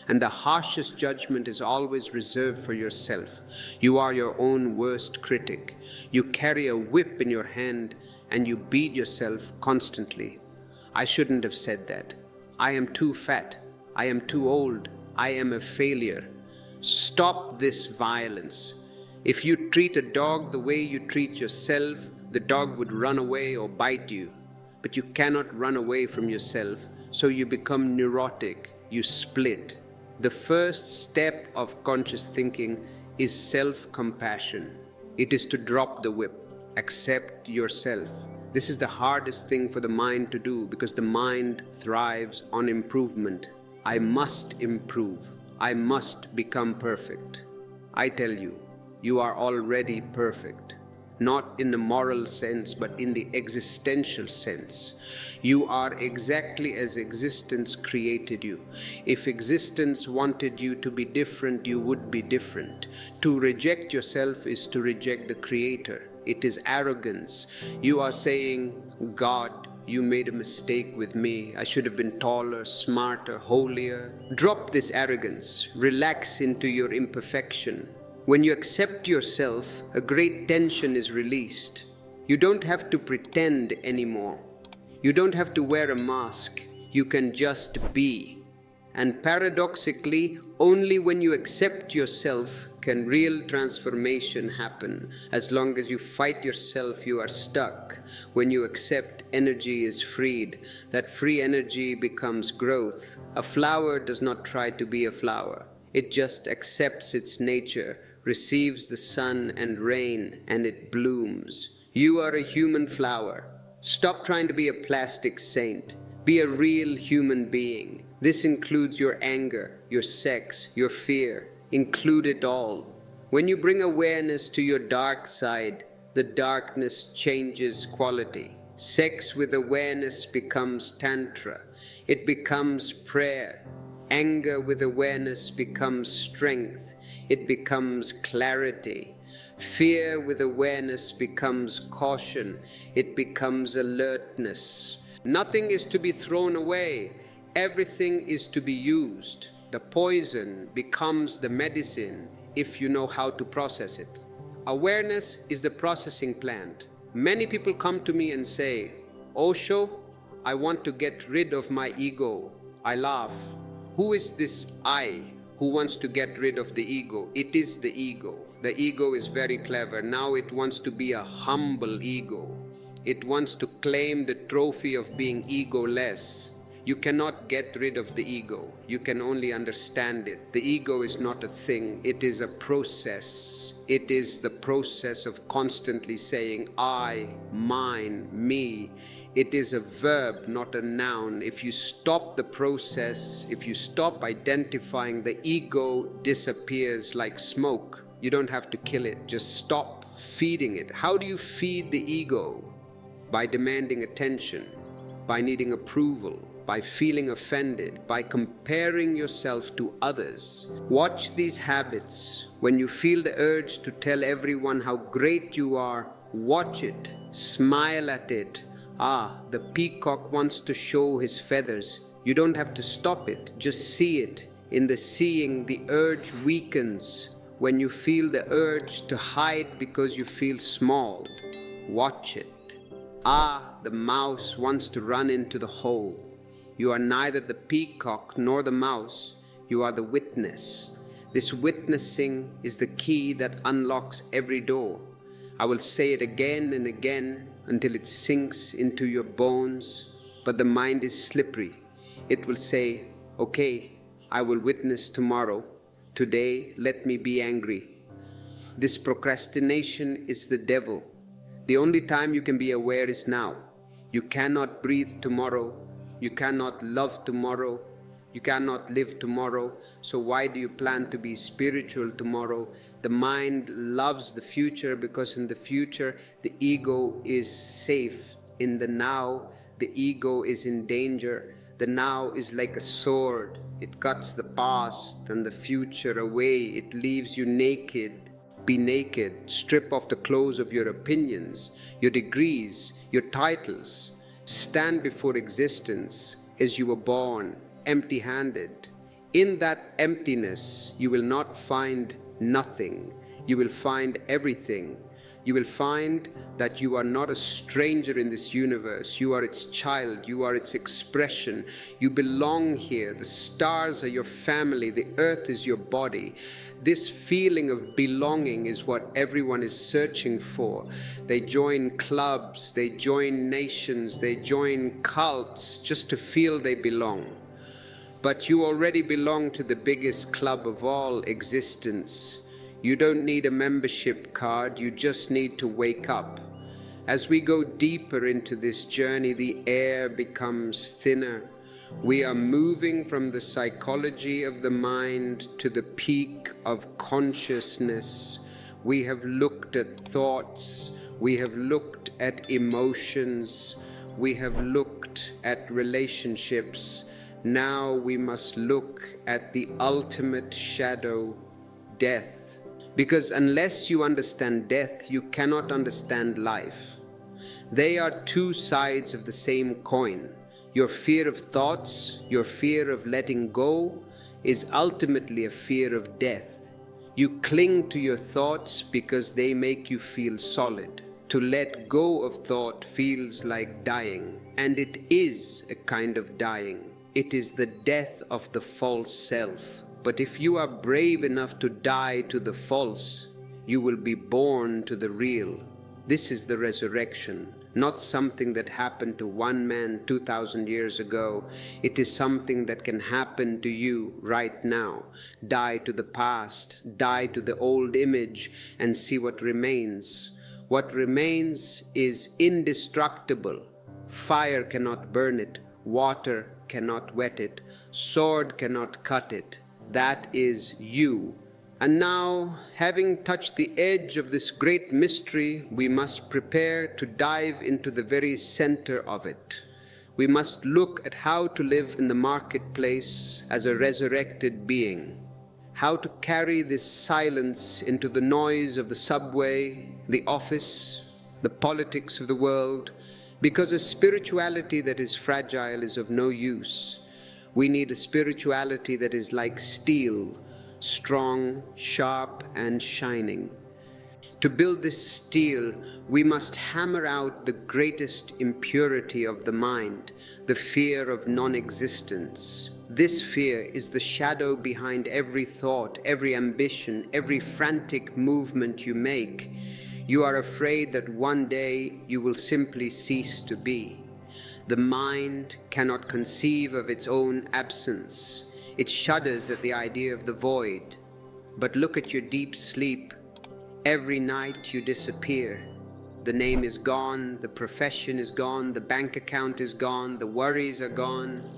and the harshest judgment is always reserved for yourself. You are your own worst critic. You carry a whip in your hand and you beat yourself constantly. I shouldn't have said that. I am too fat. I am too old. I am a failure. Stop this violence. If you treat a dog the way you treat yourself, the dog would run away or bite you. But you cannot run away from yourself, so you become neurotic, you split. The first step of conscious thinking is self-compassion. It is to drop the whip, accept yourself. This is the hardest thing for the mind to do because the mind thrives on improvement. I must improve. I must become perfect. I tell you, you are already perfect. Not in the moral sense, but in the existential sense. You are exactly as existence created you. If existence wanted you to be different, you would be different. To reject yourself is to reject the Creator. It is arrogance. You are saying, God, you made a mistake with me. I should have been taller, smarter, holier. Drop this arrogance. Relax into your imperfection. When you accept yourself, a great tension is released. You don't have to pretend anymore. You don't have to wear a mask. You can just be. And paradoxically, only when you accept yourself can real transformation happen. As long as you fight yourself, you are stuck. When you accept, energy is freed. That free energy becomes growth. A flower does not try to be a flower. It just accepts its nature, receives the sun and rain, and it blooms. You are a human flower. Stop trying to be a plastic saint. Be a real human being. This includes your anger, your sex, your fear. Include it all. When you bring awareness to your dark side, the darkness changes quality. Sex with awareness becomes tantra. It becomes prayer. Anger with awareness becomes strength. It becomes clarity. Fear with awareness becomes caution. It becomes alertness. Nothing is to be thrown away. Everything is to be used. The poison becomes the medicine if you know how to process it. Awareness is the processing plant. Many people come to me and say, Osho, I want to get rid of my ego. I laugh. Who is this I who wants to get rid of the ego? It is the ego. The ego is very clever. Now it wants to be a humble ego. It wants to claim the trophy of being egoless. You cannot get rid of the ego. You can only understand it. The ego is not a thing. It is a process. It is the process of constantly saying I, mine, me. It is a verb, not a noun. If you stop the process, if you stop identifying, the ego disappears like smoke. You don't have to kill it. Just stop feeding it. How do you feed the ego? By demanding attention, by needing approval, by feeling offended, by comparing yourself to others. Watch these habits. When you feel the urge to tell everyone how great you are, watch it, smile at it. Ah, the peacock wants to show his feathers. You don't have to stop it, just see it. In the seeing, the urge weakens. When you feel the urge to hide because you feel small, Watch it. Ah, the mouse wants to run into the hole. You are neither the peacock nor the mouse. You are the witness. This witnessing is the key that unlocks every door. I will say it again and again until it sinks into your bones, but the mind is slippery. It will say, okay, I will witness tomorrow. Today, let me be angry. This procrastination is the devil. The only time you can be aware is now. You cannot breathe tomorrow. You cannot love tomorrow. You cannot live tomorrow. So why do you plan to be spiritual tomorrow? The mind loves the future because in the future the ego is safe. In the now, the ego is in danger. The now is like a sword. It cuts the past and the future away. It leaves you naked. Be naked. Strip off the clothes of your opinions, your degrees, your titles. Stand before existence as you were born, empty-handed. In that emptiness, you will not find nothing. You will find everything. You will find that you are not a stranger in this universe. You are its child. You are its expression. You belong here. The stars are your family. The earth is your body. This feeling of belonging is what everyone is searching for. They join clubs, they join nations, they join cults just to feel they belong. But you already belong to the biggest club of all existence. You don't need a membership card, you just need to wake up. As we go deeper into this journey, the air becomes thinner. We are moving from the psychology of the mind to the peak of consciousness. We have looked at thoughts, we have looked at emotions, we have looked at relationships. Now we must look at the ultimate shadow, death. Because unless you understand death, you cannot understand life. They are two sides of the same coin. Your fear of thoughts, your fear of letting go, is ultimately a fear of death. You cling to your thoughts because they make you feel solid. To let go of thought feels like dying, and it is a kind of dying. It is the death of the false self. But if you are brave enough to die to the false, you will be born to the real. This is the resurrection, not something that happened to one man 2,000 years ago. It is something that can happen to you right now. Die to the past, die to the old image, and see what remains. What remains is indestructible. Fire cannot burn it, water cannot wet it, sword cannot cut it. That is you. And now, having touched the edge of this great mystery, we must prepare to dive into the very center of it. We must look at how to live in the marketplace as a resurrected being, how to carry this silence into the noise of the subway, the office, the politics of the world, because a spirituality that is fragile is of no use. We need a spirituality that is like steel, strong, sharp, and shining. To build this steel, we must hammer out the greatest impurity of the mind, the fear of non-existence. This fear is the shadow behind every thought, every ambition, every frantic movement you make. You are afraid that one day you will simply cease to be. The mind cannot conceive of its own absence. It shudders at the idea of the void. But look at your deep sleep. Every night you disappear. The name is gone, the profession is gone, the bank account is gone, the worries are gone.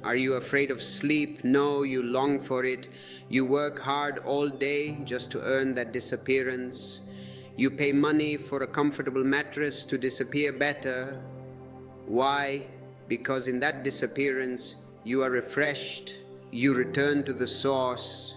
Are you afraid of sleep? No, you long for it. You work hard all day just to earn that disappearance. You pay money for a comfortable mattress to disappear better. Why? Because in that disappearance, you are refreshed, you return to the source,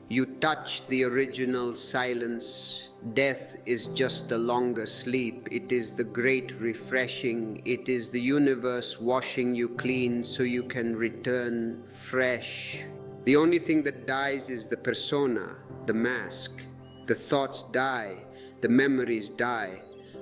you touch the original silence. Death is just a longer sleep. It is the great refreshing. It is the universe washing you clean so you can return fresh. The only thing that dies is the persona, the mask. The thoughts die, the memories die.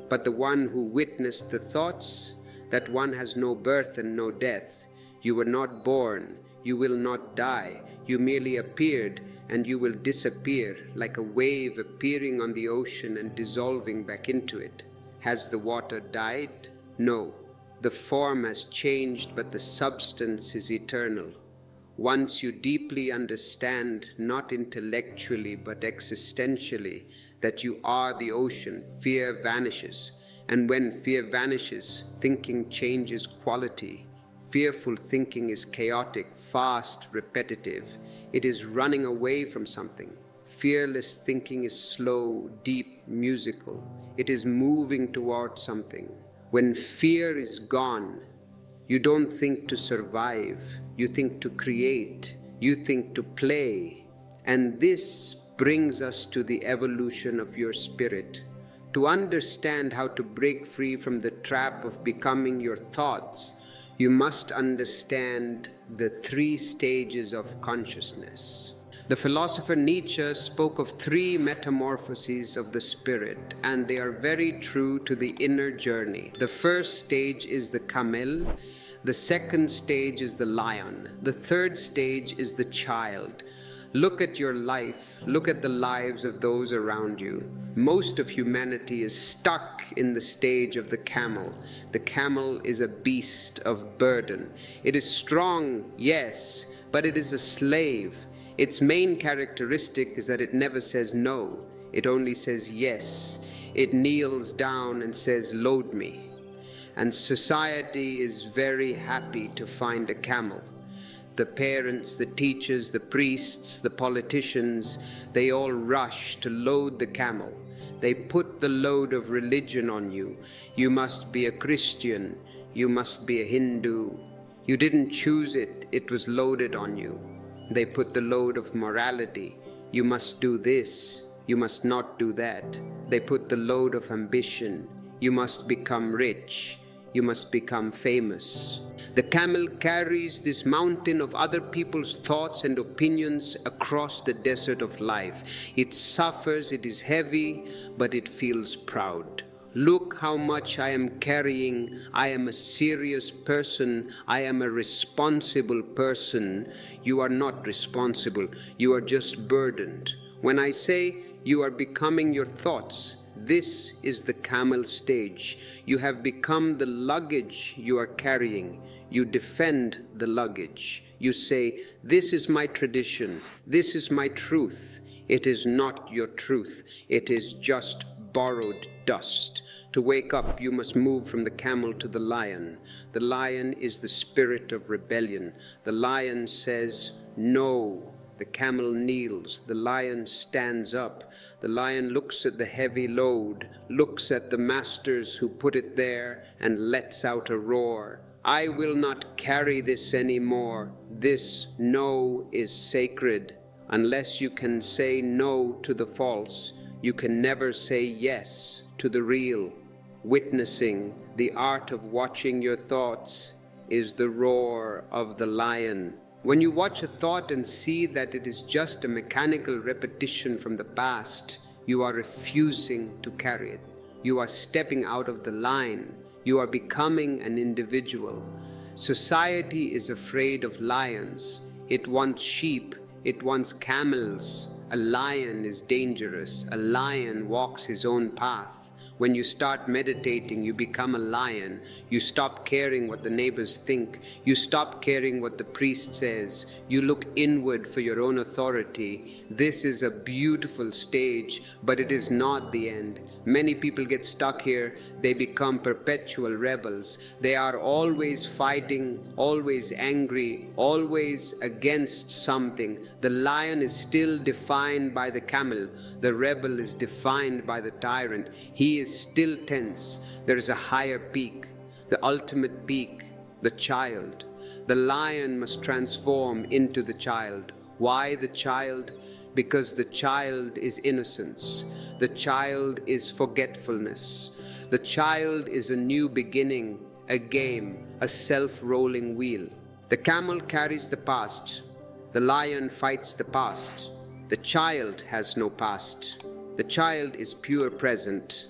But the one who witnessed the thoughts, that one has no birth and no death. You were not born, you will not die, you merely appeared, and you will disappear, like a wave appearing on the ocean and dissolving back into it. Has the water died? No. The form has changed, but the substance is eternal. Once you deeply understand, not intellectually but existentially, that you are the ocean, fear vanishes. And when fear vanishes, thinking changes quality. Fearful thinking is chaotic, fast, repetitive. It is running away from something. Fearless thinking is slow, deep, musical. It is moving towards something. When fear is gone, you don't think to survive, you think to create, you think to play. And this brings us to the evolution of your spirit. To understand how to break free from the trap of becoming your thoughts, you must understand the 3 stages of consciousness. The philosopher Nietzsche spoke of 3 metamorphoses of the spirit, and they are very true to the inner journey. The first stage is the camel, the second stage is the lion, the third stage is the child. Look at your life, look at the lives of those around you. Most of humanity is stuck in the stage of the camel. The camel is a beast of burden. It is strong, yes, but it is a slave. Its main characteristic is that it never says no, it only says yes. It kneels down and says, "Load me." And society is very happy to find a camel. The parents, the teachers, the priests, the politicians, they all rush to load the camel. They put the load of religion on you. You must be a Christian, you must be a Hindu. You didn't choose it, it was loaded on you. They put the load of morality. You must do this, you must not do that. They put the load of ambition. You must become rich, you must become famous. The camel carries this mountain of other people's thoughts and opinions across the desert of life. It suffers, it is heavy, but it feels proud. Look how much I am carrying. I am a serious person. I am a responsible person. You are not responsible. You are just burdened. When I say you are becoming your thoughts, this is the camel stage. You have become the luggage you are carrying. You defend the luggage. You say, "This is my tradition. This is my truth." It is not your truth. It is just borrowed dust. To wake up, you must move from the camel to the lion. The lion is the spirit of rebellion. The lion says, "No." The camel kneels. The lion stands up. The lion looks at the heavy load, looks at the masters who put it there, and lets out a roar. "I will not carry this anymore. This no is sacred." Unless you can say no to the false, you can never say yes to the real. Witnessing, the art of watching your thoughts, is the roar of the lion. When you watch a thought and see that it is just a mechanical repetition from the past, you are refusing to carry it. You are stepping out of the line. You are becoming an individual. Society is afraid of lions. It wants sheep. It wants camels. A lion is dangerous. A lion walks his own path. When you start meditating, you become a lion. You stop caring what the neighbors think. You stop caring what the priest says. You look inward for your own authority. This is a beautiful stage, but it is not the end. Many people get stuck here. They become perpetual rebels. They are always fighting, always angry, always against something. The lion is still defined by the camel. The rebel is defined by the tyrant. He is still tense. There is a higher peak, the ultimate peak, the child. The lion must transform into the child. Why the child? Because the child is innocence. The child is forgetfulness. The child is a new beginning, a game, a self-rolling wheel. The camel carries the past. The lion fights the past. The child has no past. The child is pure present.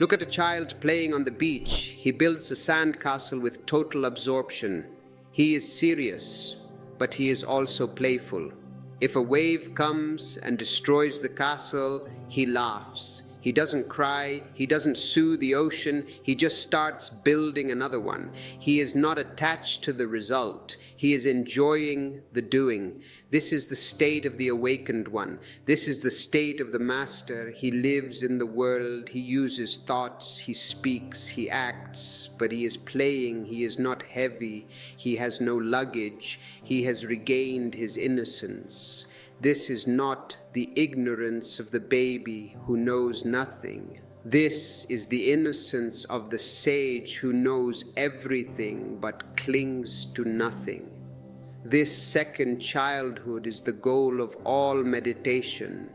Look at a child playing on the beach. He builds a sandcastle with total absorption. He is serious, but he is also playful. If a wave comes and destroys the castle, he laughs. He doesn't cry, he doesn't sue the ocean, he just starts building another one. He is not attached to the result, he is enjoying the doing. This is the state of the awakened one. This is the state of the master. He lives in the world, he uses thoughts, he speaks, he acts, but he is playing, he is not heavy, he has no luggage, he has regained his innocence. This is not the ignorance of the baby who knows nothing. This is the innocence of the sage who knows everything but clings to nothing. This second childhood is the goal of all meditation,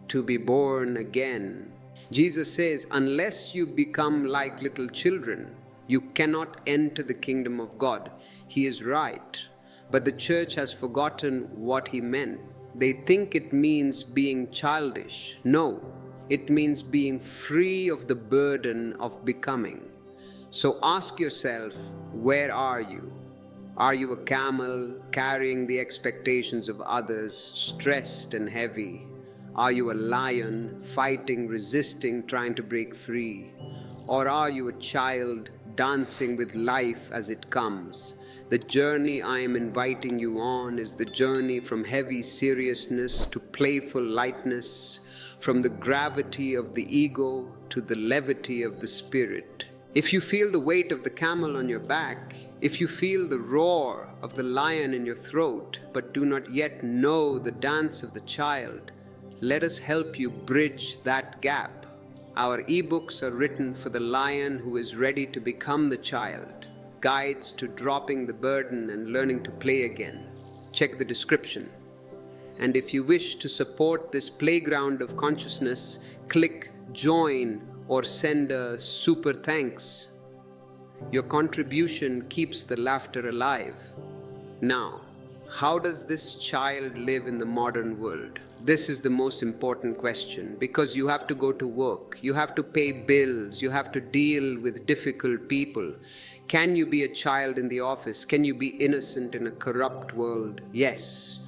to be born again. Jesus says, unless you become like little children, you cannot enter the kingdom of God. He is right, but the church has forgotten what he meant. They think it means being childish. No, it means being free of the burden of becoming. So ask yourself, where are you? Are you a camel carrying the expectations of others, stressed and heavy? Are you a lion, fighting, resisting, trying to break free? Or are you a child dancing with life as it comes? The journey I am inviting you on is the journey from heavy seriousness to playful lightness, from the gravity of the ego to the levity of the spirit. If you feel the weight of the camel on your back, if you feel the roar of the lion in your throat, but do not yet know the dance of the child, let us help you bridge that gap. Our ebooks are written for the lion who is ready to become the child. Guides to dropping the burden and learning to play again. Check the description. And if you wish to support this playground of consciousness, click join or send a super thanks. Your contribution keeps the laughter alive. Now, how does this child live in the modern world? This is the most important question, because you have to go to work, you have to pay bills, you have to deal with difficult people. Can you be a child in the office? Can you be innocent in a corrupt world? Yes.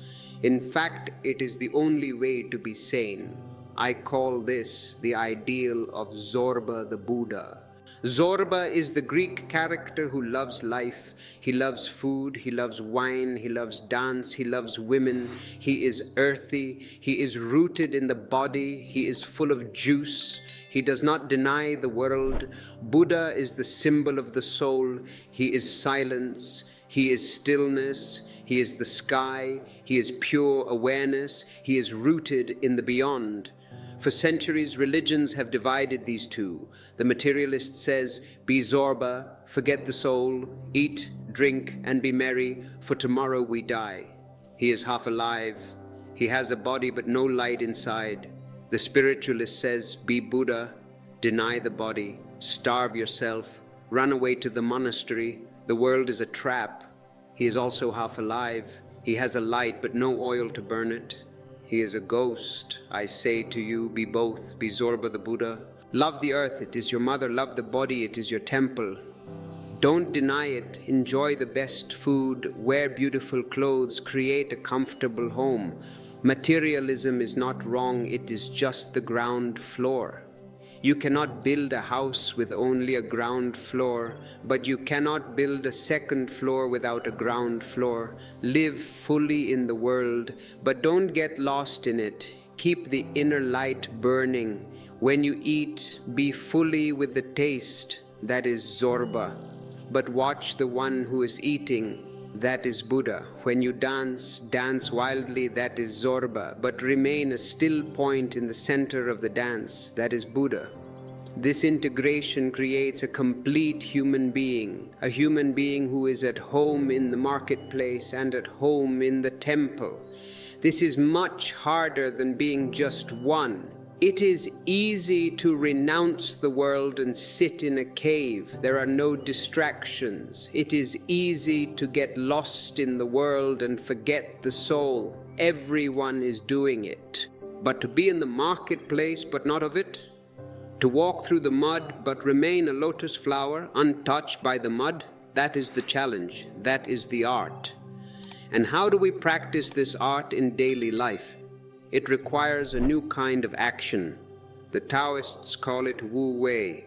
In fact, it is the only way to be sane. I call this the ideal of Zorba the Buddha. Zorba is the Greek character who loves life. He loves food, he loves wine, he loves dance, he loves women. He is earthy, he is rooted in the body, he is full of juice. He does not deny the world. Buddha is the symbol of the soul. He is silence, he is stillness, he is the sky, he is pure awareness, he is rooted in the beyond. For centuries, religions have divided these two. The materialist says, be Zorba, forget the soul, eat, drink, and be merry, for tomorrow we die. He is half alive. He has a body but no light inside. The spiritualist says, be Buddha, deny the body, starve yourself, run away to the monastery. The world is a trap. He is also half alive. He has a light but no oil to burn it. He is a ghost. I say to you, be both, be Zorba the Buddha. Love the earth, it is your mother. Love the body, it is your temple. Don't deny it. Enjoy the best food, wear beautiful clothes, create a comfortable home. Materialism is not wrong, it is just the ground floor. You cannot build a house with only a ground floor, but you cannot build a second floor without a ground floor. Live fully in the world, but don't get lost in it. Keep the inner light burning. When you eat, be fully with the taste, that is Zorba. But watch the one who is eating, that is Buddha. When you dance, dance wildly, that is Zorba, but remain a still point in the center of the dance, that is Buddha. This integration creates a complete human being, a human being who is at home in the marketplace and at home in the temple. This is much harder than being just one. It is easy to renounce the world and sit in a cave. There are no distractions. It is easy to get lost in the world and forget the soul. Everyone is doing it. But to be in the marketplace but not of it? To walk through the mud but remain a lotus flower untouched by the mud, that is the challenge, that is the art. And how do we practice this art in daily life? It requires a new kind of action. The Taoists call it Wu Wei,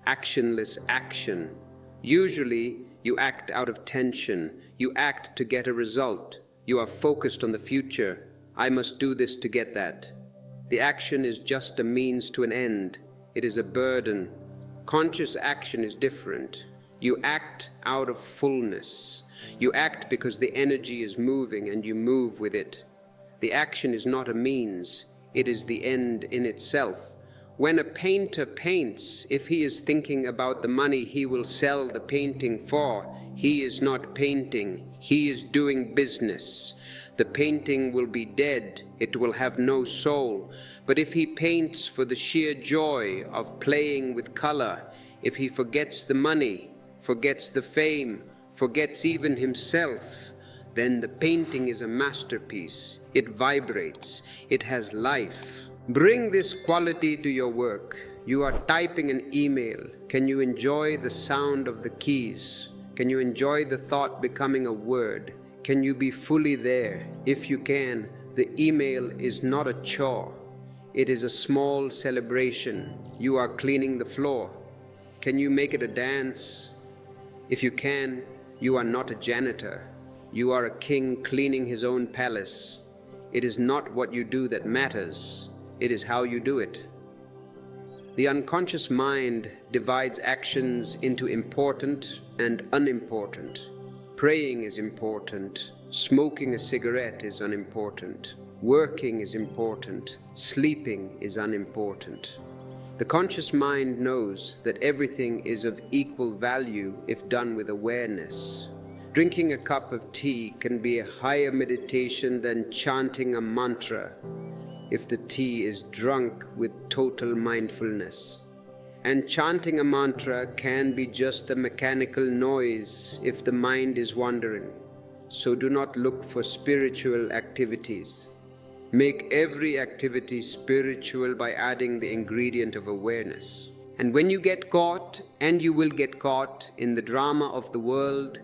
actionless action. Usually, you act out of tension. You act to get a result. You are focused on the future. I must do this to get that. The action is just a means to an end. It is a burden. Conscious action is different. You act out of fullness. You act because the energy is moving and you move with it. The action is not a means. It is the end in itself. When a painter paints, if he is thinking about the money he will sell the painting for, he is not painting, he is doing business. The painting will be dead, it will have no soul. But if he paints for the sheer joy of playing with color, if he forgets the money, forgets the fame, forgets even himself, then the painting is a masterpiece. It vibrates, it has life. Bring this quality to your work. You are typing an email. Can you enjoy the sound of the keys? Can you enjoy the thought becoming a word? Can you be fully there? If you can, the email is not a chore. It is a small celebration. You are cleaning the floor. Can you make it a dance? If you can, you are not a janitor. You are a king cleaning his own palace. It is not what you do that matters. It is how you do it. The unconscious mind divides actions into important and unimportant. Praying is important. Smoking a cigarette is unimportant. Working is important. Sleeping is unimportant. The conscious mind knows that everything is of equal value if done with awareness. Drinking a cup of tea can be a higher meditation than chanting a mantra if the tea is drunk with total mindfulness. And chanting a mantra can be just a mechanical noise if the mind is wandering. So do not look for spiritual activities. Make every activity spiritual by adding the ingredient of awareness. And when you get caught, and you will get caught in the drama of the world,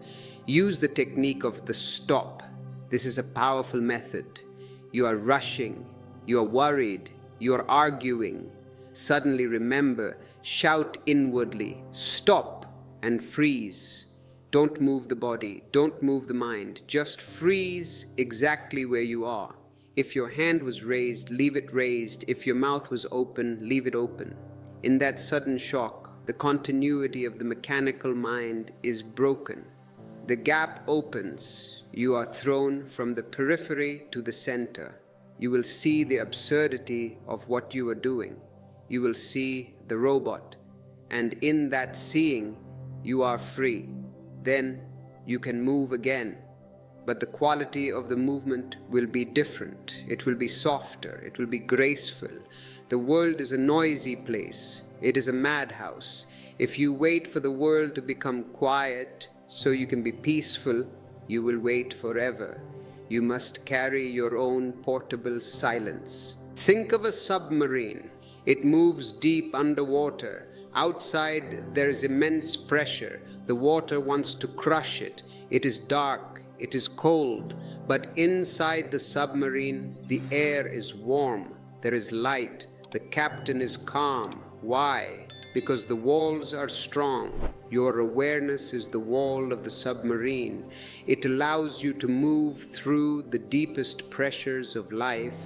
use the technique of the stop. This is a powerful method. You are rushing, you are worried, you are arguing. Suddenly remember, shout inwardly, stop, and freeze. Don't move the body, don't move the mind, just freeze exactly where you are. If your hand was raised, leave it raised. If your mouth was open, leave it open. In that sudden shock, the continuity of the mechanical mind is broken. The gap opens. You are thrown from the periphery to the center. You will see the absurdity of what you are doing. You will see the robot. And in that seeing, you are free. Then you can move again. But the quality of the movement will be different. It will be softer. It will be graceful. The world is a noisy place. It is a madhouse. If you wait for the world to become quiet so you can be peaceful, you will wait forever. You must carry your own portable silence. Think of a submarine. It moves deep underwater. Outside there is immense pressure. The water wants to crush it. It is dark. It is cold. But inside the submarine, the air is warm. There is light. The captain is calm. Why? Because the walls are strong. Your awareness is the wall of the submarine. It allows you to move through the deepest pressures of life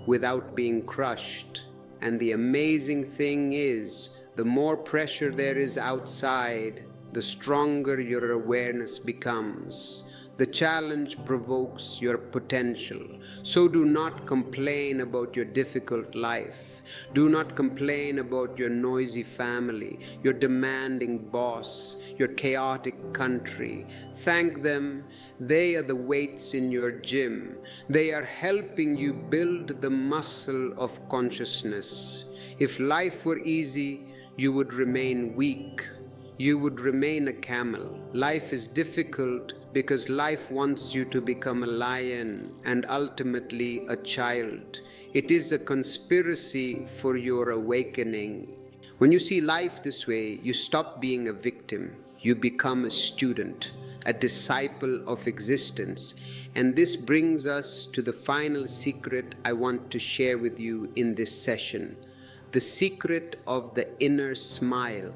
without being crushed. And the amazing thing is, the more pressure there is outside, the stronger your awareness becomes. The challenge provokes your potential. So do not complain about your difficult life. Do not complain about your noisy family, your demanding boss, your chaotic country. Thank them. They are the weights in your gym. They are helping you build the muscle of consciousness. If life were easy, you would remain weak. You would remain a camel. Life is difficult because life wants you to become a lion and ultimately a child. It is a conspiracy for your awakening. When you see life this way, you stop being a victim. You become a student, a disciple of existence. And this brings us to the final secret I want to share with you in this session. The secret of the inner smile.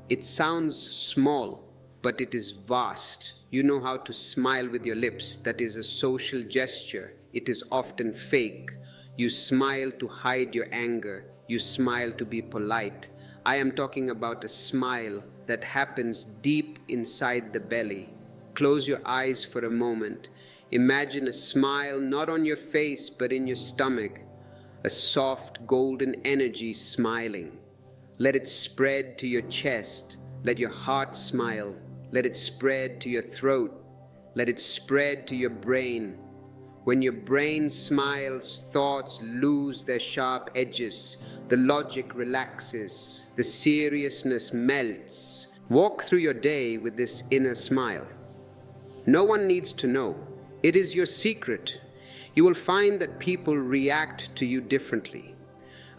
It sounds small, but it is vast. You know how to smile with your lips. That is a social gesture. It is often fake. You smile to hide your anger. You smile to be polite. I am talking about a smile that happens deep inside the belly. Close your eyes for a moment. Imagine a smile not on your face but in your stomach. A soft golden energy smiling. Let it spread to your chest. Let your heart smile. Let it spread to your throat. Let it spread to your brain. When your brain smiles, thoughts lose their sharp edges. The logic relaxes. The seriousness melts. Walk through your day with this inner smile. No one needs to know. It is your secret. You will find that people react to you differently.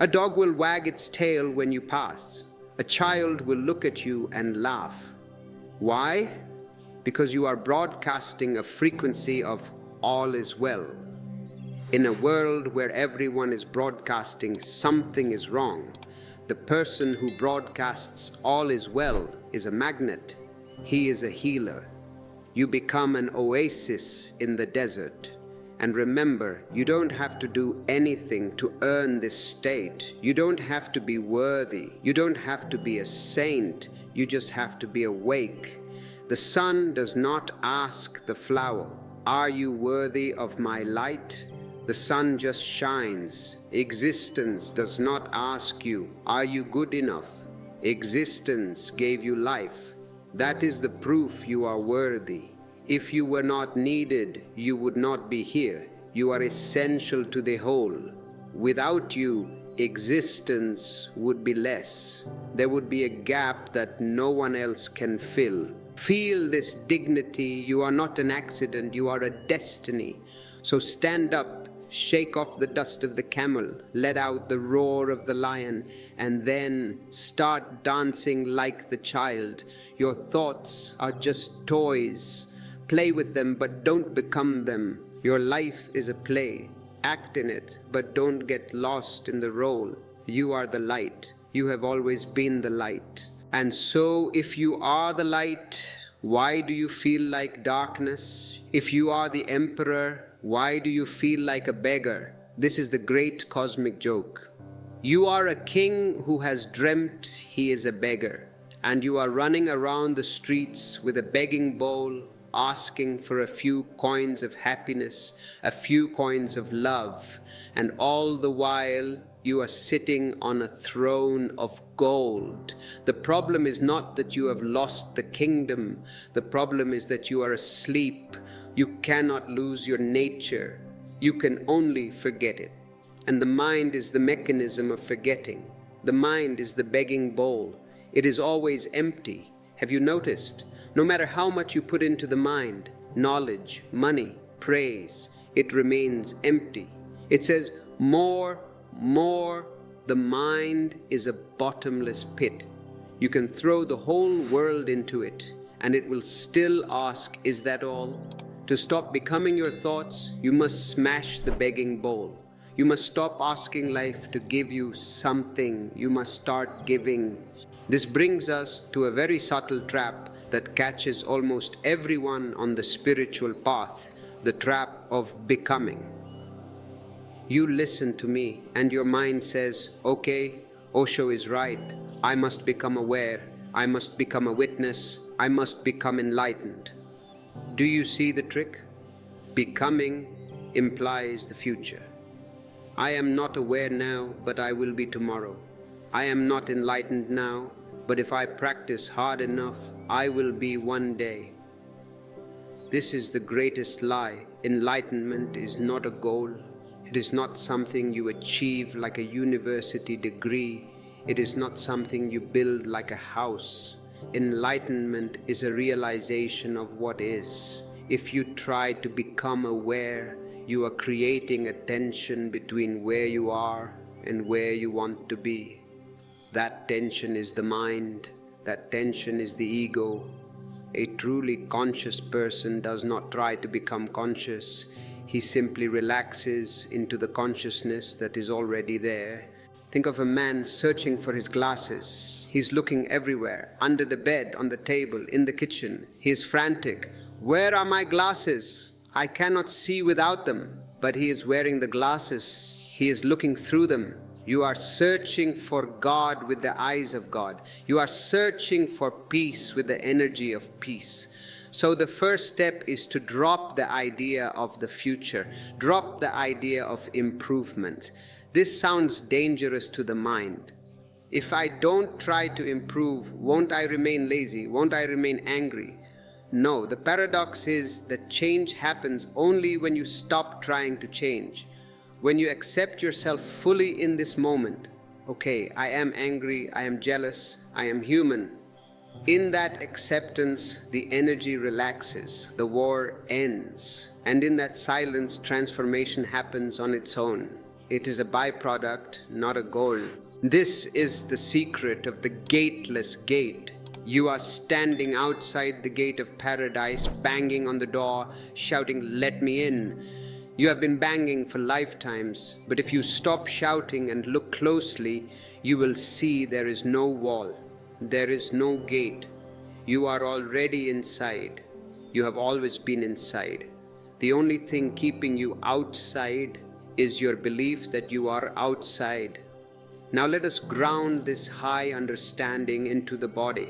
A dog will wag its tail when you pass. A child will look at you and laugh. Why? Because you are broadcasting a frequency of all is well. In a world where everyone is broadcasting something is wrong, the person who broadcasts all is well is a magnet. He is a healer. You become an oasis in the desert. And remember, you don't have to do anything to earn this state. You don't have to be worthy. You don't have to be a saint. You just have to be awake. The sun does not ask the flower, "Are you worthy of my light?" The sun just shines. Existence does not ask you, "Are you good enough?" Existence gave you life. That is the proof you are worthy. If you were not needed, you would not be here. You are essential to the whole. Without you, existence would be less. There would be a gap that no one else can fill. Feel this dignity. You are not an accident. You are a destiny. So stand up, shake off the dust of the camel, let out the roar of the lion, and then start dancing like the child. Your thoughts are just toys. Play with them, but don't become them. Your life is a play. Act in it, but don't get lost in the role. You are the light. You have always been the light. And so, if you are the light, why do you feel like darkness? If you are the emperor, why do you feel like a beggar? This is the great cosmic joke. You are a king who has dreamt he is a beggar, and you are running around the streets with a begging bowl, asking for a few coins of happiness, a few coins of love, and all the while you are sitting on a throne of gold. The problem is not that you have lost the kingdom. The problem is that you are asleep. You cannot lose your nature. You can only forget it. And the mind is the mechanism of forgetting. The mind is the begging bowl. It is always empty. Have you noticed? No matter how much you put into the mind, knowledge, money, praise, it remains empty. It says, more, more. The mind is a bottomless pit. You can throw the whole world into it, and it will still ask, is that all? To stop becoming your thoughts, you must smash the begging bowl. You must stop asking life to give you something. You must start giving. This brings us to a very subtle trap that catches almost everyone on the spiritual path, the trap of becoming. You listen to me and your mind says, okay, Osho is right. I must become aware. I must become a witness. I must become enlightened. Do you see the trick? Becoming implies the future. I am not aware now, but I will be tomorrow. I am not enlightened now, but if I practice hard enough, I will be one day. This is the greatest lie. Enlightenment is not a goal. It is not something you achieve like a university degree. It is not something you build like a house. Enlightenment is a realization of what is. If you try to become aware, you are creating a tension between where you are and where you want to be. That tension is the mind, that tension is the ego. A truly conscious person does not try to become conscious. He simply relaxes into the consciousness that is already there. Think of a man searching for his glasses. He's looking everywhere, under the bed, on the table, in the kitchen. He is frantic. Where are my glasses? I cannot see without them. But he is wearing the glasses. He is looking through them. You are searching for God with the eyes of God. You are searching for peace with the energy of peace. So the first step is to drop the idea of the future, drop the idea of improvement. This sounds dangerous to the mind. If I don't try to improve, won't I remain lazy? Won't I remain angry? No, the paradox is that change happens only when you stop trying to change. When you accept yourself fully in this moment, okay, I am angry, I am jealous, I am human. In that acceptance, the energy relaxes, the war ends, and in that silence, transformation happens on its own. It is a byproduct, not a goal. This is the secret of the gateless gate. You are standing outside the gate of paradise, banging on the door, shouting, "Let me in." You have been banging for lifetimes, but if you stop shouting and look closely, you will see there is no wall, there is no gate. You are already inside. You have always been inside. The only thing keeping you outside is your belief that you are outside. Now let us ground this high understanding into the body,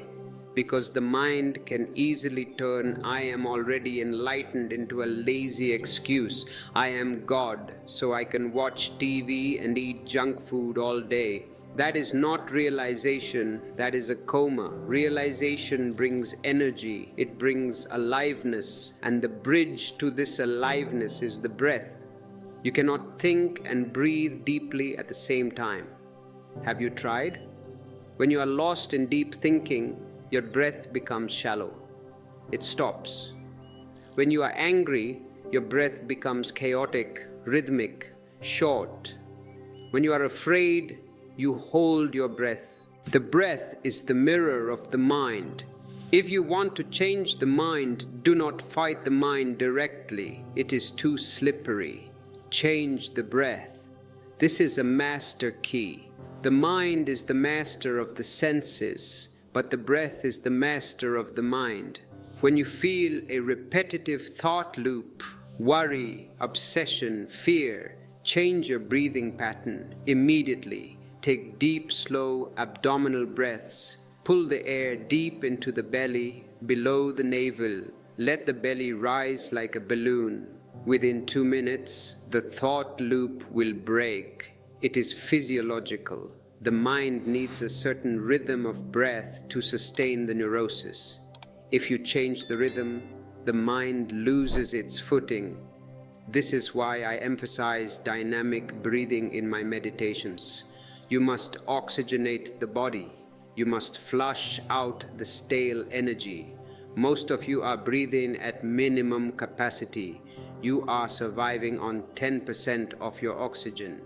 because the mind can easily turn "I am already enlightened" into a lazy excuse. I am God, so I can watch TV and eat junk food all day. That is not realization, that is a coma. Realization brings energy, it brings aliveness, and the bridge to this aliveness is the breath. You cannot think and breathe deeply at the same time. Have you tried? When you are lost in deep thinking, your breath becomes shallow. It stops. When you are angry, your breath becomes chaotic, rhythmic, short. When you are afraid, you hold your breath. The breath is the mirror of the mind. If you want to change the mind, do not fight the mind directly. It is too slippery. Change the breath. This is a master key. The mind is the master of the senses, but the breath is the master of the mind. When you feel a repetitive thought loop, worry, obsession, fear, change your breathing pattern immediately. Take deep, slow abdominal breaths. Pull the air deep into the belly, below the navel. Let the belly rise like a balloon. Within 2 minutes, the thought loop will break. It is physiological. The mind needs a certain rhythm of breath to sustain the neurosis. If you change the rhythm, the mind loses its footing. This is why I emphasize dynamic breathing in my meditations. You must oxygenate the body. You must flush out the stale energy. Most of you are breathing at minimum capacity. You are surviving on 10% of your oxygen.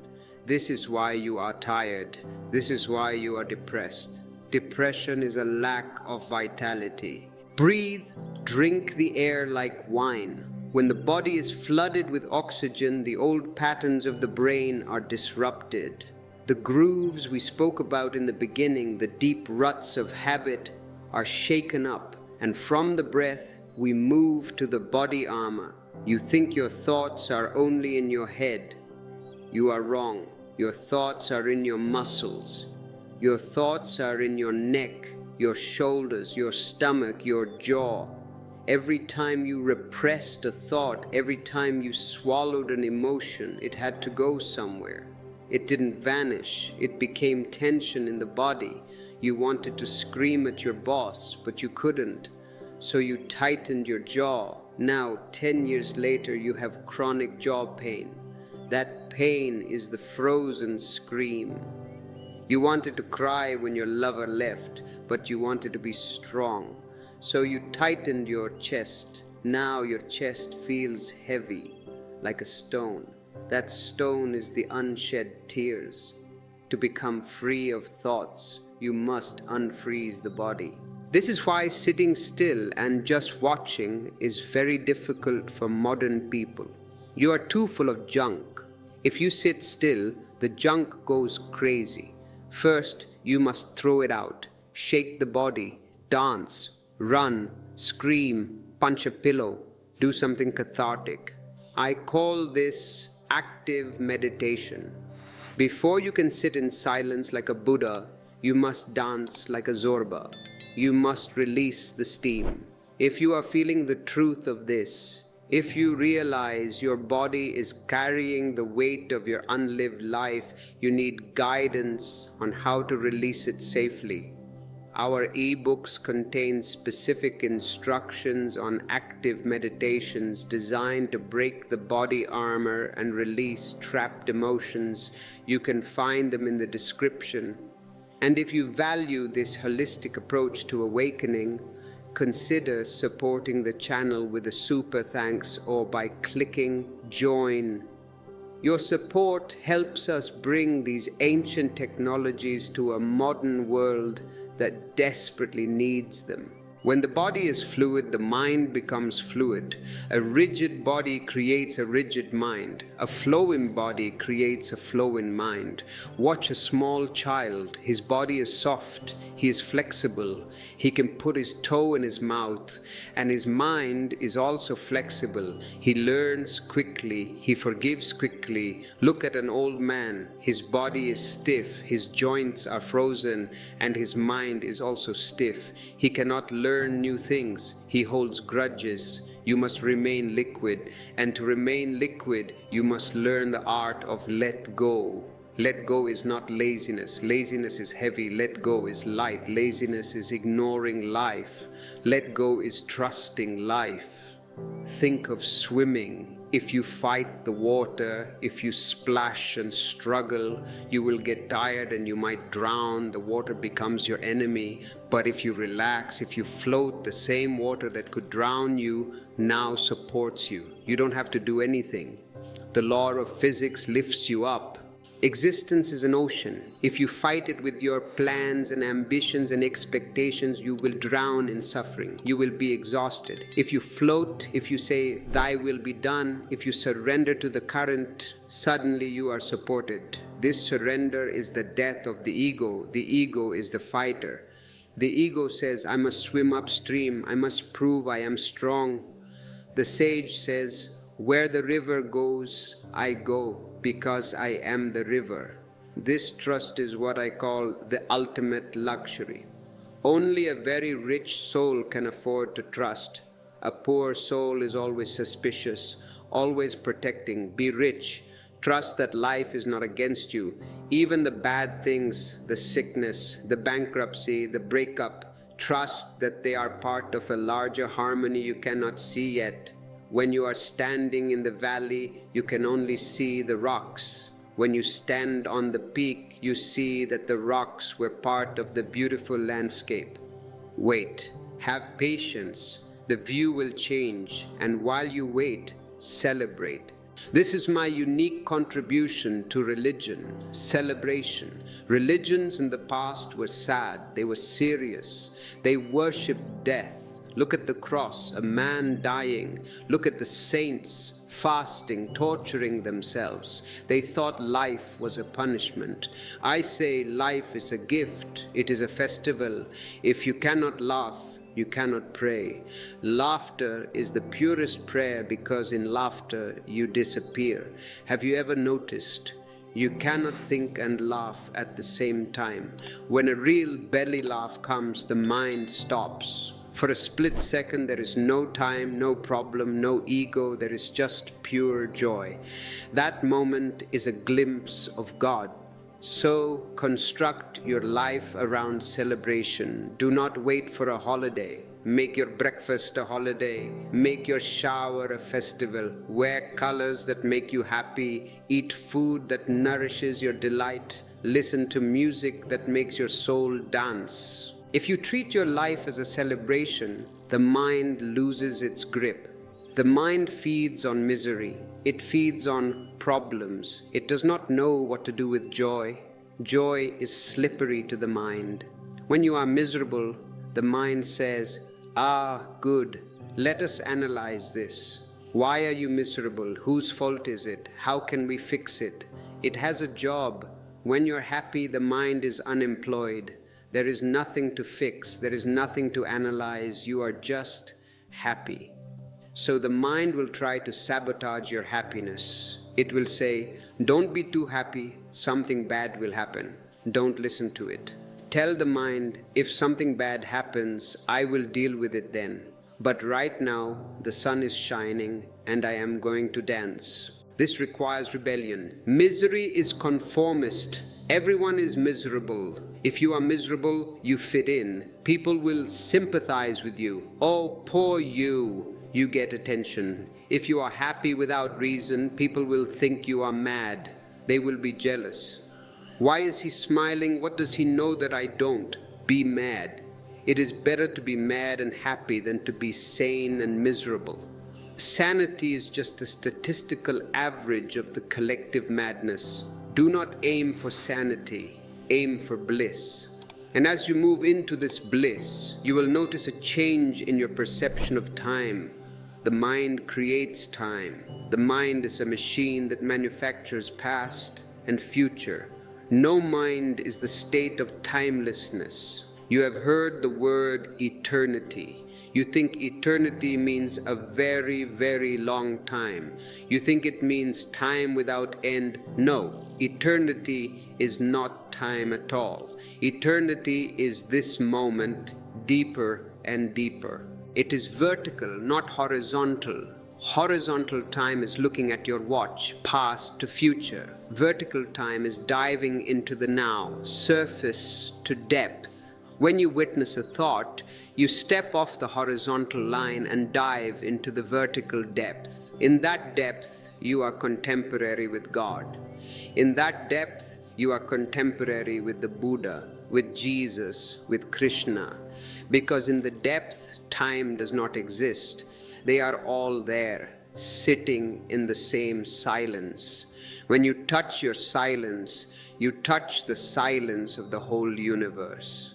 This is why you are tired. This is why you are depressed. Depression is a lack of vitality. Breathe, drink the air like wine. When the body is flooded with oxygen, the old patterns of the brain are disrupted. The grooves we spoke about in the beginning, the deep ruts of habit, are shaken up, and from the breath we move to the body armor. You think your thoughts are only in your head. You are wrong. Your thoughts are in your muscles. Your thoughts are in your neck, your shoulders, your stomach, your jaw. Every time you repressed a thought, every time you swallowed an emotion, it had to go somewhere. It didn't vanish. It became tension in the body. You wanted to scream at your boss, but you couldn't. So you tightened your jaw. Now, 10 years later, you have chronic jaw pain. That pain is the frozen scream. You wanted to cry when your lover left, but you wanted to be strong. So you tightened your chest. Now your chest feels heavy, like a stone. That stone is the unshed tears. to become free of thoughts, you must unfreeze the body. This is why sitting still and just watching is very difficult for modern people. You are too full of junk. If you sit still, the junk goes crazy. First, you must throw it out, shake the body, dance, run, scream, punch a pillow, do something cathartic. I call this active meditation. Before you can sit in silence like a Buddha, you must dance like a Zorba. You must release the steam. If you are feeling the truth of this, if you realize your body is carrying the weight of your unlived life, you need guidance on how to release it safely. Our ebooks contain specific instructions on active meditations designed to break the body armor and release trapped emotions. You can find them in the description. And if you value this holistic approach to awakening, consider supporting the channel with a super thanks or by clicking join. Your support helps us bring these ancient technologies to a modern world that desperately needs them. When the body is fluid, the mind becomes fluid. A rigid body creates a rigid mind. A flowing body creates a flowing mind. Watch a small child. His body is soft. He is flexible. He can put his toe in his mouth. And his mind is also flexible. He learns quickly. He forgives quickly. Look at an old man. His body is stiff. His joints are frozen. And his mind is also stiff. He cannot learn new things. He holds grudges. You must remain liquid, and to remain liquid, you must learn the art of let go. Let go is not laziness. Laziness is heavy. Let go is light. Laziness is ignoring life. Let go is trusting life. Think of swimming. If you fight the water, if you splash and struggle, you will get tired and you might drown. The water becomes your enemy. But if you relax, if you float, the same water that could drown you now supports you. You don't have to do anything. The law of physics lifts you up. Existence is an ocean. If you fight it with your plans and ambitions and expectations, you will drown in suffering. You will be exhausted. If you float, if you say, thy will be done, if you surrender to the current, suddenly you are supported. This surrender is the death of the ego. The ego is the fighter. The ego says, I must swim upstream. I must prove I am strong. The sage says, where the river goes, I go, because I am the river. This trust is what I call the ultimate luxury. Only a very rich soul can afford to trust. A poor soul is always suspicious, always protecting. Be rich. Trust that life is not against you. Even the bad things, the sickness, the bankruptcy, the breakup, trust that they are part of a larger harmony you cannot see yet. When you are standing in the valley, you can only see the rocks. When you stand on the peak, you see that the rocks were part of the beautiful landscape. Wait, have patience. The view will change, and while you wait, celebrate. This is my unique contribution to religion, celebration. Religions in the past were sad, they were serious, they worshipped death. Look at the cross, a man dying. Look at the saints fasting, torturing themselves. They thought life was a punishment. I say life is a gift. It is a festival. If you cannot laugh, you cannot pray. Laughter is the purest prayer because in laughter you disappear. Have you ever noticed? You cannot think and laugh at the same time. When a real belly laugh comes, the mind stops. For a split second, there is no time, no problem, no ego. There is just pure joy. That moment is a glimpse of God. So construct your life around celebration. Do not wait for a holiday. Make your breakfast a holiday. Make your shower a festival. Wear colors that make you happy. Eat food that nourishes your delight. Listen to music that makes your soul dance. If you treat your life as a celebration, the mind loses its grip. The mind feeds on misery. It feeds on problems. It does not know what to do with joy. Joy is slippery to the mind. When you are miserable, the mind says, "Ah, good, let us analyze this. Why are you miserable? Whose fault is it? How can we fix it?" It has a job. When you're happy, the mind is unemployed. There is nothing to fix. There is nothing to analyze. You are just happy. So the mind will try to sabotage your happiness. It will say, "Don't be too happy. Something bad will happen. Don't listen to it." Tell the mind, "If something bad happens, I will deal with it then. But right now, the sun is shining and I am going to dance." This requires rebellion. Misery is conformist. Everyone is miserable. If you are miserable, you fit in. People will sympathize with you. "Oh, poor you." You get attention. If you are happy without reason, people will think you are mad. They will be jealous. Why is he smiling? What does he know that I don't? Be mad. It is better to be mad and happy than to be sane and miserable. Sanity is just a statistical average of the collective madness. Do not aim for sanity, aim for bliss. And as you move into this bliss, you will notice a change in your perception of time. The mind creates time. The mind is a machine that manufactures past and future. No mind is the state of timelessness. You have heard the word eternity. You think eternity means a very, very long time. You think it means time without end. No, eternity is not time at all. Eternity is this moment, deeper and deeper. It is vertical, not horizontal. Horizontal time is looking at your watch, past to future. Vertical time is diving into the now, surface to depth. When you witness a thought, you step off the horizontal line and dive into the vertical depth. In that depth, you are contemporary with God. In that depth, you are contemporary with the Buddha, with Jesus, with Krishna. Because in the depth, time does not exist. They are all there, sitting in the same silence. When you touch your silence, you touch the silence of the whole universe.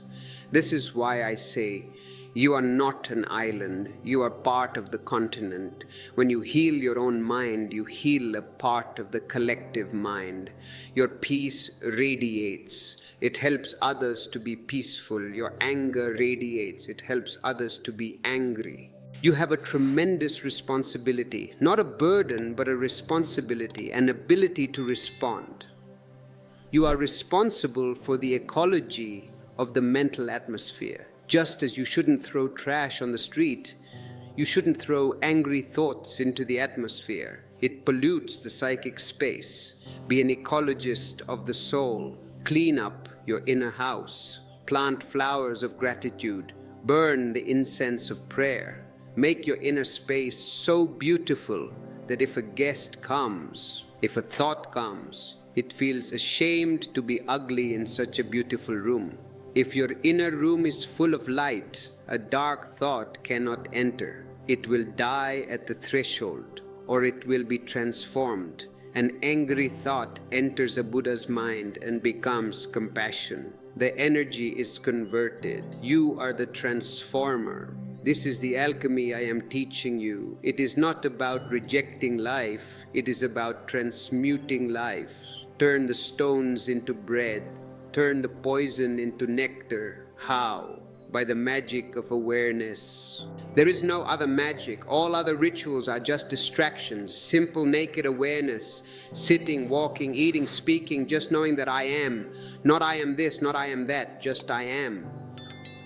This is why I say, you are not an island, you are part of the continent. When you heal your own mind, you heal a part of the collective mind. Your peace radiates. It helps others to be peaceful. Your anger radiates. It helps others to be angry. You have a tremendous responsibility, not a burden, but a responsibility, an ability to respond. You are responsible for the ecology of the mental atmosphere. Just as you shouldn't throw trash on the street, you shouldn't throw angry thoughts into the atmosphere. It pollutes the psychic space. Be an ecologist of the soul. Clean up your inner house. Plant flowers of gratitude. Burn the incense of prayer. Make your inner space so beautiful that if a guest comes, if a thought comes, it feels ashamed to be ugly in such a beautiful room. If your inner room is full of light, a dark thought cannot enter. It will die at the threshold, or it will be transformed. An angry thought enters a Buddha's mind and becomes compassion. The energy is converted. You are the transformer. This is the alchemy I am teaching you. It is not about rejecting life. It is about transmuting life. Turn the stones into bread. Turn the poison into nectar. How? By the magic of awareness. There is no other magic. All other rituals are just distractions. Simple naked awareness. Sitting, walking, eating, speaking, just knowing that I am. Not I am this, not I am that, just I am.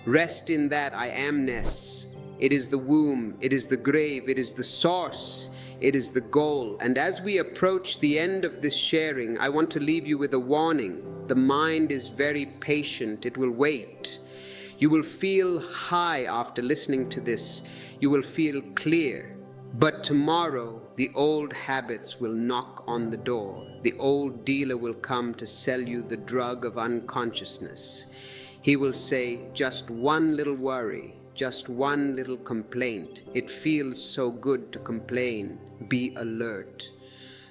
Rest in that I amness. It is the womb, it is the grave, it is the source, it is the goal. And as we approach the end of this sharing, I want to leave you with a warning. The mind is very patient, it will wait. You will feel high after listening to this. You will feel clear. But tomorrow, the old habits will knock on the door. The old dealer will come to sell you the drug of unconsciousness. He will say, just one little worry, just one little complaint. It feels so good to complain. Be alert.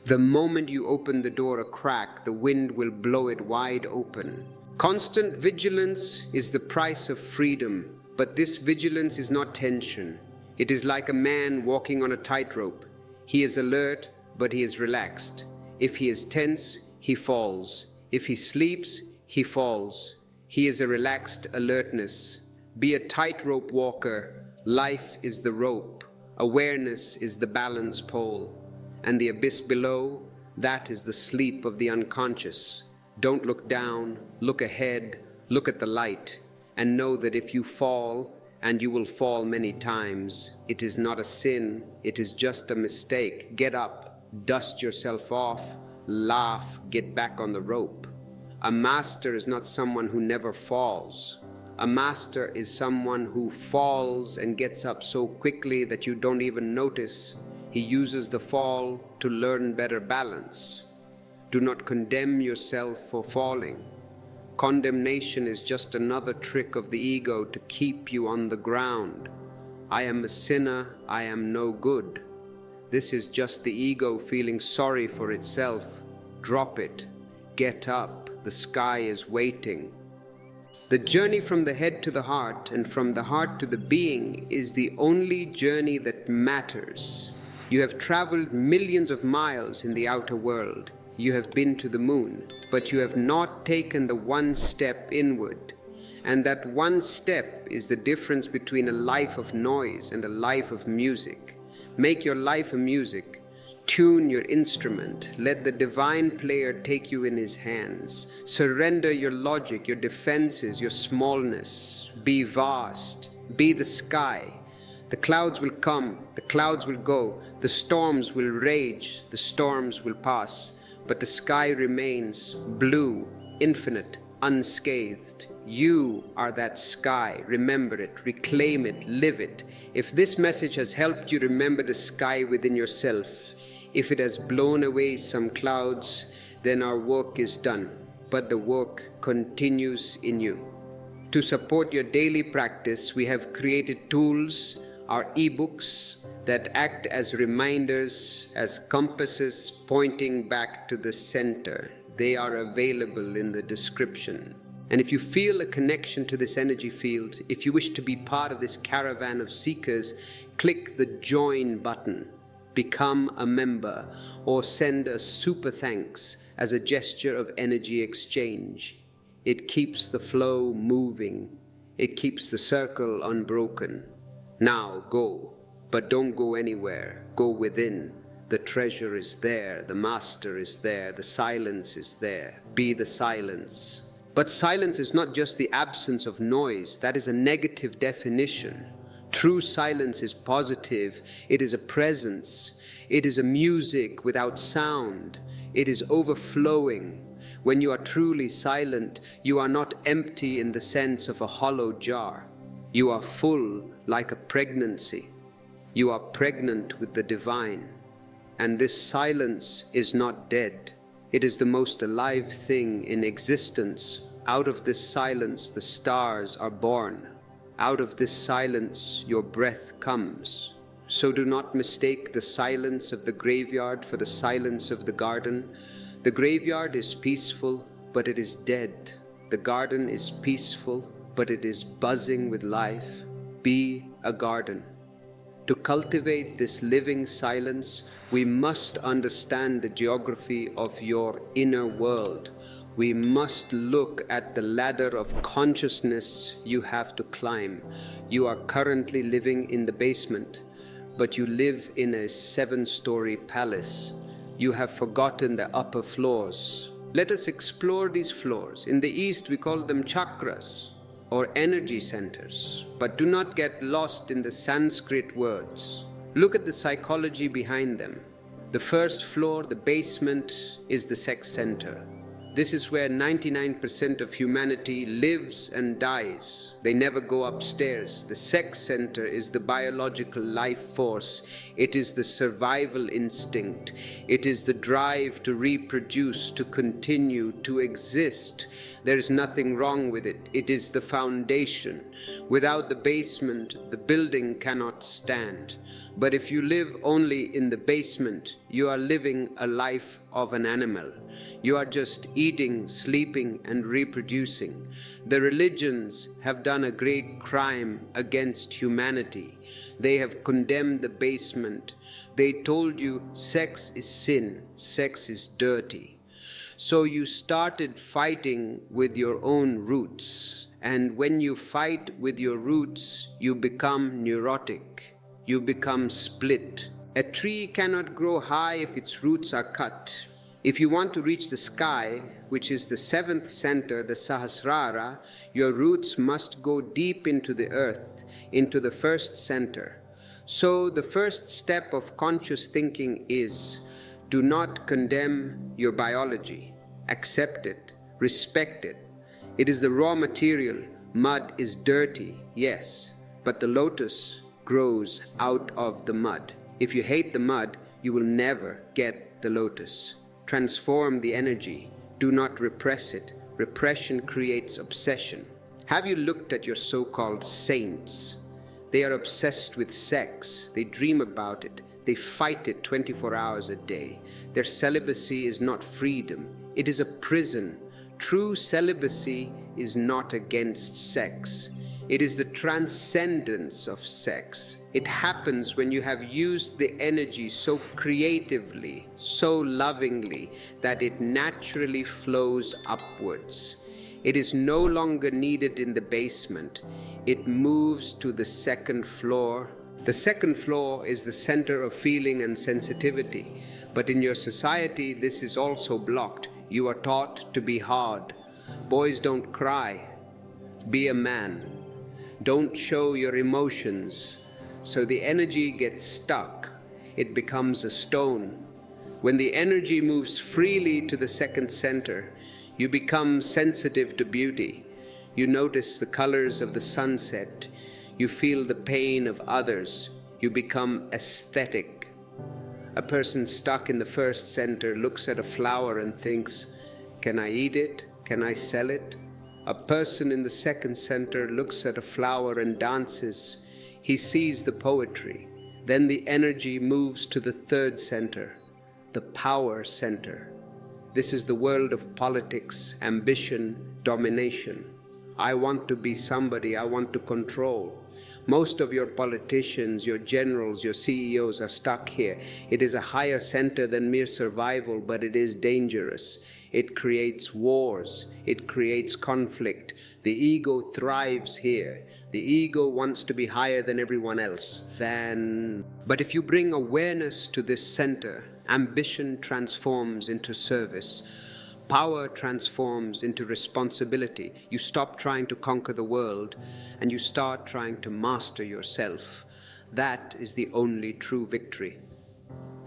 The moment you open the door a crack, the wind will blow it wide open. Constant vigilance is the price of freedom, but this vigilance is not tension. It is like a man walking on a tightrope. He is alert, but he is relaxed. If he is tense, he falls. If he sleeps, he falls. He is a relaxed alertness. Be a tightrope walker. Life is the rope. Awareness is the balance pole. And the abyss below, that is the sleep of the unconscious. Don't look down, look ahead, look at the light, and know that if you fall, and you will fall many times, it is not a sin, it is just a mistake. Get up, dust yourself off, laugh, get back on the rope. A master is not someone who never falls. A master is someone who falls and gets up so quickly that you don't even notice. He uses the fall to learn better balance. Do not condemn yourself for falling. Condemnation is just another trick of the ego to keep you on the ground. I am a sinner, I am no good. This is just the ego feeling sorry for itself. Drop it. Get up. The sky is waiting. The journey from the head to the heart and from the heart to the being is the only journey that matters. You have traveled millions of miles in the outer world. You have been to the moon, but you have not taken the one step inward. And that one step is the difference between a life of noise and a life of music. Make your life a music. Tune your instrument. Let the divine player take you in his hands. Surrender your logic, your defenses, your smallness. Be vast. Be the sky. The clouds will come, the clouds will go, the storms will rage, the storms will pass, but the sky remains blue, infinite, unscathed. You are that sky. Remember it, reclaim it, live it. If this message has helped you remember the sky within yourself, if it has blown away some clouds, then our work is done, but the work continues in you. To support your daily practice, we have created tools, our ebooks that act as reminders, as compasses pointing back to the center. They are available in the description. And if you feel a connection to this energy field, if you wish to be part of this caravan of seekers, click the join button, become a member, or send a super thanks as a gesture of energy exchange. It keeps the flow moving. It keeps the circle unbroken. Now go, but don't go anywhere. Go within. The treasure is there. The master is there. The silence is there. Be the silence. But silence is not just the absence of noise. That is a negative definition. True silence is positive. It is a presence. It is a music without sound. It is overflowing. When you are truly silent, you are not empty in the sense of a hollow jar. You are full like a pregnancy. You are pregnant with the divine. And this silence is not dead. It is the most alive thing in existence. Out of this silence, the stars are born. Out of this silence, your breath comes. So do not mistake the silence of the graveyard for the silence of the garden. The graveyard is peaceful, but it is dead. The garden is peaceful, but it is buzzing with life. Be a garden. To cultivate this living silence, we must understand the geography of your inner world. We must look at the ladder of consciousness you have to climb. You are currently living in the basement, but you live in a 7-story palace. You have forgotten the upper floors. Let us explore these floors. In the East, we call them chakras, or energy centers, but do not get lost in the Sanskrit words. Look at the psychology behind them. The first floor, the basement, is the sex center. This is where 99% of humanity lives and dies. They never go upstairs. The sex center is the biological life force. It is the survival instinct. It is the drive to reproduce, to continue, to exist. There is nothing wrong with it. It is the foundation. Without the basement, the building cannot stand. But if you live only in the basement, you are living a life of an animal. You are just eating, sleeping, and reproducing. The religions have done a great crime against humanity. They have condemned the basement. They told you sex is sin, sex is dirty. So you started fighting with your own roots. And when you fight with your roots, you become neurotic. You become split. A tree cannot grow high if its roots are cut. If you want to reach the sky, which is the seventh center, the Sahasrara, your roots must go deep into the earth, into the first center. So the first step of conscious thinking is, do not condemn your biology. Accept it, respect it. It is the raw material. Mud is dirty, yes, but the lotus grows out of the mud. If you hate the mud, you will never get the lotus. Transform the energy. Do not repress it. Repression creates obsession. Have you looked at your so-called saints? They are obsessed with sex. They dream about it. They fight it 24 hours a day. Their celibacy is not freedom. It is a prison. True celibacy is not against sex. It is the transcendence of sex. It happens when you have used the energy so creatively, so lovingly, that it naturally flows upwards. It is no longer needed in the basement. It moves to the second floor. The second floor is the center of feeling and sensitivity. But in your society, this is also blocked. You are taught to be hard. Boys don't cry. Be a man. Don't show your emotions. So the energy gets stuck. It becomes a stone. When the energy moves freely to the second center, you become sensitive to beauty. You notice the colors of the sunset. You feel the pain of others. You become aesthetic. A person stuck in the first center looks at a flower and thinks, can I eat it? Can I sell it? A person in the second center looks at a flower and dances. He sees the poetry. Then the energy moves to the third center, the power center. This is the world of politics, ambition, domination. I want to be somebody. I want to control. Most of your politicians, your generals, your CEOs are stuck here. It is a higher center than mere survival, but it is dangerous. It creates wars. It creates conflict. The ego thrives here. The ego wants to be higher than everyone else. But if you bring awareness to this center, ambition transforms into service. Power transforms into responsibility. You stop trying to conquer the world and you start trying to master yourself. That is the only true victory.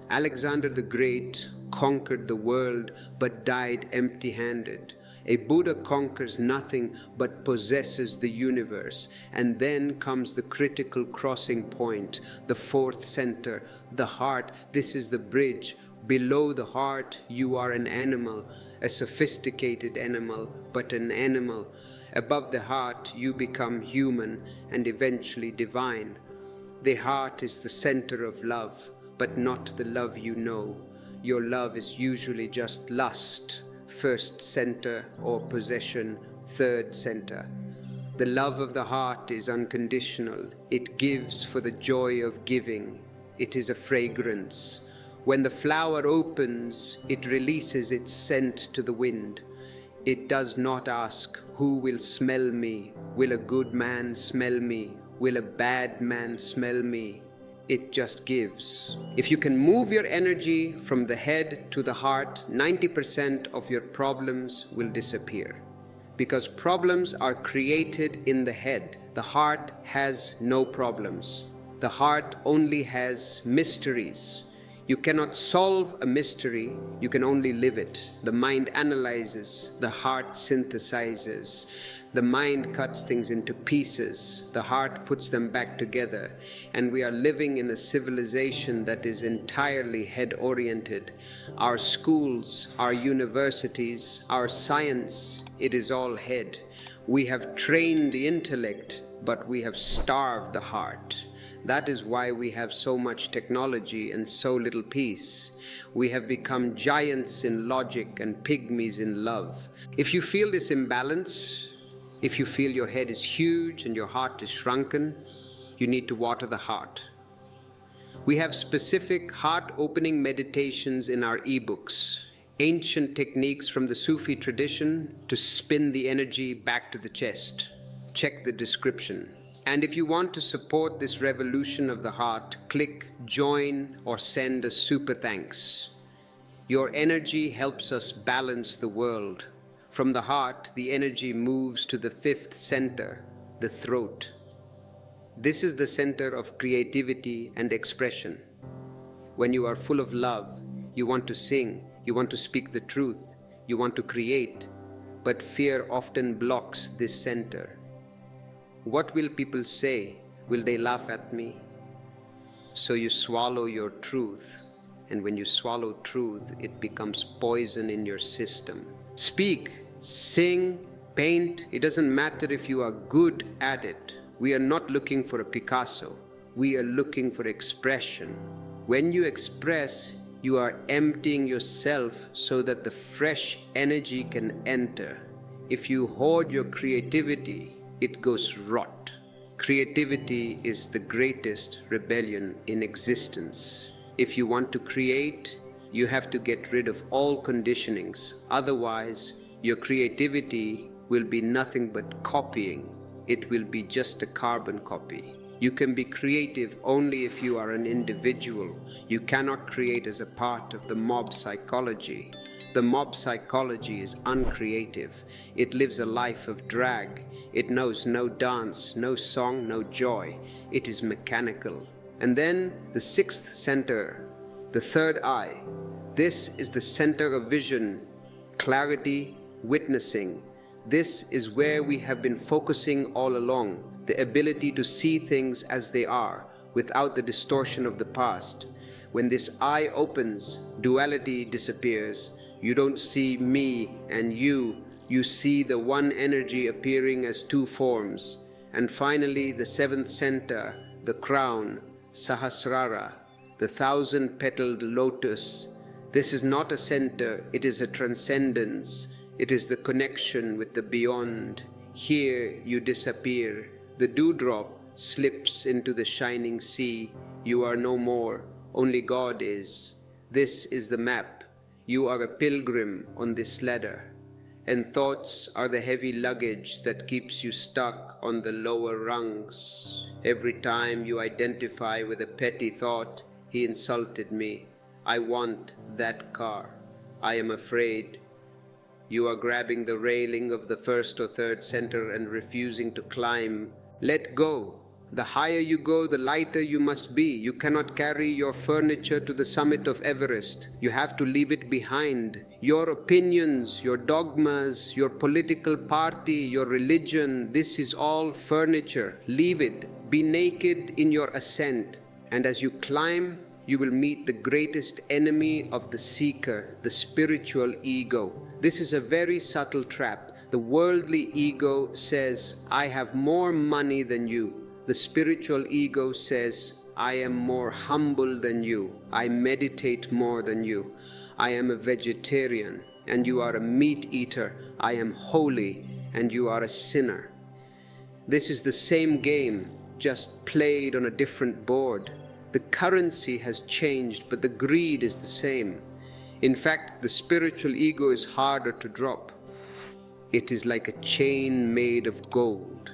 Alexander the Great conquered the world but died empty-handed. A Buddha conquers nothing but possesses the universe. And then comes the critical crossing point, the fourth center, the heart. This is the bridge. Below the heart, you are an animal, a sophisticated animal, but an animal. Above the heart, you become human and eventually divine. The heart is the center of love, but not the love you know. Your love is usually just lust, first center, or possession, third center. The love of the heart is unconditional. It gives for the joy of giving. It is a fragrance. When the flower opens, it releases its scent to the wind. It does not ask, who will smell me? Will a good man smell me? Will a bad man smell me? It just gives. If you can move your energy from the head to the heart, 90% of your problems will disappear. Because problems are created in the head. The heart has no problems. The heart only has mysteries. You cannot solve a mystery, you can only live it. The mind analyzes, the heart synthesizes. The mind cuts things into pieces, the heart puts them back together, and we are living in a civilization that is entirely head-oriented. Our schools, our universities, our science, it is all head. We have trained the intellect, but we have starved the heart. That is why we have so much technology and so little peace. We have become giants in logic and pygmies in love. If you feel this imbalance, if you feel your head is huge and your heart is shrunken, you need to water the heart. We have specific heart-opening meditations in our ebooks, ancient techniques from the Sufi tradition to spin the energy back to the chest. Check the description. And if you want to support this revolution of the heart, click join or send a super thanks. Your energy helps us balance the world. From the heart, the energy moves to the fifth center, the throat. This is the center of creativity and expression. When you are full of love, you want to sing, you want to speak the truth, you want to create, but fear often blocks this center. What will people say? Will they laugh at me? So you swallow your truth, and when you swallow truth, it becomes poison in your system. Speak, sing, paint, it doesn't matter if you are good at it. We are not looking for a Picasso. We are looking for expression. When you express, you are emptying yourself so that the fresh energy can enter. If you hoard your creativity, it goes rot. Creativity is the greatest rebellion in existence. If you want to create, you have to get rid of all conditionings. Otherwise, your creativity will be nothing but copying. It will be just a carbon copy. You can be creative only if you are an individual. You cannot create as a part of the mob psychology. The mob psychology is uncreative. It lives a life of drag. It knows no dance, no song, no joy. It is mechanical. And then the sixth center, the third eye. This is the center of vision, clarity, witnessing. This is where we have been focusing all along, the ability to see things as they are, without the distortion of the past. When this eye opens, duality disappears. You don't see me and you see the one energy appearing as two forms. And finally, the seventh center, the crown, Sahasrara, the 1,000-petaled lotus. This is not a center, it is a transcendence. It is the connection with the beyond. Here you disappear. The dewdrop slips into the shining sea. You are no more. Only God is. This is the map. You are a pilgrim on this ladder. And thoughts are the heavy luggage that keeps you stuck on the lower rungs. Every time you identify with a petty thought, he insulted me. I want that car. I am afraid. You are grabbing the railing of the first or third center and refusing to climb. Let go. The higher you go, the lighter you must be. You cannot carry your furniture to the summit of Everest. You have to leave it behind. Your opinions, your dogmas, your political party, your religion, this is all furniture. Leave it. Be naked in your ascent. And as you climb, you will meet the greatest enemy of the seeker, the spiritual ego. This is a very subtle trap. The worldly ego says, I have more money than you. The spiritual ego says, I am more humble than you. I meditate more than you. I am a vegetarian and you are a meat eater. I am holy and you are a sinner. This is the same game, just played on a different board. The currency has changed, but the greed is the same. In fact, the spiritual ego is harder to drop. It is like a chain made of gold.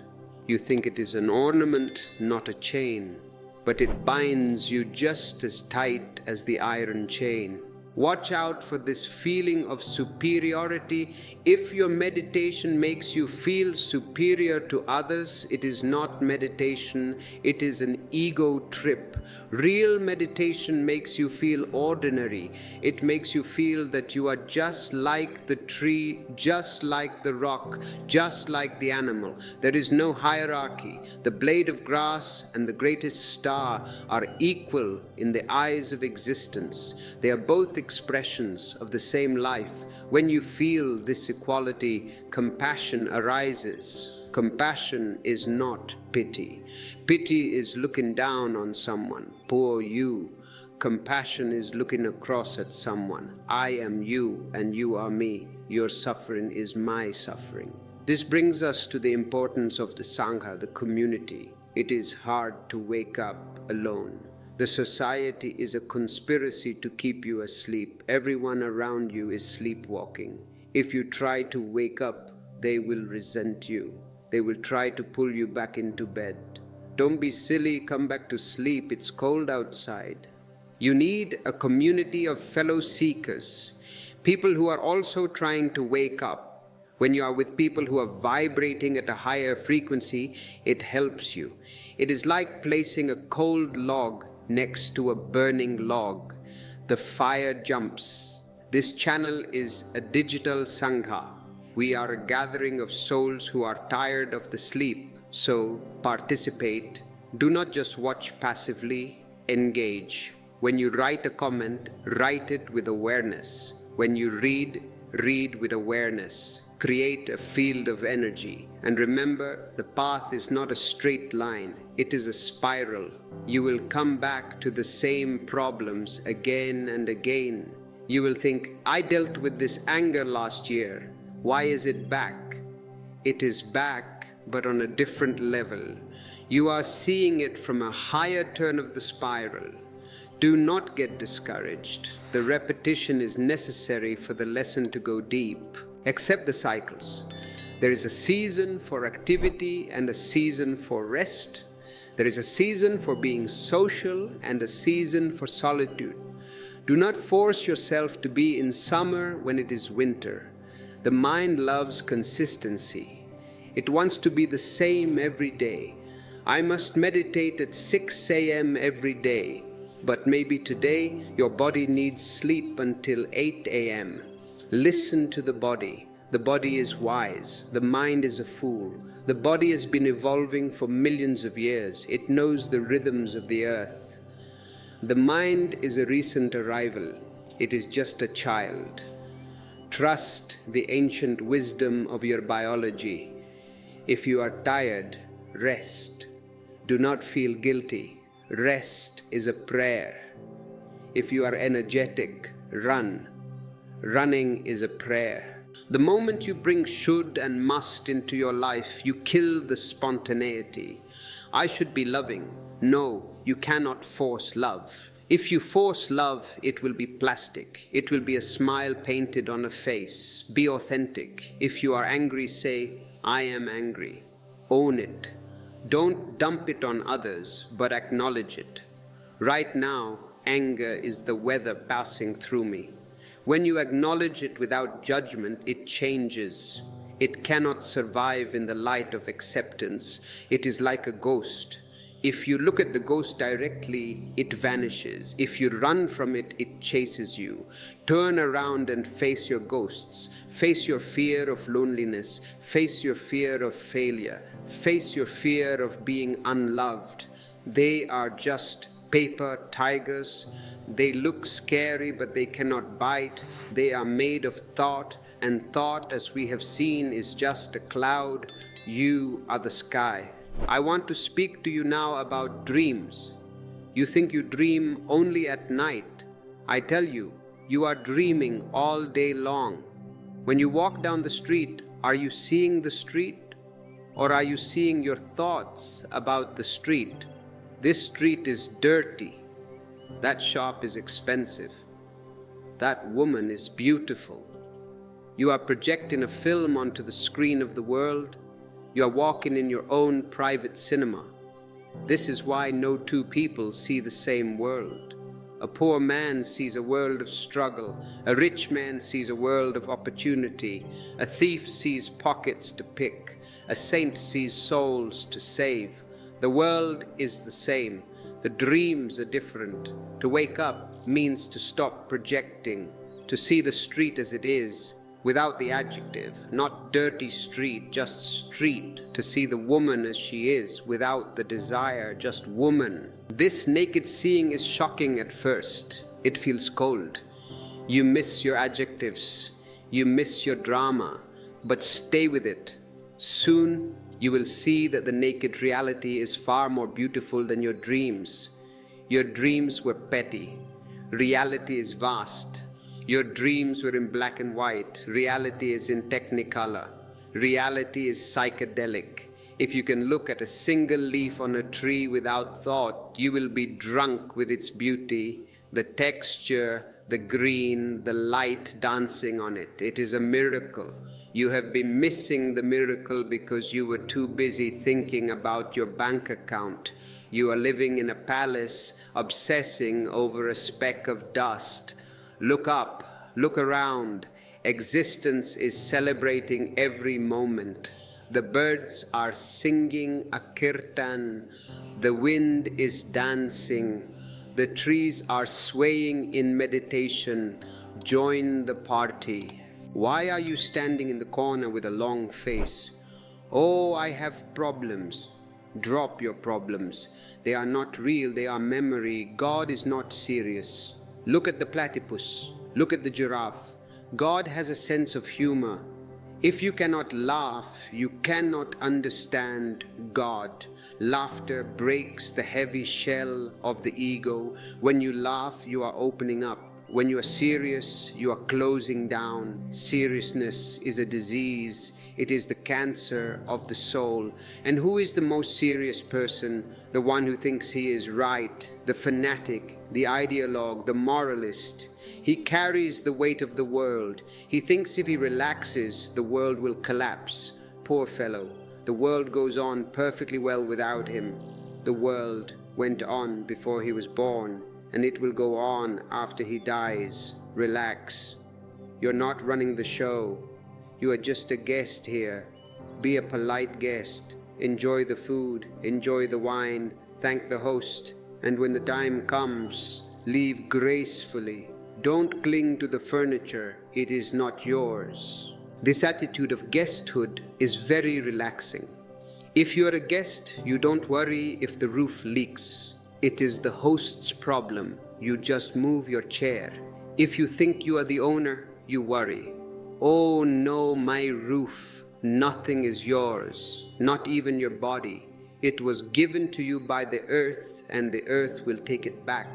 You think it is an ornament, not a chain, but it binds you just as tight as the iron chain. Watch out for this feeling of superiority. If your meditation makes you feel superior to others, it is not meditation, it is an ego trip. Real meditation makes you feel ordinary. It makes you feel that you are just like the tree, just like the rock, just like the animal. There is no hierarchy. The blade of grass and the greatest star are equal in the eyes of existence. They are both expressions of the same life. When you feel this equality, compassion arises. Compassion is not pity. Pity is looking down on someone. Poor you. Compassion is looking across at someone. I am you and you are me. Your suffering is my suffering. This brings us to the importance of the Sangha, the community. It is hard to wake up alone. The society is a conspiracy to keep you asleep. Everyone around you is sleepwalking. If you try to wake up, they will resent you. They will try to pull you back into bed. Don't be silly, come back to sleep. It's cold outside. You need a community of fellow seekers, people who are also trying to wake up. When you are with people who are vibrating at a higher frequency, it helps you. It is like placing a cold log next to a burning log. The fire jumps. This channel is a digital Sangha. We are a gathering of souls who are tired of the sleep. So participate. Do not just watch passively, engage. When you write a comment, write it with awareness. When you read, read with awareness. Create a field of energy. And remember, the path is not a straight line. It is a spiral. You will come back to the same problems again and again. You will think, I dealt with this anger last year. Why is it back? It is back, but on a different level. You are seeing it from a higher turn of the spiral. Do not get discouraged. The repetition is necessary for the lesson to go deep. Accept the cycles. There is a season for activity and a season for rest. There is a season for being social and a season for solitude. Do not force yourself to be in summer when it is winter. The mind loves consistency. It wants to be the same every day. I must meditate at 6 a.m. every day, but maybe today your body needs sleep until 8 a.m. Listen to the body. The body is wise. The mind is a fool. The body has been evolving for millions of years. It knows the rhythms of the earth. The mind is a recent arrival. It is just a child. Trust the ancient wisdom of your biology. If you are tired, rest. Do not feel guilty. Rest is a prayer. If you are energetic, run. Running is a prayer. The moment you bring should and must into your life, you kill the spontaneity. I should be loving. No, you cannot force love. If you force love, it will be plastic. It will be a smile painted on a face. Be authentic. If you are angry, say, I am angry. Own it. Don't dump it on others, but acknowledge it. Right now, anger is the weather passing through me. When you acknowledge it without judgment, it changes. It cannot survive in the light of acceptance. It is like a ghost. If you look at the ghost directly, it vanishes. If you run from it, it chases you. Turn around and face your ghosts. Face your fear of loneliness. Face your fear of failure. Face your fear of being unloved. They are just paper tigers. They look scary, but they cannot bite. They are made of thought, and thought, as we have seen, is just a cloud. You are the sky. I want to speak to you now about dreams. You think you dream only at night. I tell you, you are dreaming all day long. When you walk down the street, are you seeing the street? Or are you seeing your thoughts about the street? This street is dirty. That shop is expensive. That woman is beautiful. You are projecting a film onto the screen of the world. You are walking in your own private cinema. This is why no two people see the same world. A poor man sees a world of struggle. A rich man sees a world of opportunity. A thief sees pockets to pick. A saint sees souls to save. The world is the same. The dreams are different. To wake up means to stop projecting, to see the street as it is, without the adjective, not dirty street, just street, to see the woman as she is, without the desire, just woman. This naked seeing is shocking at first. It feels cold. You miss your adjectives, you miss your drama, but stay with it. Soon you will see that the naked reality is far more beautiful than your dreams. Your dreams were petty. Reality is vast. Your dreams were in black and white. Reality is in technicolor. Reality is psychedelic. If you can look at a single leaf on a tree without thought, you will be drunk with its beauty, the texture, the green, the light dancing on it. It is a miracle. You have been missing the miracle because you were too busy thinking about your bank account. You are living in a palace, obsessing over a speck of dust. Look up, look around. Existence is celebrating every moment. The birds are singing a kirtan. The wind is dancing. The trees are swaying in meditation. Join the party. Why are you standing in the corner with a long face? Oh, I have problems. Drop your problems. They are not real, they are memory. God is not serious. Look at the platypus. Look at the giraffe. God has a sense of humor. If you cannot laugh, you cannot understand God. Laughter breaks the heavy shell of the ego. When you laugh, you are opening up. When you are serious, you are closing down. Seriousness is a disease. It is the cancer of the soul. And who is the most serious person? The one who thinks he is right, the fanatic, the ideologue, the moralist. He carries the weight of the world. He thinks if he relaxes, the world will collapse. Poor fellow. The world goes on perfectly well without him. The world went on before he was born, and it will go on after he dies. Relax. You're not running the show. You are just a guest here. Be a polite guest. Enjoy the food, enjoy the wine, thank the host, and when the time comes, leave gracefully. Don't cling to the furniture, it is not yours. This attitude of guesthood is very relaxing. If you are a guest, you don't worry if the roof leaks. It is the host's problem. You just move your chair. If you think you are the owner, you worry. Oh no, my roof. Nothing is yours, not even your body. It was given to you by the earth, and the earth will take it back.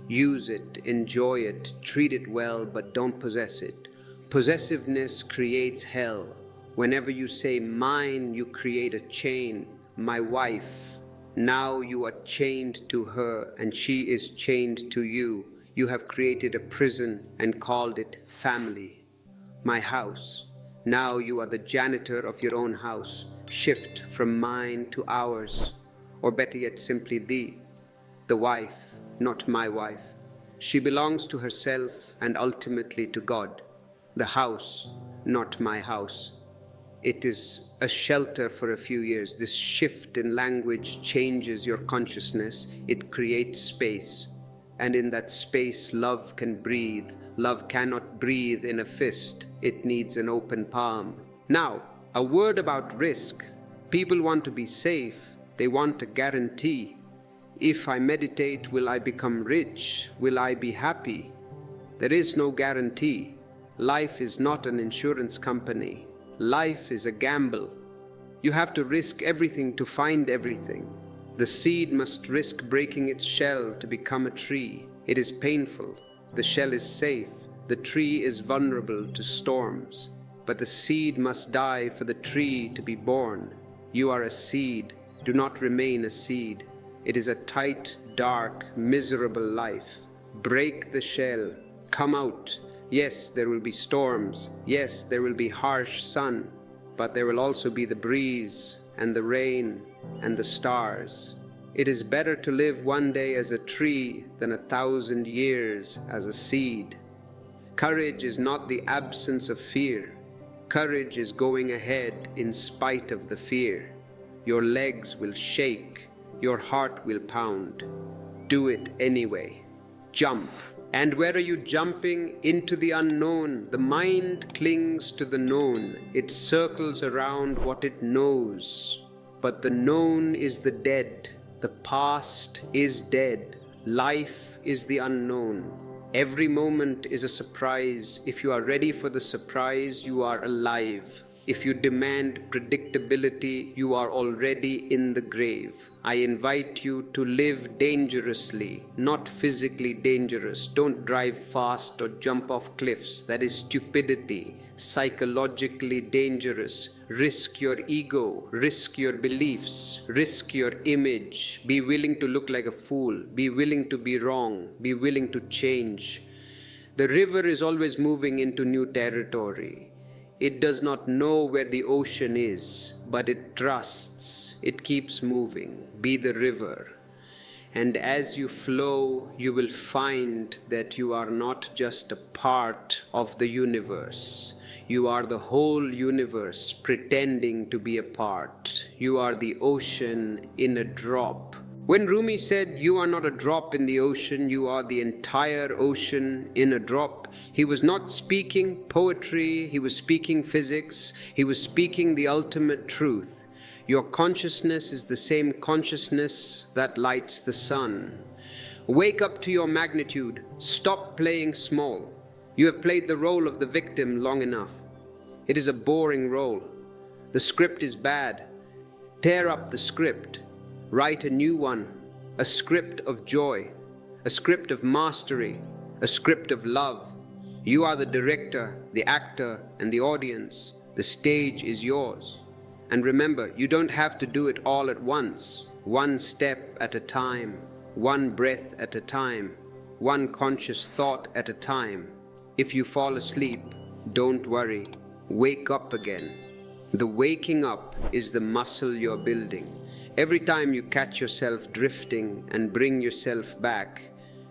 Use it, enjoy it, treat it well, but don't possess it. Possessiveness creates hell. Whenever you say mine, you create a chain. My wife. Now you are chained to her, and she is chained to you. You have created a prison and called it family. My house. Now you are the janitor of your own house. Shift from mine to ours, or better yet, simply the wife, not my wife. She belongs to herself and ultimately to God. The house, not my house. It is a shelter for a few years. This shift in language changes your consciousness. It creates space. And in that space, love can breathe. Love cannot breathe in a fist. It needs an open palm. Now, a word about risk. People want to be safe. They want a guarantee. If I meditate, will I become rich? Will I be happy? There is no guarantee. Life is not an insurance company. Life is a gamble. You have to risk everything to find everything. The seed must risk breaking its shell to become a tree. It is painful. The shell is safe. The tree is vulnerable to storms. But the seed must die for the tree to be born. You are a seed. Do not remain a seed. It is a tight, dark, miserable life. Break the shell. Come out. Yes, there will be storms. Yes, there will be harsh sun. But there will also be the breeze and the rain and the stars. It is better to live one day as a tree than 1,000 years as a seed. Courage is not the absence of fear. Courage is going ahead in spite of the fear. Your legs will shake, your heart will pound. Do it anyway. Jump. And where are you jumping? Into the unknown. The mind clings to the known. It circles around what it knows. But the known is the dead. The past is dead. Life is the unknown. Every moment is a surprise. If you are ready for the surprise, you are alive. If you demand predictability, you are already in the grave. I invite you to live dangerously, not physically dangerous. Don't drive fast or jump off cliffs. That is stupidity. Psychologically dangerous. Risk your ego, risk your beliefs, risk your image. Be willing to look like a fool. Be willing to be wrong. Be willing to change. The river is always moving into new territory. It does not know where the ocean is, but it trusts. It keeps moving. Be the river. And as you flow, you will find that you are not just a part of the universe. You are the whole universe pretending to be a part. You are the ocean in a drop. When Rumi said, "You are not a drop in the ocean, you are the entire ocean in a drop," he was not speaking poetry, he was speaking physics, he was speaking the ultimate truth. Your consciousness is the same consciousness that lights the sun. Wake up to your magnitude. Stop playing small. You have played the role of the victim long enough. It is a boring role. The script is bad. Tear up the script. Write a new one, a script of joy, a script of mastery, a script of love. You are the director, the actor, and the audience. The stage is yours. And remember, you don't have to do it all at once. One step at a time, one breath at a time, one conscious thought at a time. If you fall asleep, don't worry. Wake up again. The waking up is the muscle you're building. Every time you catch yourself drifting and bring yourself back,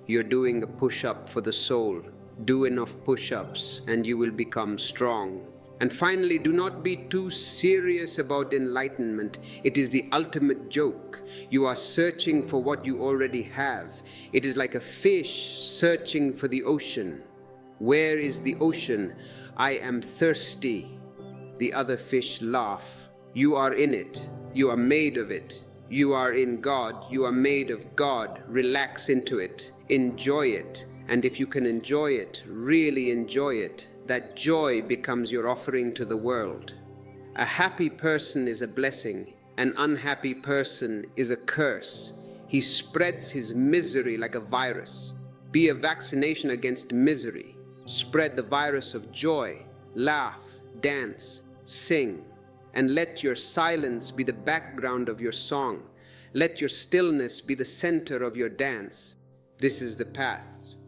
you're doing a push-up for the soul. Do enough push-ups and you will become strong. And finally, do not be too serious about enlightenment. It is the ultimate joke. You are searching for what you already have. It is like a fish searching for the ocean. Where is the ocean? I am thirsty. The other fish laugh. You are in it. You are made of it. You are in God. You are made of God. Relax into it. Enjoy it. And if you can enjoy it, really enjoy it, that joy becomes your offering to the world. A happy person is a blessing. An unhappy person is a curse. He spreads his misery like a virus. Be a vaccination against misery. Spread the virus of joy. Laugh, dance, sing. And let your silence be the background of your song. Let your stillness be the center of your dance. This is the path.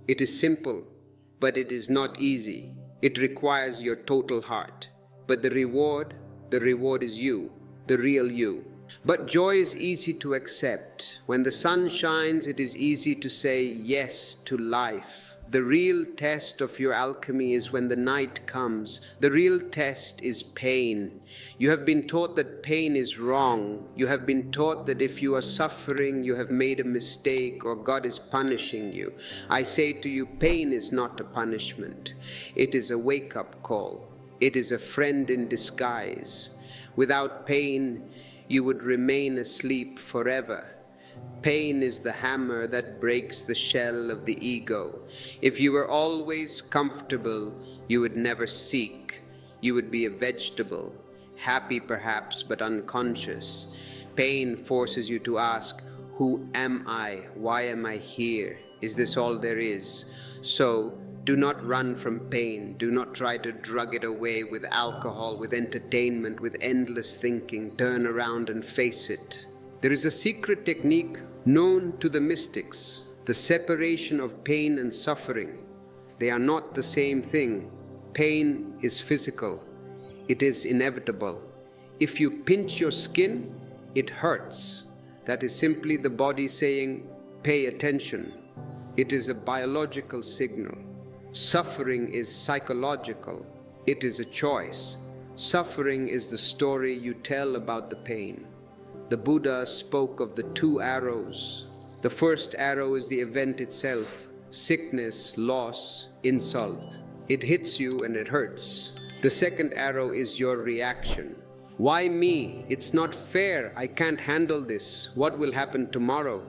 It is simple, but it is not easy. It requires your total heart. But the reward is you, the real you. But joy is easy to accept. When the sun shines, it is easy to say yes to life. The real test of your alchemy is when the night comes. The real test is pain. You have been taught that pain is wrong. You have been taught that if you are suffering, you have made a mistake or God is punishing you. I say to you, pain is not a punishment. It is a wake-up call. It is a friend in disguise. Without pain, you would remain asleep forever. Pain is the hammer that breaks the shell of the ego. If you were always comfortable, you would never seek. You would be a vegetable, happy perhaps, but unconscious. Pain forces you to ask, who am I? Why am I here? Is this all there is? So, do not run from pain. Do not try to drug it away with alcohol, with entertainment, with endless thinking. Turn around and face it. There is a secret technique known to the mystics, the separation of pain and suffering. They are not the same thing. Pain is physical. It is inevitable. If you pinch your skin, it hurts. That is simply the body saying, pay attention. It is a biological signal. Suffering is psychological. It is a choice. Suffering is the story you tell about the pain. The Buddha spoke of the two arrows. The first arrow is the event itself, sickness, loss, insult. It hits you and it hurts. The second arrow is your reaction. Why me? It's not fair. I can't handle this. What will happen tomorrow?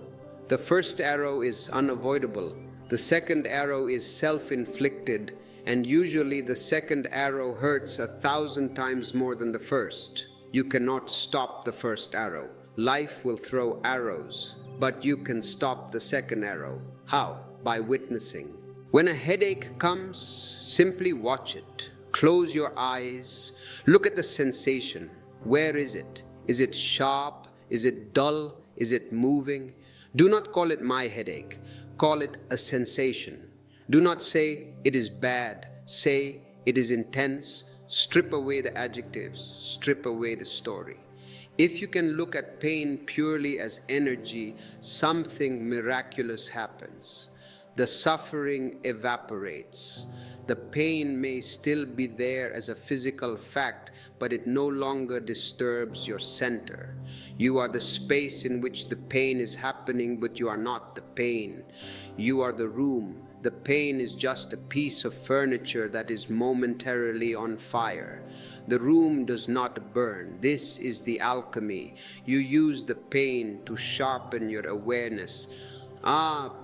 The first arrow is unavoidable. The second arrow is self-inflicted, and usually the second arrow hurts 1,000 times more than the first. You cannot stop the first arrow. Life will throw arrows, but you can stop the second arrow. How? By witnessing. When a headache comes, simply watch it. Close your eyes. Look at the sensation. Where is it? Is it sharp? Is it dull? Is it moving? Do not call it my headache. Call it a sensation. Do not say it is bad. Say it is intense. Strip away the adjectives. Strip away the story. If you can look at pain purely as energy, something miraculous happens. The suffering evaporates. The pain may still be there as a physical fact, but it no longer disturbs your center. You are the space in which the pain is happening, but you are not the pain. You are the room. The pain is just a piece of furniture that is momentarily on fire. The room does not burn. This is the alchemy. You use the pain to sharpen your awareness.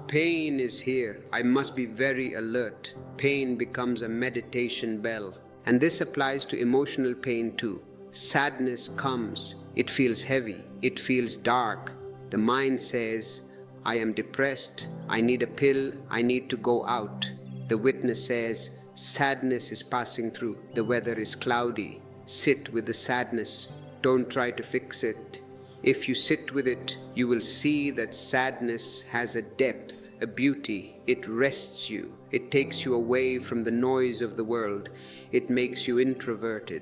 Pain is here. I must be very alert. Pain becomes a meditation bell. And this applies to emotional pain too. Sadness comes. It feels heavy. It feels dark. The mind says, I am depressed. I need a pill. I need to go out. The witness says, sadness is passing through. The weather is cloudy. Sit with the sadness. Don't try to fix it. If you sit with it, you will see that sadness has a depth, a beauty. It rests you. It takes you away from the noise of the world. It makes you introverted.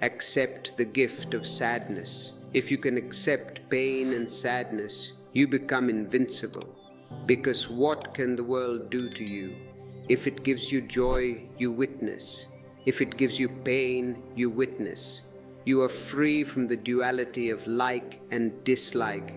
Accept the gift of sadness. If you can accept pain and sadness, you become invincible. Because what can the world do to you? If it gives you joy, you witness. If it gives you pain, you witness. You are free from the duality of like and dislike.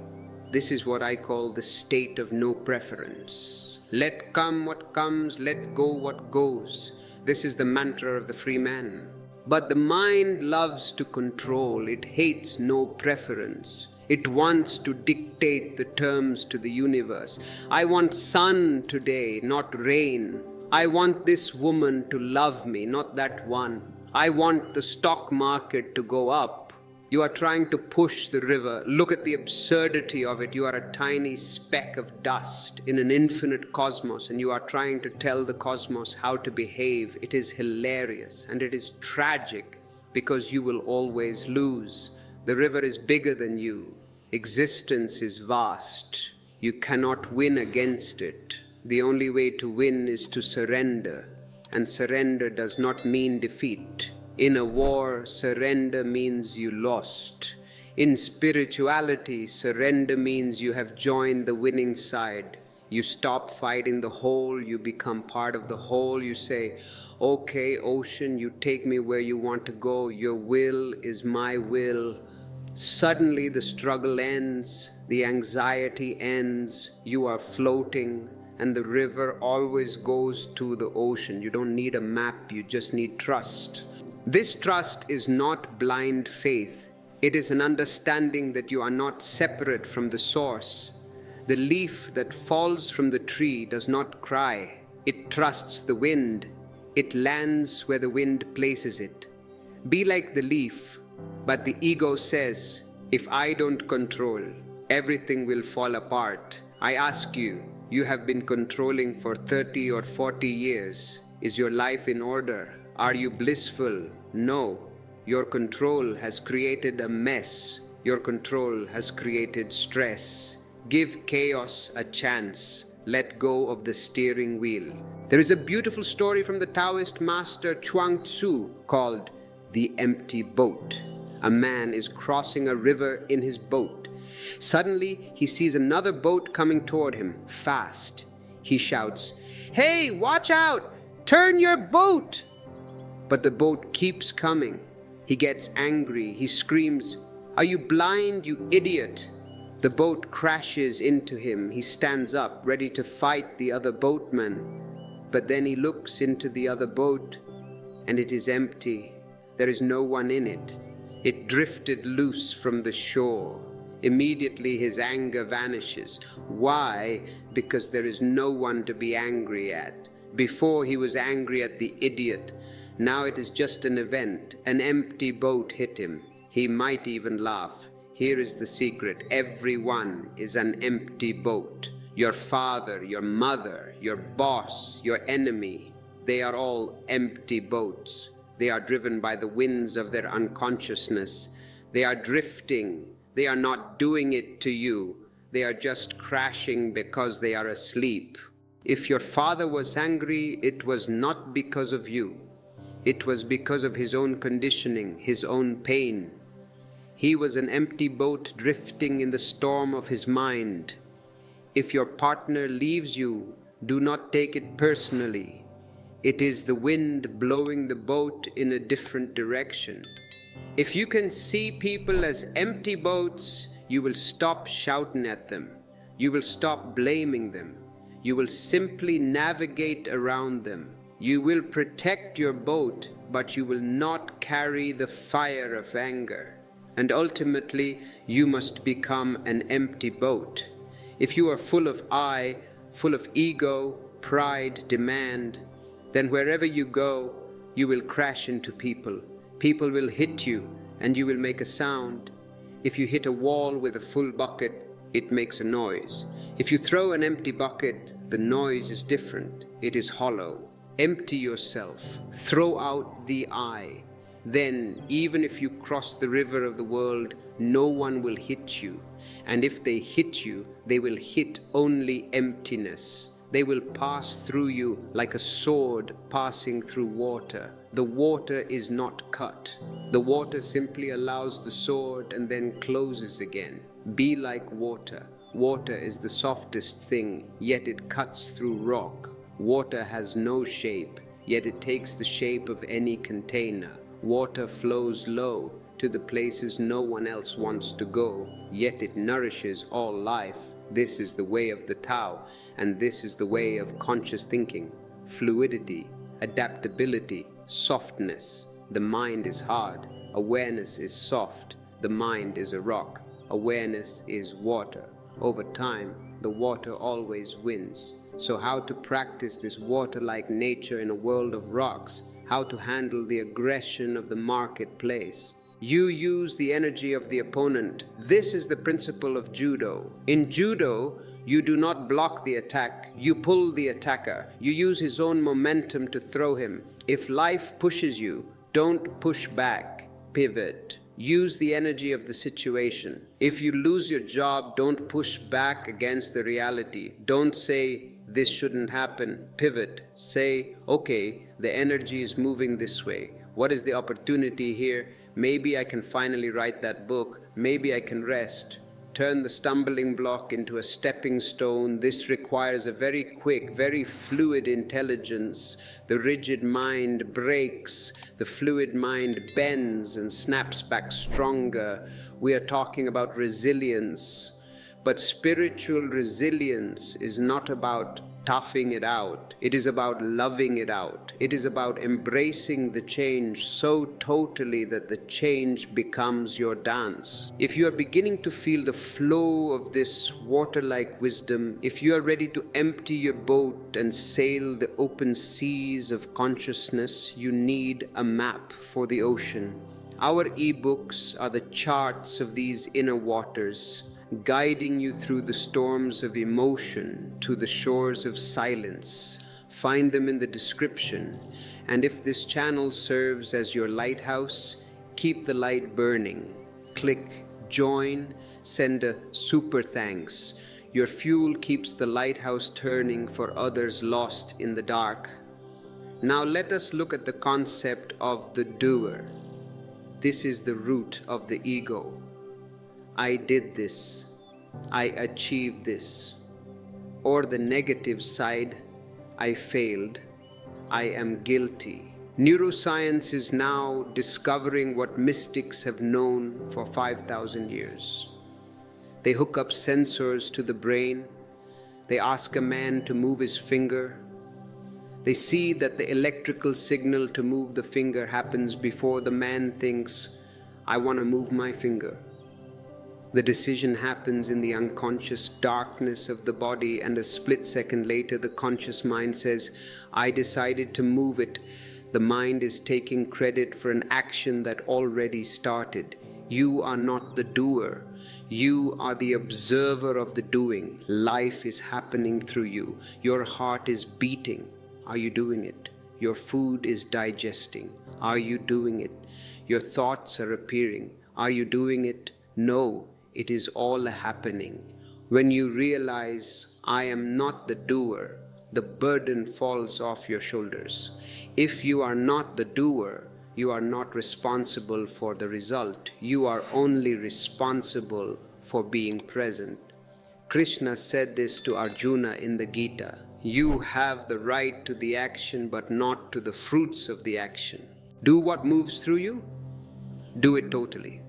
This is what I call the state of no preference. Let come what comes, let go what goes. This is the mantra of the free man. But the mind loves to control. It hates no preference. It wants to dictate the terms to the universe. I want sun today, not rain. I want this woman to love me, not that one. I want the stock market to go up. You are trying to push the river. Look at the absurdity of it. You are a tiny speck of dust in an infinite cosmos, and you are trying to tell the cosmos how to behave. It is hilarious and it is tragic because you will always lose. The river is bigger than you. Existence is vast. You cannot win against it. The only way to win is to surrender. And surrender does not mean defeat. In a war, surrender means you lost. In spirituality, surrender means you have joined the winning side. You stop fighting the whole, you become part of the whole. You say, okay, ocean, you take me where you want to go. Your will is my will. Suddenly the struggle ends, the anxiety ends, you are floating. And the river always goes to the ocean. You don't need a map, you just need trust. This trust is not blind faith. It is an understanding that you are not separate from the source. The leaf that falls from the tree does not cry. It trusts the wind. It lands where the wind places it. Be like the leaf, but the ego says, if I don't control, everything will fall apart. I ask you, you have been controlling for 30 or 40 years. Is your life in order? Are you blissful? No. Your control has created a mess. Your control has created stress. Give chaos a chance. Let go of the steering wheel. There is a beautiful story from the Taoist master Chuang Tzu called The Empty Boat. A man is crossing a river in his boat. Suddenly, he sees another boat coming toward him, fast. He shouts, "Hey, watch out! Turn your boat!" But the boat keeps coming. He gets angry. He screams, "Are you blind, you idiot?" The boat crashes into him. He stands up, ready to fight the other boatman. But then he looks into the other boat, and it is empty. There is no one in it. It drifted loose from the shore. Immediately his anger vanishes. Why? Because there is no one to be angry at. Before he was angry at the idiot. Now it is just an event. An empty boat hit him. He might even laugh. Here is the secret. Everyone is an empty boat. Your father, your mother, your boss, your enemy, they are all empty boats. They are driven by the winds of their unconsciousness. They are drifting. They are not doing it to you. They are just crashing because they are asleep. If your father was angry, it was not because of you. It was because of his own conditioning, his own pain. He was an empty boat drifting in the storm of his mind. If your partner leaves you, do not take it personally. It is the wind blowing the boat in a different direction. If you can see people as empty boats, you will stop shouting at them. You will stop blaming them. You will simply navigate around them. You will protect your boat, but you will not carry the fire of anger. And ultimately, you must become an empty boat. If you are full of I, full of ego, pride, demand, then wherever you go, you will crash into people. People will hit you, and you will make a sound. If you hit a wall with a full bucket, it makes a noise. If you throw an empty bucket, the noise is different. It is hollow. Empty yourself. Throw out the I. Then, even if you cross the river of the world, no one will hit you. And if they hit you, they will hit only emptiness. They will pass through you like a sword passing through water. The water is not cut. The water simply allows the sword and then closes again. Be like water. Water is the softest thing, yet it cuts through rock. Water has no shape, yet it takes the shape of any container. Water flows low to the places no one else wants to go, yet it nourishes all life. This is the way of the Tao, and this is the way of conscious thinking. Fluidity, adaptability, softness. The mind is hard. Awareness is soft. The mind is a rock. Awareness is water. Over time, the water always wins. So how to practice this water-like nature in a world of rocks? How to handle the aggression of the marketplace? You use the energy of the opponent. This is the principle of judo. In judo, you do not block the attack. You pull the attacker. You use his own momentum to throw him. If life pushes you, don't push back. Pivot. Use the energy of the situation. If you lose your job, don't push back against the reality. Don't say, "This shouldn't happen." Pivot. Say, "Okay, the energy is moving this way. What is the opportunity here? Maybe I can finally write that book. Maybe I can rest." Turn the stumbling block into a stepping stone. This requires a very quick, very fluid intelligence. The rigid mind breaks. The fluid mind bends and snaps back stronger. We are talking about resilience. But spiritual resilience is not about toughing it out. It is about loving it out. It is about embracing the change so totally that the change becomes your dance. If you are beginning to feel the flow of this water-like wisdom, if you are ready to empty your boat and sail the open seas of consciousness, you need a map for the ocean. Our ebooks are the charts of these inner waters, guiding you through the storms of emotion to the shores of silence. Find them in the description, and if this channel serves as your lighthouse, keep the light burning. Click join, send a super thanks. Your fuel keeps the lighthouse turning for others lost in the dark. Now let us look at the concept of the doer. This is the root of the ego. I did this, I achieved this. Or the negative side, I failed, I am guilty. Neuroscience is now discovering what mystics have known for 5,000 years. They hook up sensors to the brain. They ask a man to move his finger. They see that the electrical signal to move the finger happens before the man thinks, I want to move my finger. The decision happens in the unconscious darkness of the body, and a split second later the conscious mind says, I decided to move it. The mind is taking credit for an action that already started. You are not the doer. You are the observer of the doing. Life is happening through you. Your heart is beating. Are you doing it? Your food is digesting. Are you doing it? Your thoughts are appearing. Are you doing it? No, it is all happening. When you realize, I am not the doer, the burden falls off your shoulders. If you are not the doer, you are not responsible for the result. You are only responsible for being present. Krishna said this to Arjuna in the Gita. You have the right to the action, but not to the fruits of the action. Do what moves through you. Do it totally.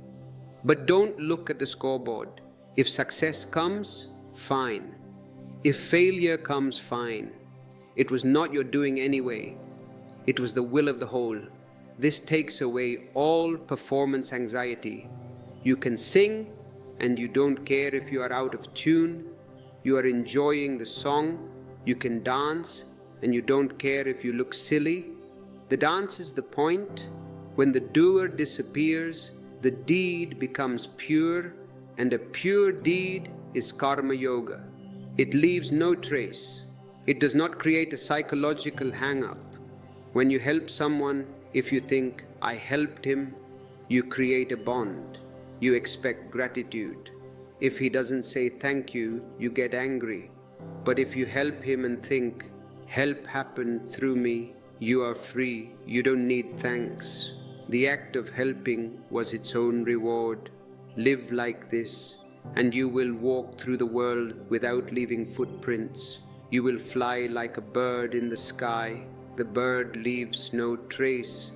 But don't look at the scoreboard. If success comes, fine. If failure comes, fine. It was not your doing anyway. It was the will of the whole. This takes away all performance anxiety. You can sing and you don't care if you are out of tune. You are enjoying the song. You can dance and you don't care if you look silly. The dance is the point. When the doer disappears, the deed becomes pure, and a pure deed is karma yoga. It leaves no trace. It does not create a psychological hang-up. When you help someone, if you think, I helped him, you create a bond. You expect gratitude. If he doesn't say thank you, you get angry. But if you help him and think, help happened through me, you are free. You don't need thanks. The act of helping was its own reward. Live like this, and you will walk through the world without leaving footprints. You will fly like a bird in the sky. The bird leaves no trace.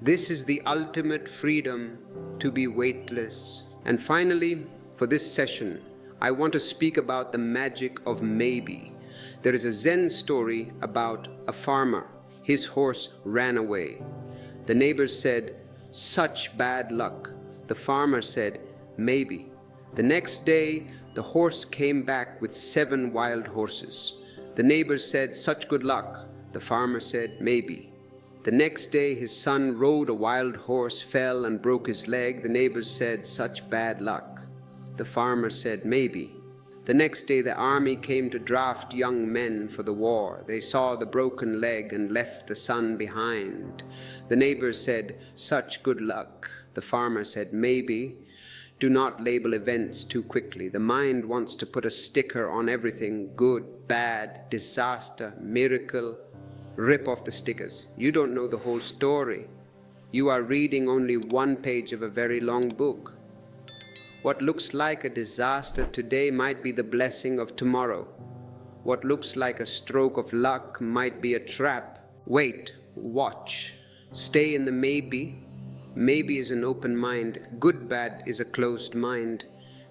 This is the ultimate freedom, to be weightless. And finally, for this session, I want to speak about the magic of maybe. There is a Zen story about a farmer. His horse ran away. The neighbors said, such bad luck. The farmer said, maybe. The next day, the horse came back with 7 wild horses. The neighbors said, such good luck. The farmer said, maybe. The next day, his son rode a wild horse, fell and broke his leg. The neighbors said, such bad luck. The farmer said, maybe. The next day, the army came to draft young men for the war. They saw the broken leg and left the son behind. The neighbors said, such good luck. The farmer said, maybe. Do not label events too quickly. The mind wants to put a sticker on everything: good, bad, disaster, miracle. Rip off the stickers. You don't know the whole story. You are reading only one page of a very long book. What looks like a disaster today might be the blessing of tomorrow. What looks like a stroke of luck might be a trap. Wait, watch. Stay in the maybe. Maybe is an open mind. Good, bad is a closed mind.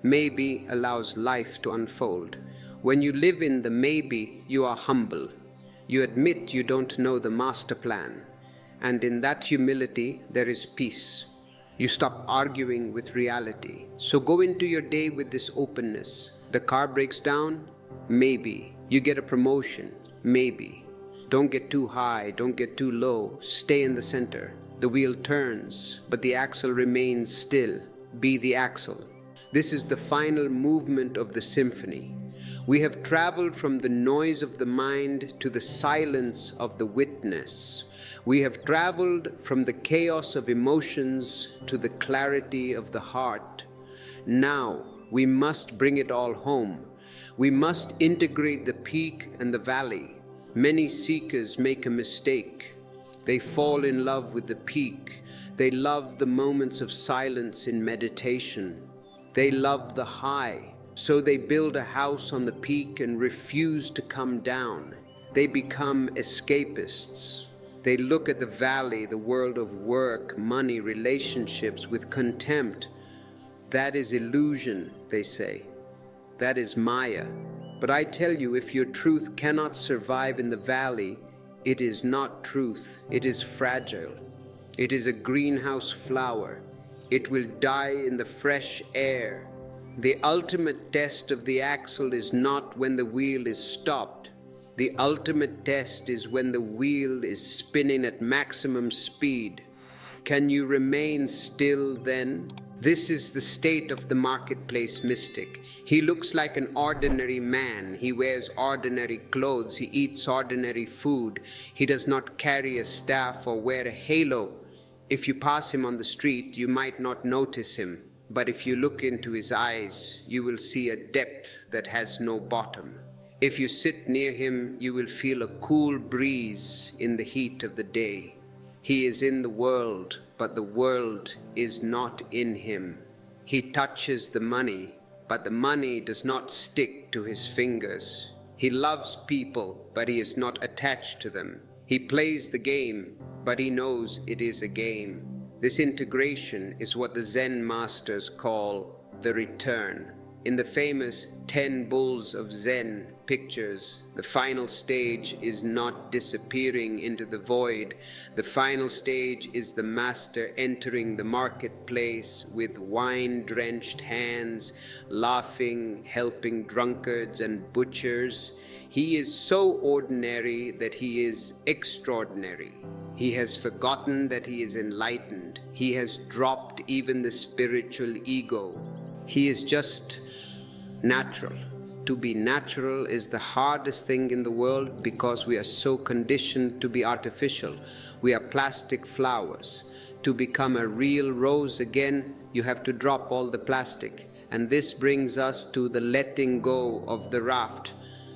Maybe allows life to unfold. When you live in the maybe, you are humble. You admit you don't know the master plan. And in that humility, there is peace. You stop arguing with reality. So go into your day with this openness. The car breaks down? Maybe. You get a promotion? Maybe. Don't get too high, don't get too low. Stay in the center. The wheel turns, but the axle remains still. Be the axle. This is the final movement of the symphony. We have traveled from the noise of the mind to the silence of the witness. We have traveled from the chaos of emotions to the clarity of the heart. Now we must bring it all home. We must integrate the peak and the valley. Many seekers make a mistake. They fall in love with the peak. They love the moments of silence in meditation. They love the high, so they build a house on the peak and refuse to come down. They become escapists. They look at the valley, the world of work, money, relationships, with contempt. That is illusion, they say. That is Maya. But I tell you, if your truth cannot survive in the valley, it is not truth. It is fragile. It is a greenhouse flower. It will die in the fresh air. The ultimate test of the axle is not when the wheel is stopped. The ultimate test is when the wheel is spinning at maximum speed. Can you remain still then? This is the state of the marketplace mystic. He looks like an ordinary man. He wears ordinary clothes. He eats ordinary food. He does not carry a staff or wear a halo. If you pass him on the street, you might not notice him. But if you look into his eyes, you will see a depth that has no bottom. If you sit near him, you will feel a cool breeze in the heat of the day. He is in the world, but the world is not in him. He touches the money, but the money does not stick to his fingers. He loves people, but he is not attached to them. He plays the game, but he knows it is a game. This integration is what the Zen masters call the return. In the famous 10 Bulls of Zen pictures, the final stage is not disappearing into the void. The final stage is the master entering the marketplace with wine-drenched hands, laughing, helping drunkards and butchers. He is so ordinary that he is extraordinary. He has forgotten that he is enlightened. He has dropped even the spiritual ego. He is just natural. To be natural is the hardest thing in the world because we are so conditioned to be artificial. We are plastic flowers. To become a real rose again, you have to drop all the plastic. And this brings us to the letting go of the raft.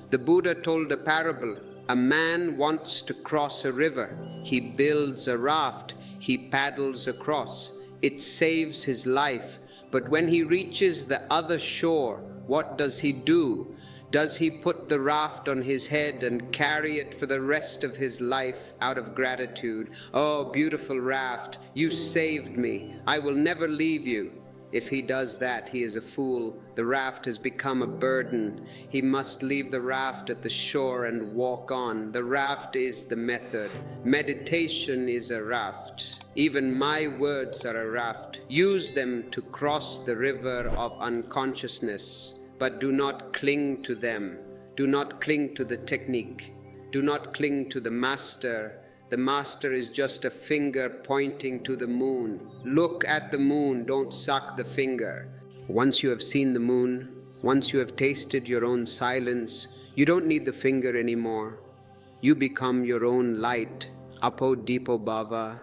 The Buddha told a parable. A man wants to cross a river. He builds a raft. He paddles across. It saves his life. But when he reaches the other shore, what does he do? Does he put the raft on his head and carry it for the rest of his life out of gratitude? Oh, beautiful raft, you saved me. I will never leave you. If he does that, he is a fool. The raft has become a burden. He must leave the raft at the shore and walk on. The raft is the method. Meditation is a raft. Even my words are a raft. Use them to cross the river of unconsciousness, but do not cling to them. Do not cling to the technique. Do not cling to the master. The master is just a finger pointing to the moon. Look at the moon, don't suck the finger. Once you have seen the moon, once you have tasted your own silence, you don't need the finger anymore. You become your own light. Apo Dipo Bhava.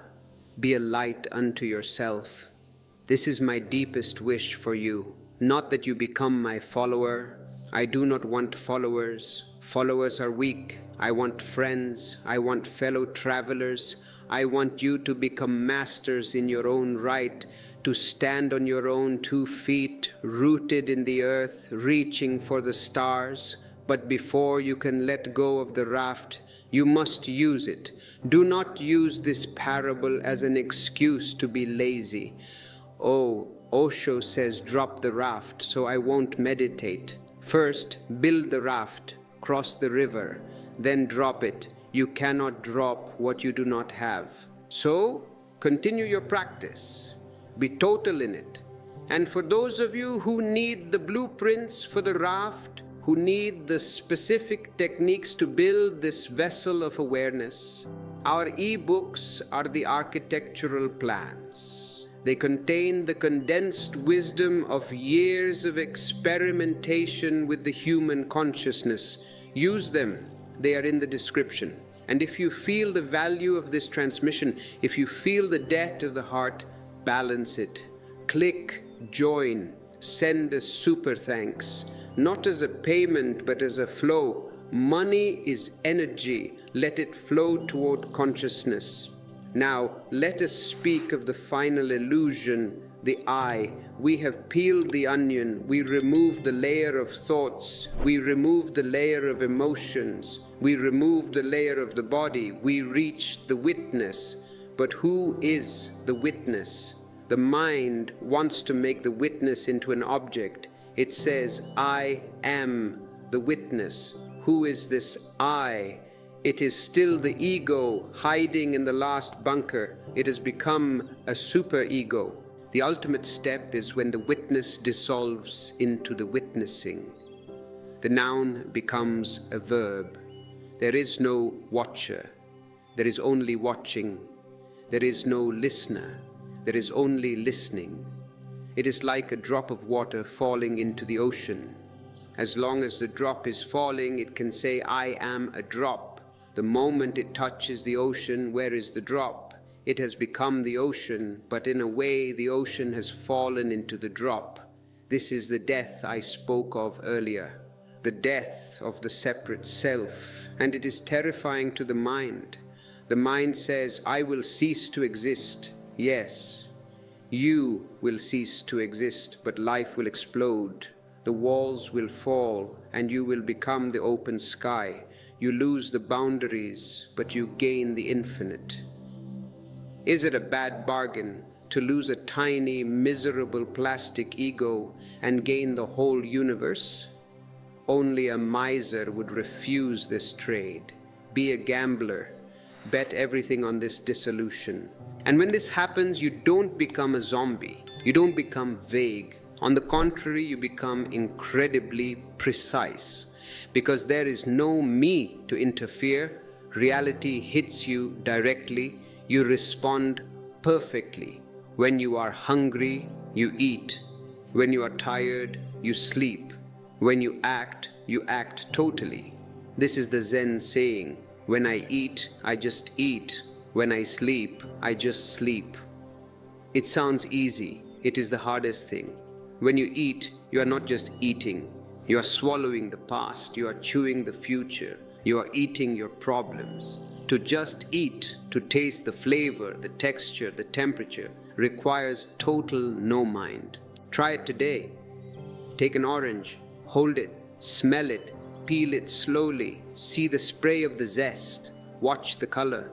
Be a light unto yourself. This is my deepest wish for you. Not that you become my follower. I do not want followers. Followers are weak. I want friends. I want fellow travelers. I want you to become masters in your own right, to stand on your own 2 feet, rooted in the earth, reaching for the stars. But before you can let go of the raft, you must use it. Do not use this parable as an excuse to be lazy. Oh, Osho says drop the raft, so I won't meditate. First, build the raft, cross the river, then drop it. You cannot drop what you do not have. So, continue your practice. Be total in it. And for those of you who need the blueprints for the raft, who need the specific techniques to build this vessel of awareness, our e-books are the architectural plans. They contain the condensed wisdom of years of experimentation with the human consciousness. Use them. They are in the description. And if you feel the value of this transmission, if you feel the debt of the heart, balance it. Click join. Send a super thanks. Not as a payment, but as a flow. Money is energy. Let it flow toward consciousness. Now, let us speak of the final illusion the I. We have peeled the onion. We removed the layer of thoughts. We removed the layer of emotions. We removed the layer of the body. We reached the witness. But who is the witness? The mind wants to make the witness into an object. It says, I am the witness. Who is this I? It is still the ego hiding in the last bunker. It has become a superego. The ultimate step is when the witness dissolves into the witnessing. The noun becomes a verb. There is no watcher. There is only watching. There is no listener. There is only listening. It is like a drop of water falling into the ocean. As long as the drop is falling, it can say, I am a drop. The moment it touches the ocean, where is the drop? It has become the ocean, but in a way the ocean has fallen into the drop. This is the death I spoke of earlier, the death of the separate self, and it is terrifying to the mind. The mind says, I will cease to exist. Yes, you will cease to exist, but life will explode. The walls will fall, and you will become the open sky. You lose the boundaries, but you gain the infinite. Is it a bad bargain to lose a tiny, miserable plastic ego and gain the whole universe? Only a miser would refuse this trade. Be a gambler. Bet everything on this dissolution. And when this happens, you don't become a zombie. You don't become vague. On the contrary, you become incredibly precise. Because there is no me to interfere, reality hits you directly, you respond perfectly. When you are hungry, you eat. When you are tired, you sleep. When you act totally. This is the Zen saying, when I eat, I just eat. When I sleep, I just sleep. It sounds easy. It is the hardest thing. When you eat, you are not just eating. You are swallowing the past, you are chewing the future, you are eating your problems. To just eat, to taste the flavor, the texture, the temperature, requires total no mind. Try it today. Take an orange, hold it, smell it, peel it slowly, see the spray of the zest, watch the color.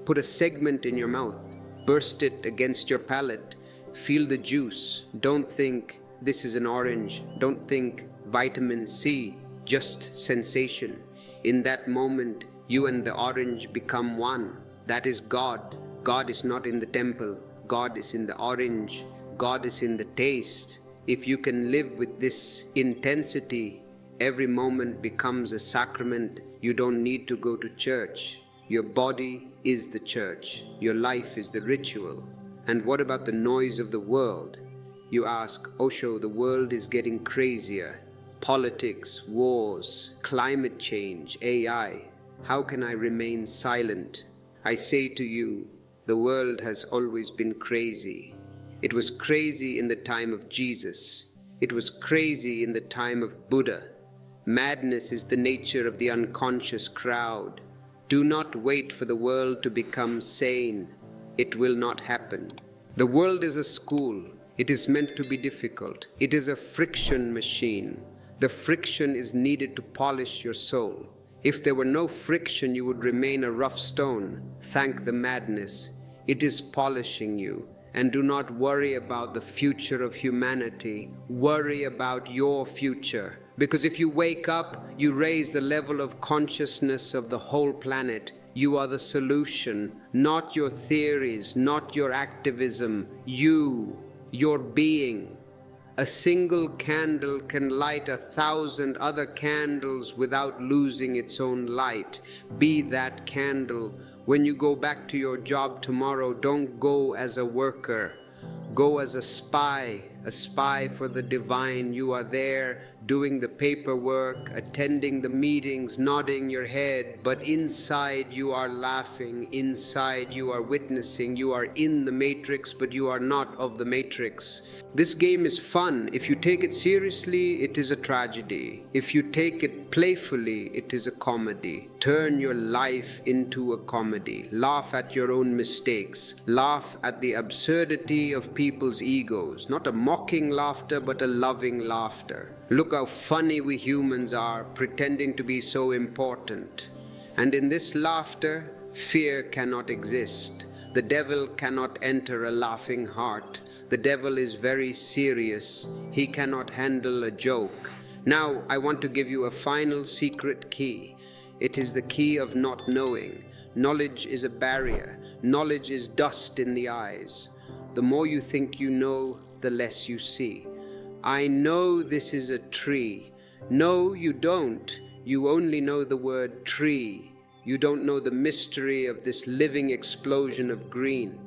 Put a segment in your mouth, burst it against your palate, feel the juice. Don't think this is an orange, don't think vitamin C, just sensation. In that moment, you and the orange become one. That is God. God is not in the temple. God is in the orange. God is in the taste. If you can live with this intensity, every moment becomes a sacrament. You don't need to go to church. Your body is the church. Your life is the ritual. And what about the noise of the world? You ask, Osho, the world is getting crazier. Politics, wars, climate change, AI. How can I remain silent? I say to you, the world has always been crazy. It was crazy in the time of Jesus. It was crazy in the time of Buddha. Madness is the nature of the unconscious crowd. Do not wait for the world to become sane. It will not happen. The world is a school. It is meant to be difficult. It is a friction machine. The friction is needed to polish your soul. If there were no friction, you would remain a rough stone. Thank the madness. It is polishing you. And do not worry about the future of humanity. Worry about your future. Because if you wake up, you raise the level of consciousness of the whole planet. You are the solution, not your theories, not your activism. You, your being. A single candle can light 1,000 other candles without losing its own light. Be that candle. When you go back to your job tomorrow, don't go as a worker. Go as a spy. a spy for the divine. You are there doing the paperwork, attending the meetings, nodding your head, but inside you are laughing, inside you are witnessing. You are in the matrix, but you are not of the matrix. This game is fun. If you take it seriously, it is a tragedy. If you take it playfully, it is a comedy. Turn your life into a comedy. Laugh at your own mistakes. Laugh at the absurdity of people's egos. Not a mocking laughter, but a loving laughter. Look how funny we humans are, pretending to be so important. And in this laughter, fear cannot exist. The devil cannot enter a laughing heart. The devil is very serious. He cannot handle a joke. Now, I want to give you a final secret key. It is the key of not knowing. Knowledge is a barrier. Knowledge is dust in the eyes. The more you think you know, the less you see. I know this is a tree. No, you don't. You only know the word tree. You don't know the mystery of this living explosion of green.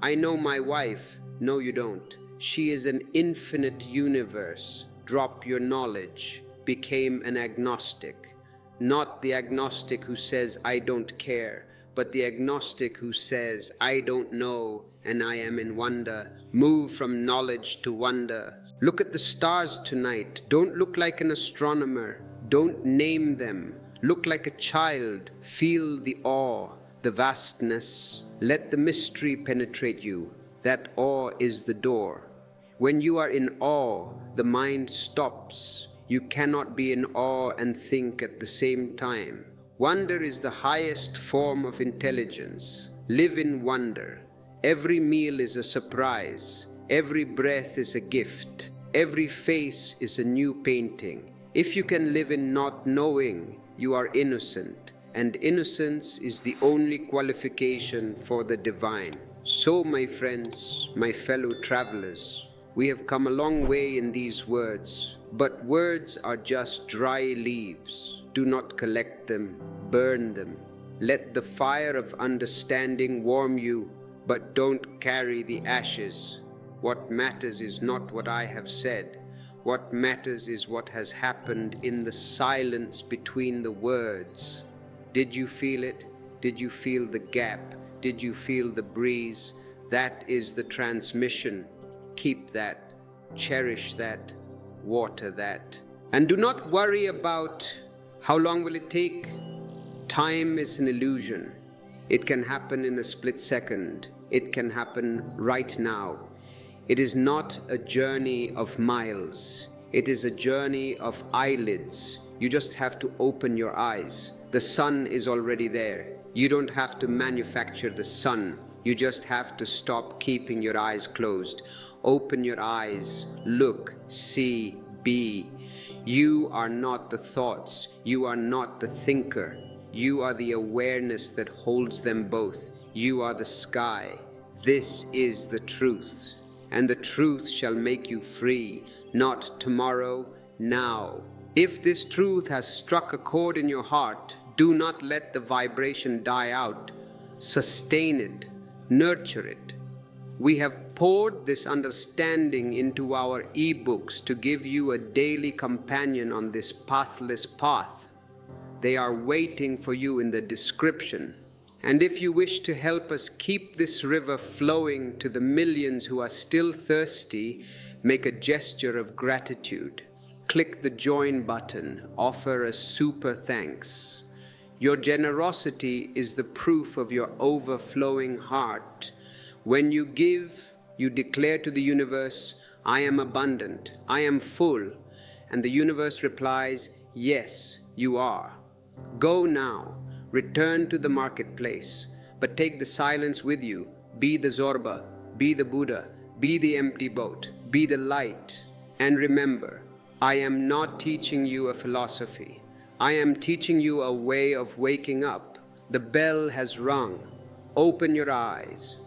I know my wife. No, you don't. She is an infinite universe. Drop your knowledge. Became an agnostic. Not the agnostic who says, I don't care, but the agnostic who says, I don't know, and I am in wonder. Move from knowledge to wonder. Look at the stars tonight. Don't look like an astronomer. Don't name them. Look like a child. Feel the awe, the vastness. Let the mystery penetrate you. That awe is the door. When you are in awe, the mind stops. You cannot be in awe and think at the same time. Wonder is the highest form of intelligence. Live in wonder. Every meal is a surprise. Every breath is a gift. Every face is a new painting. If you can live in not knowing, you are innocent. And innocence is the only qualification for the divine. So, my friends, my fellow travelers, we have come a long way in these words, but words are just dry leaves. Do not collect them, burn them. Let the fire of understanding warm you, but don't carry the ashes. What matters is not what I have said. What matters is what has happened in the silence between the words. Did you feel it? Did you feel the gap? Did you feel the breeze? That is the transmission. Keep that, cherish that, water that. And do not worry about how long will it take. Time is an illusion. It can happen in a split second. It can happen right now. It is not a journey of miles. It is a journey of eyelids. You just have to open your eyes. The sun is already there. You don't have to manufacture the sun. You just have to stop keeping your eyes closed. Open your eyes, look, see, be. You are not the thoughts. You are not the thinker. You are the awareness that holds them both. You are the sky. This is the truth. And the truth shall make you free, not tomorrow, now. If this truth has struck a chord in your heart, do not let the vibration die out. Sustain it, nurture it. We have poured this understanding into our e-books to give you a daily companion on this pathless path. They are waiting for you in the description. And if you wish to help us keep this river flowing to the millions who are still thirsty, make a gesture of gratitude. Click the join button, offer a super thanks. Your generosity is the proof of your overflowing heart. When you give, you declare to the universe, I am abundant, I am full. And the universe replies, yes, you are. Go now, return to the marketplace, but take the silence with you. Be the Zorba, be the Buddha, be the empty boat, be the light. And remember, I am not teaching you a philosophy. I am teaching you a way of waking up. The bell has rung. Open your eyes.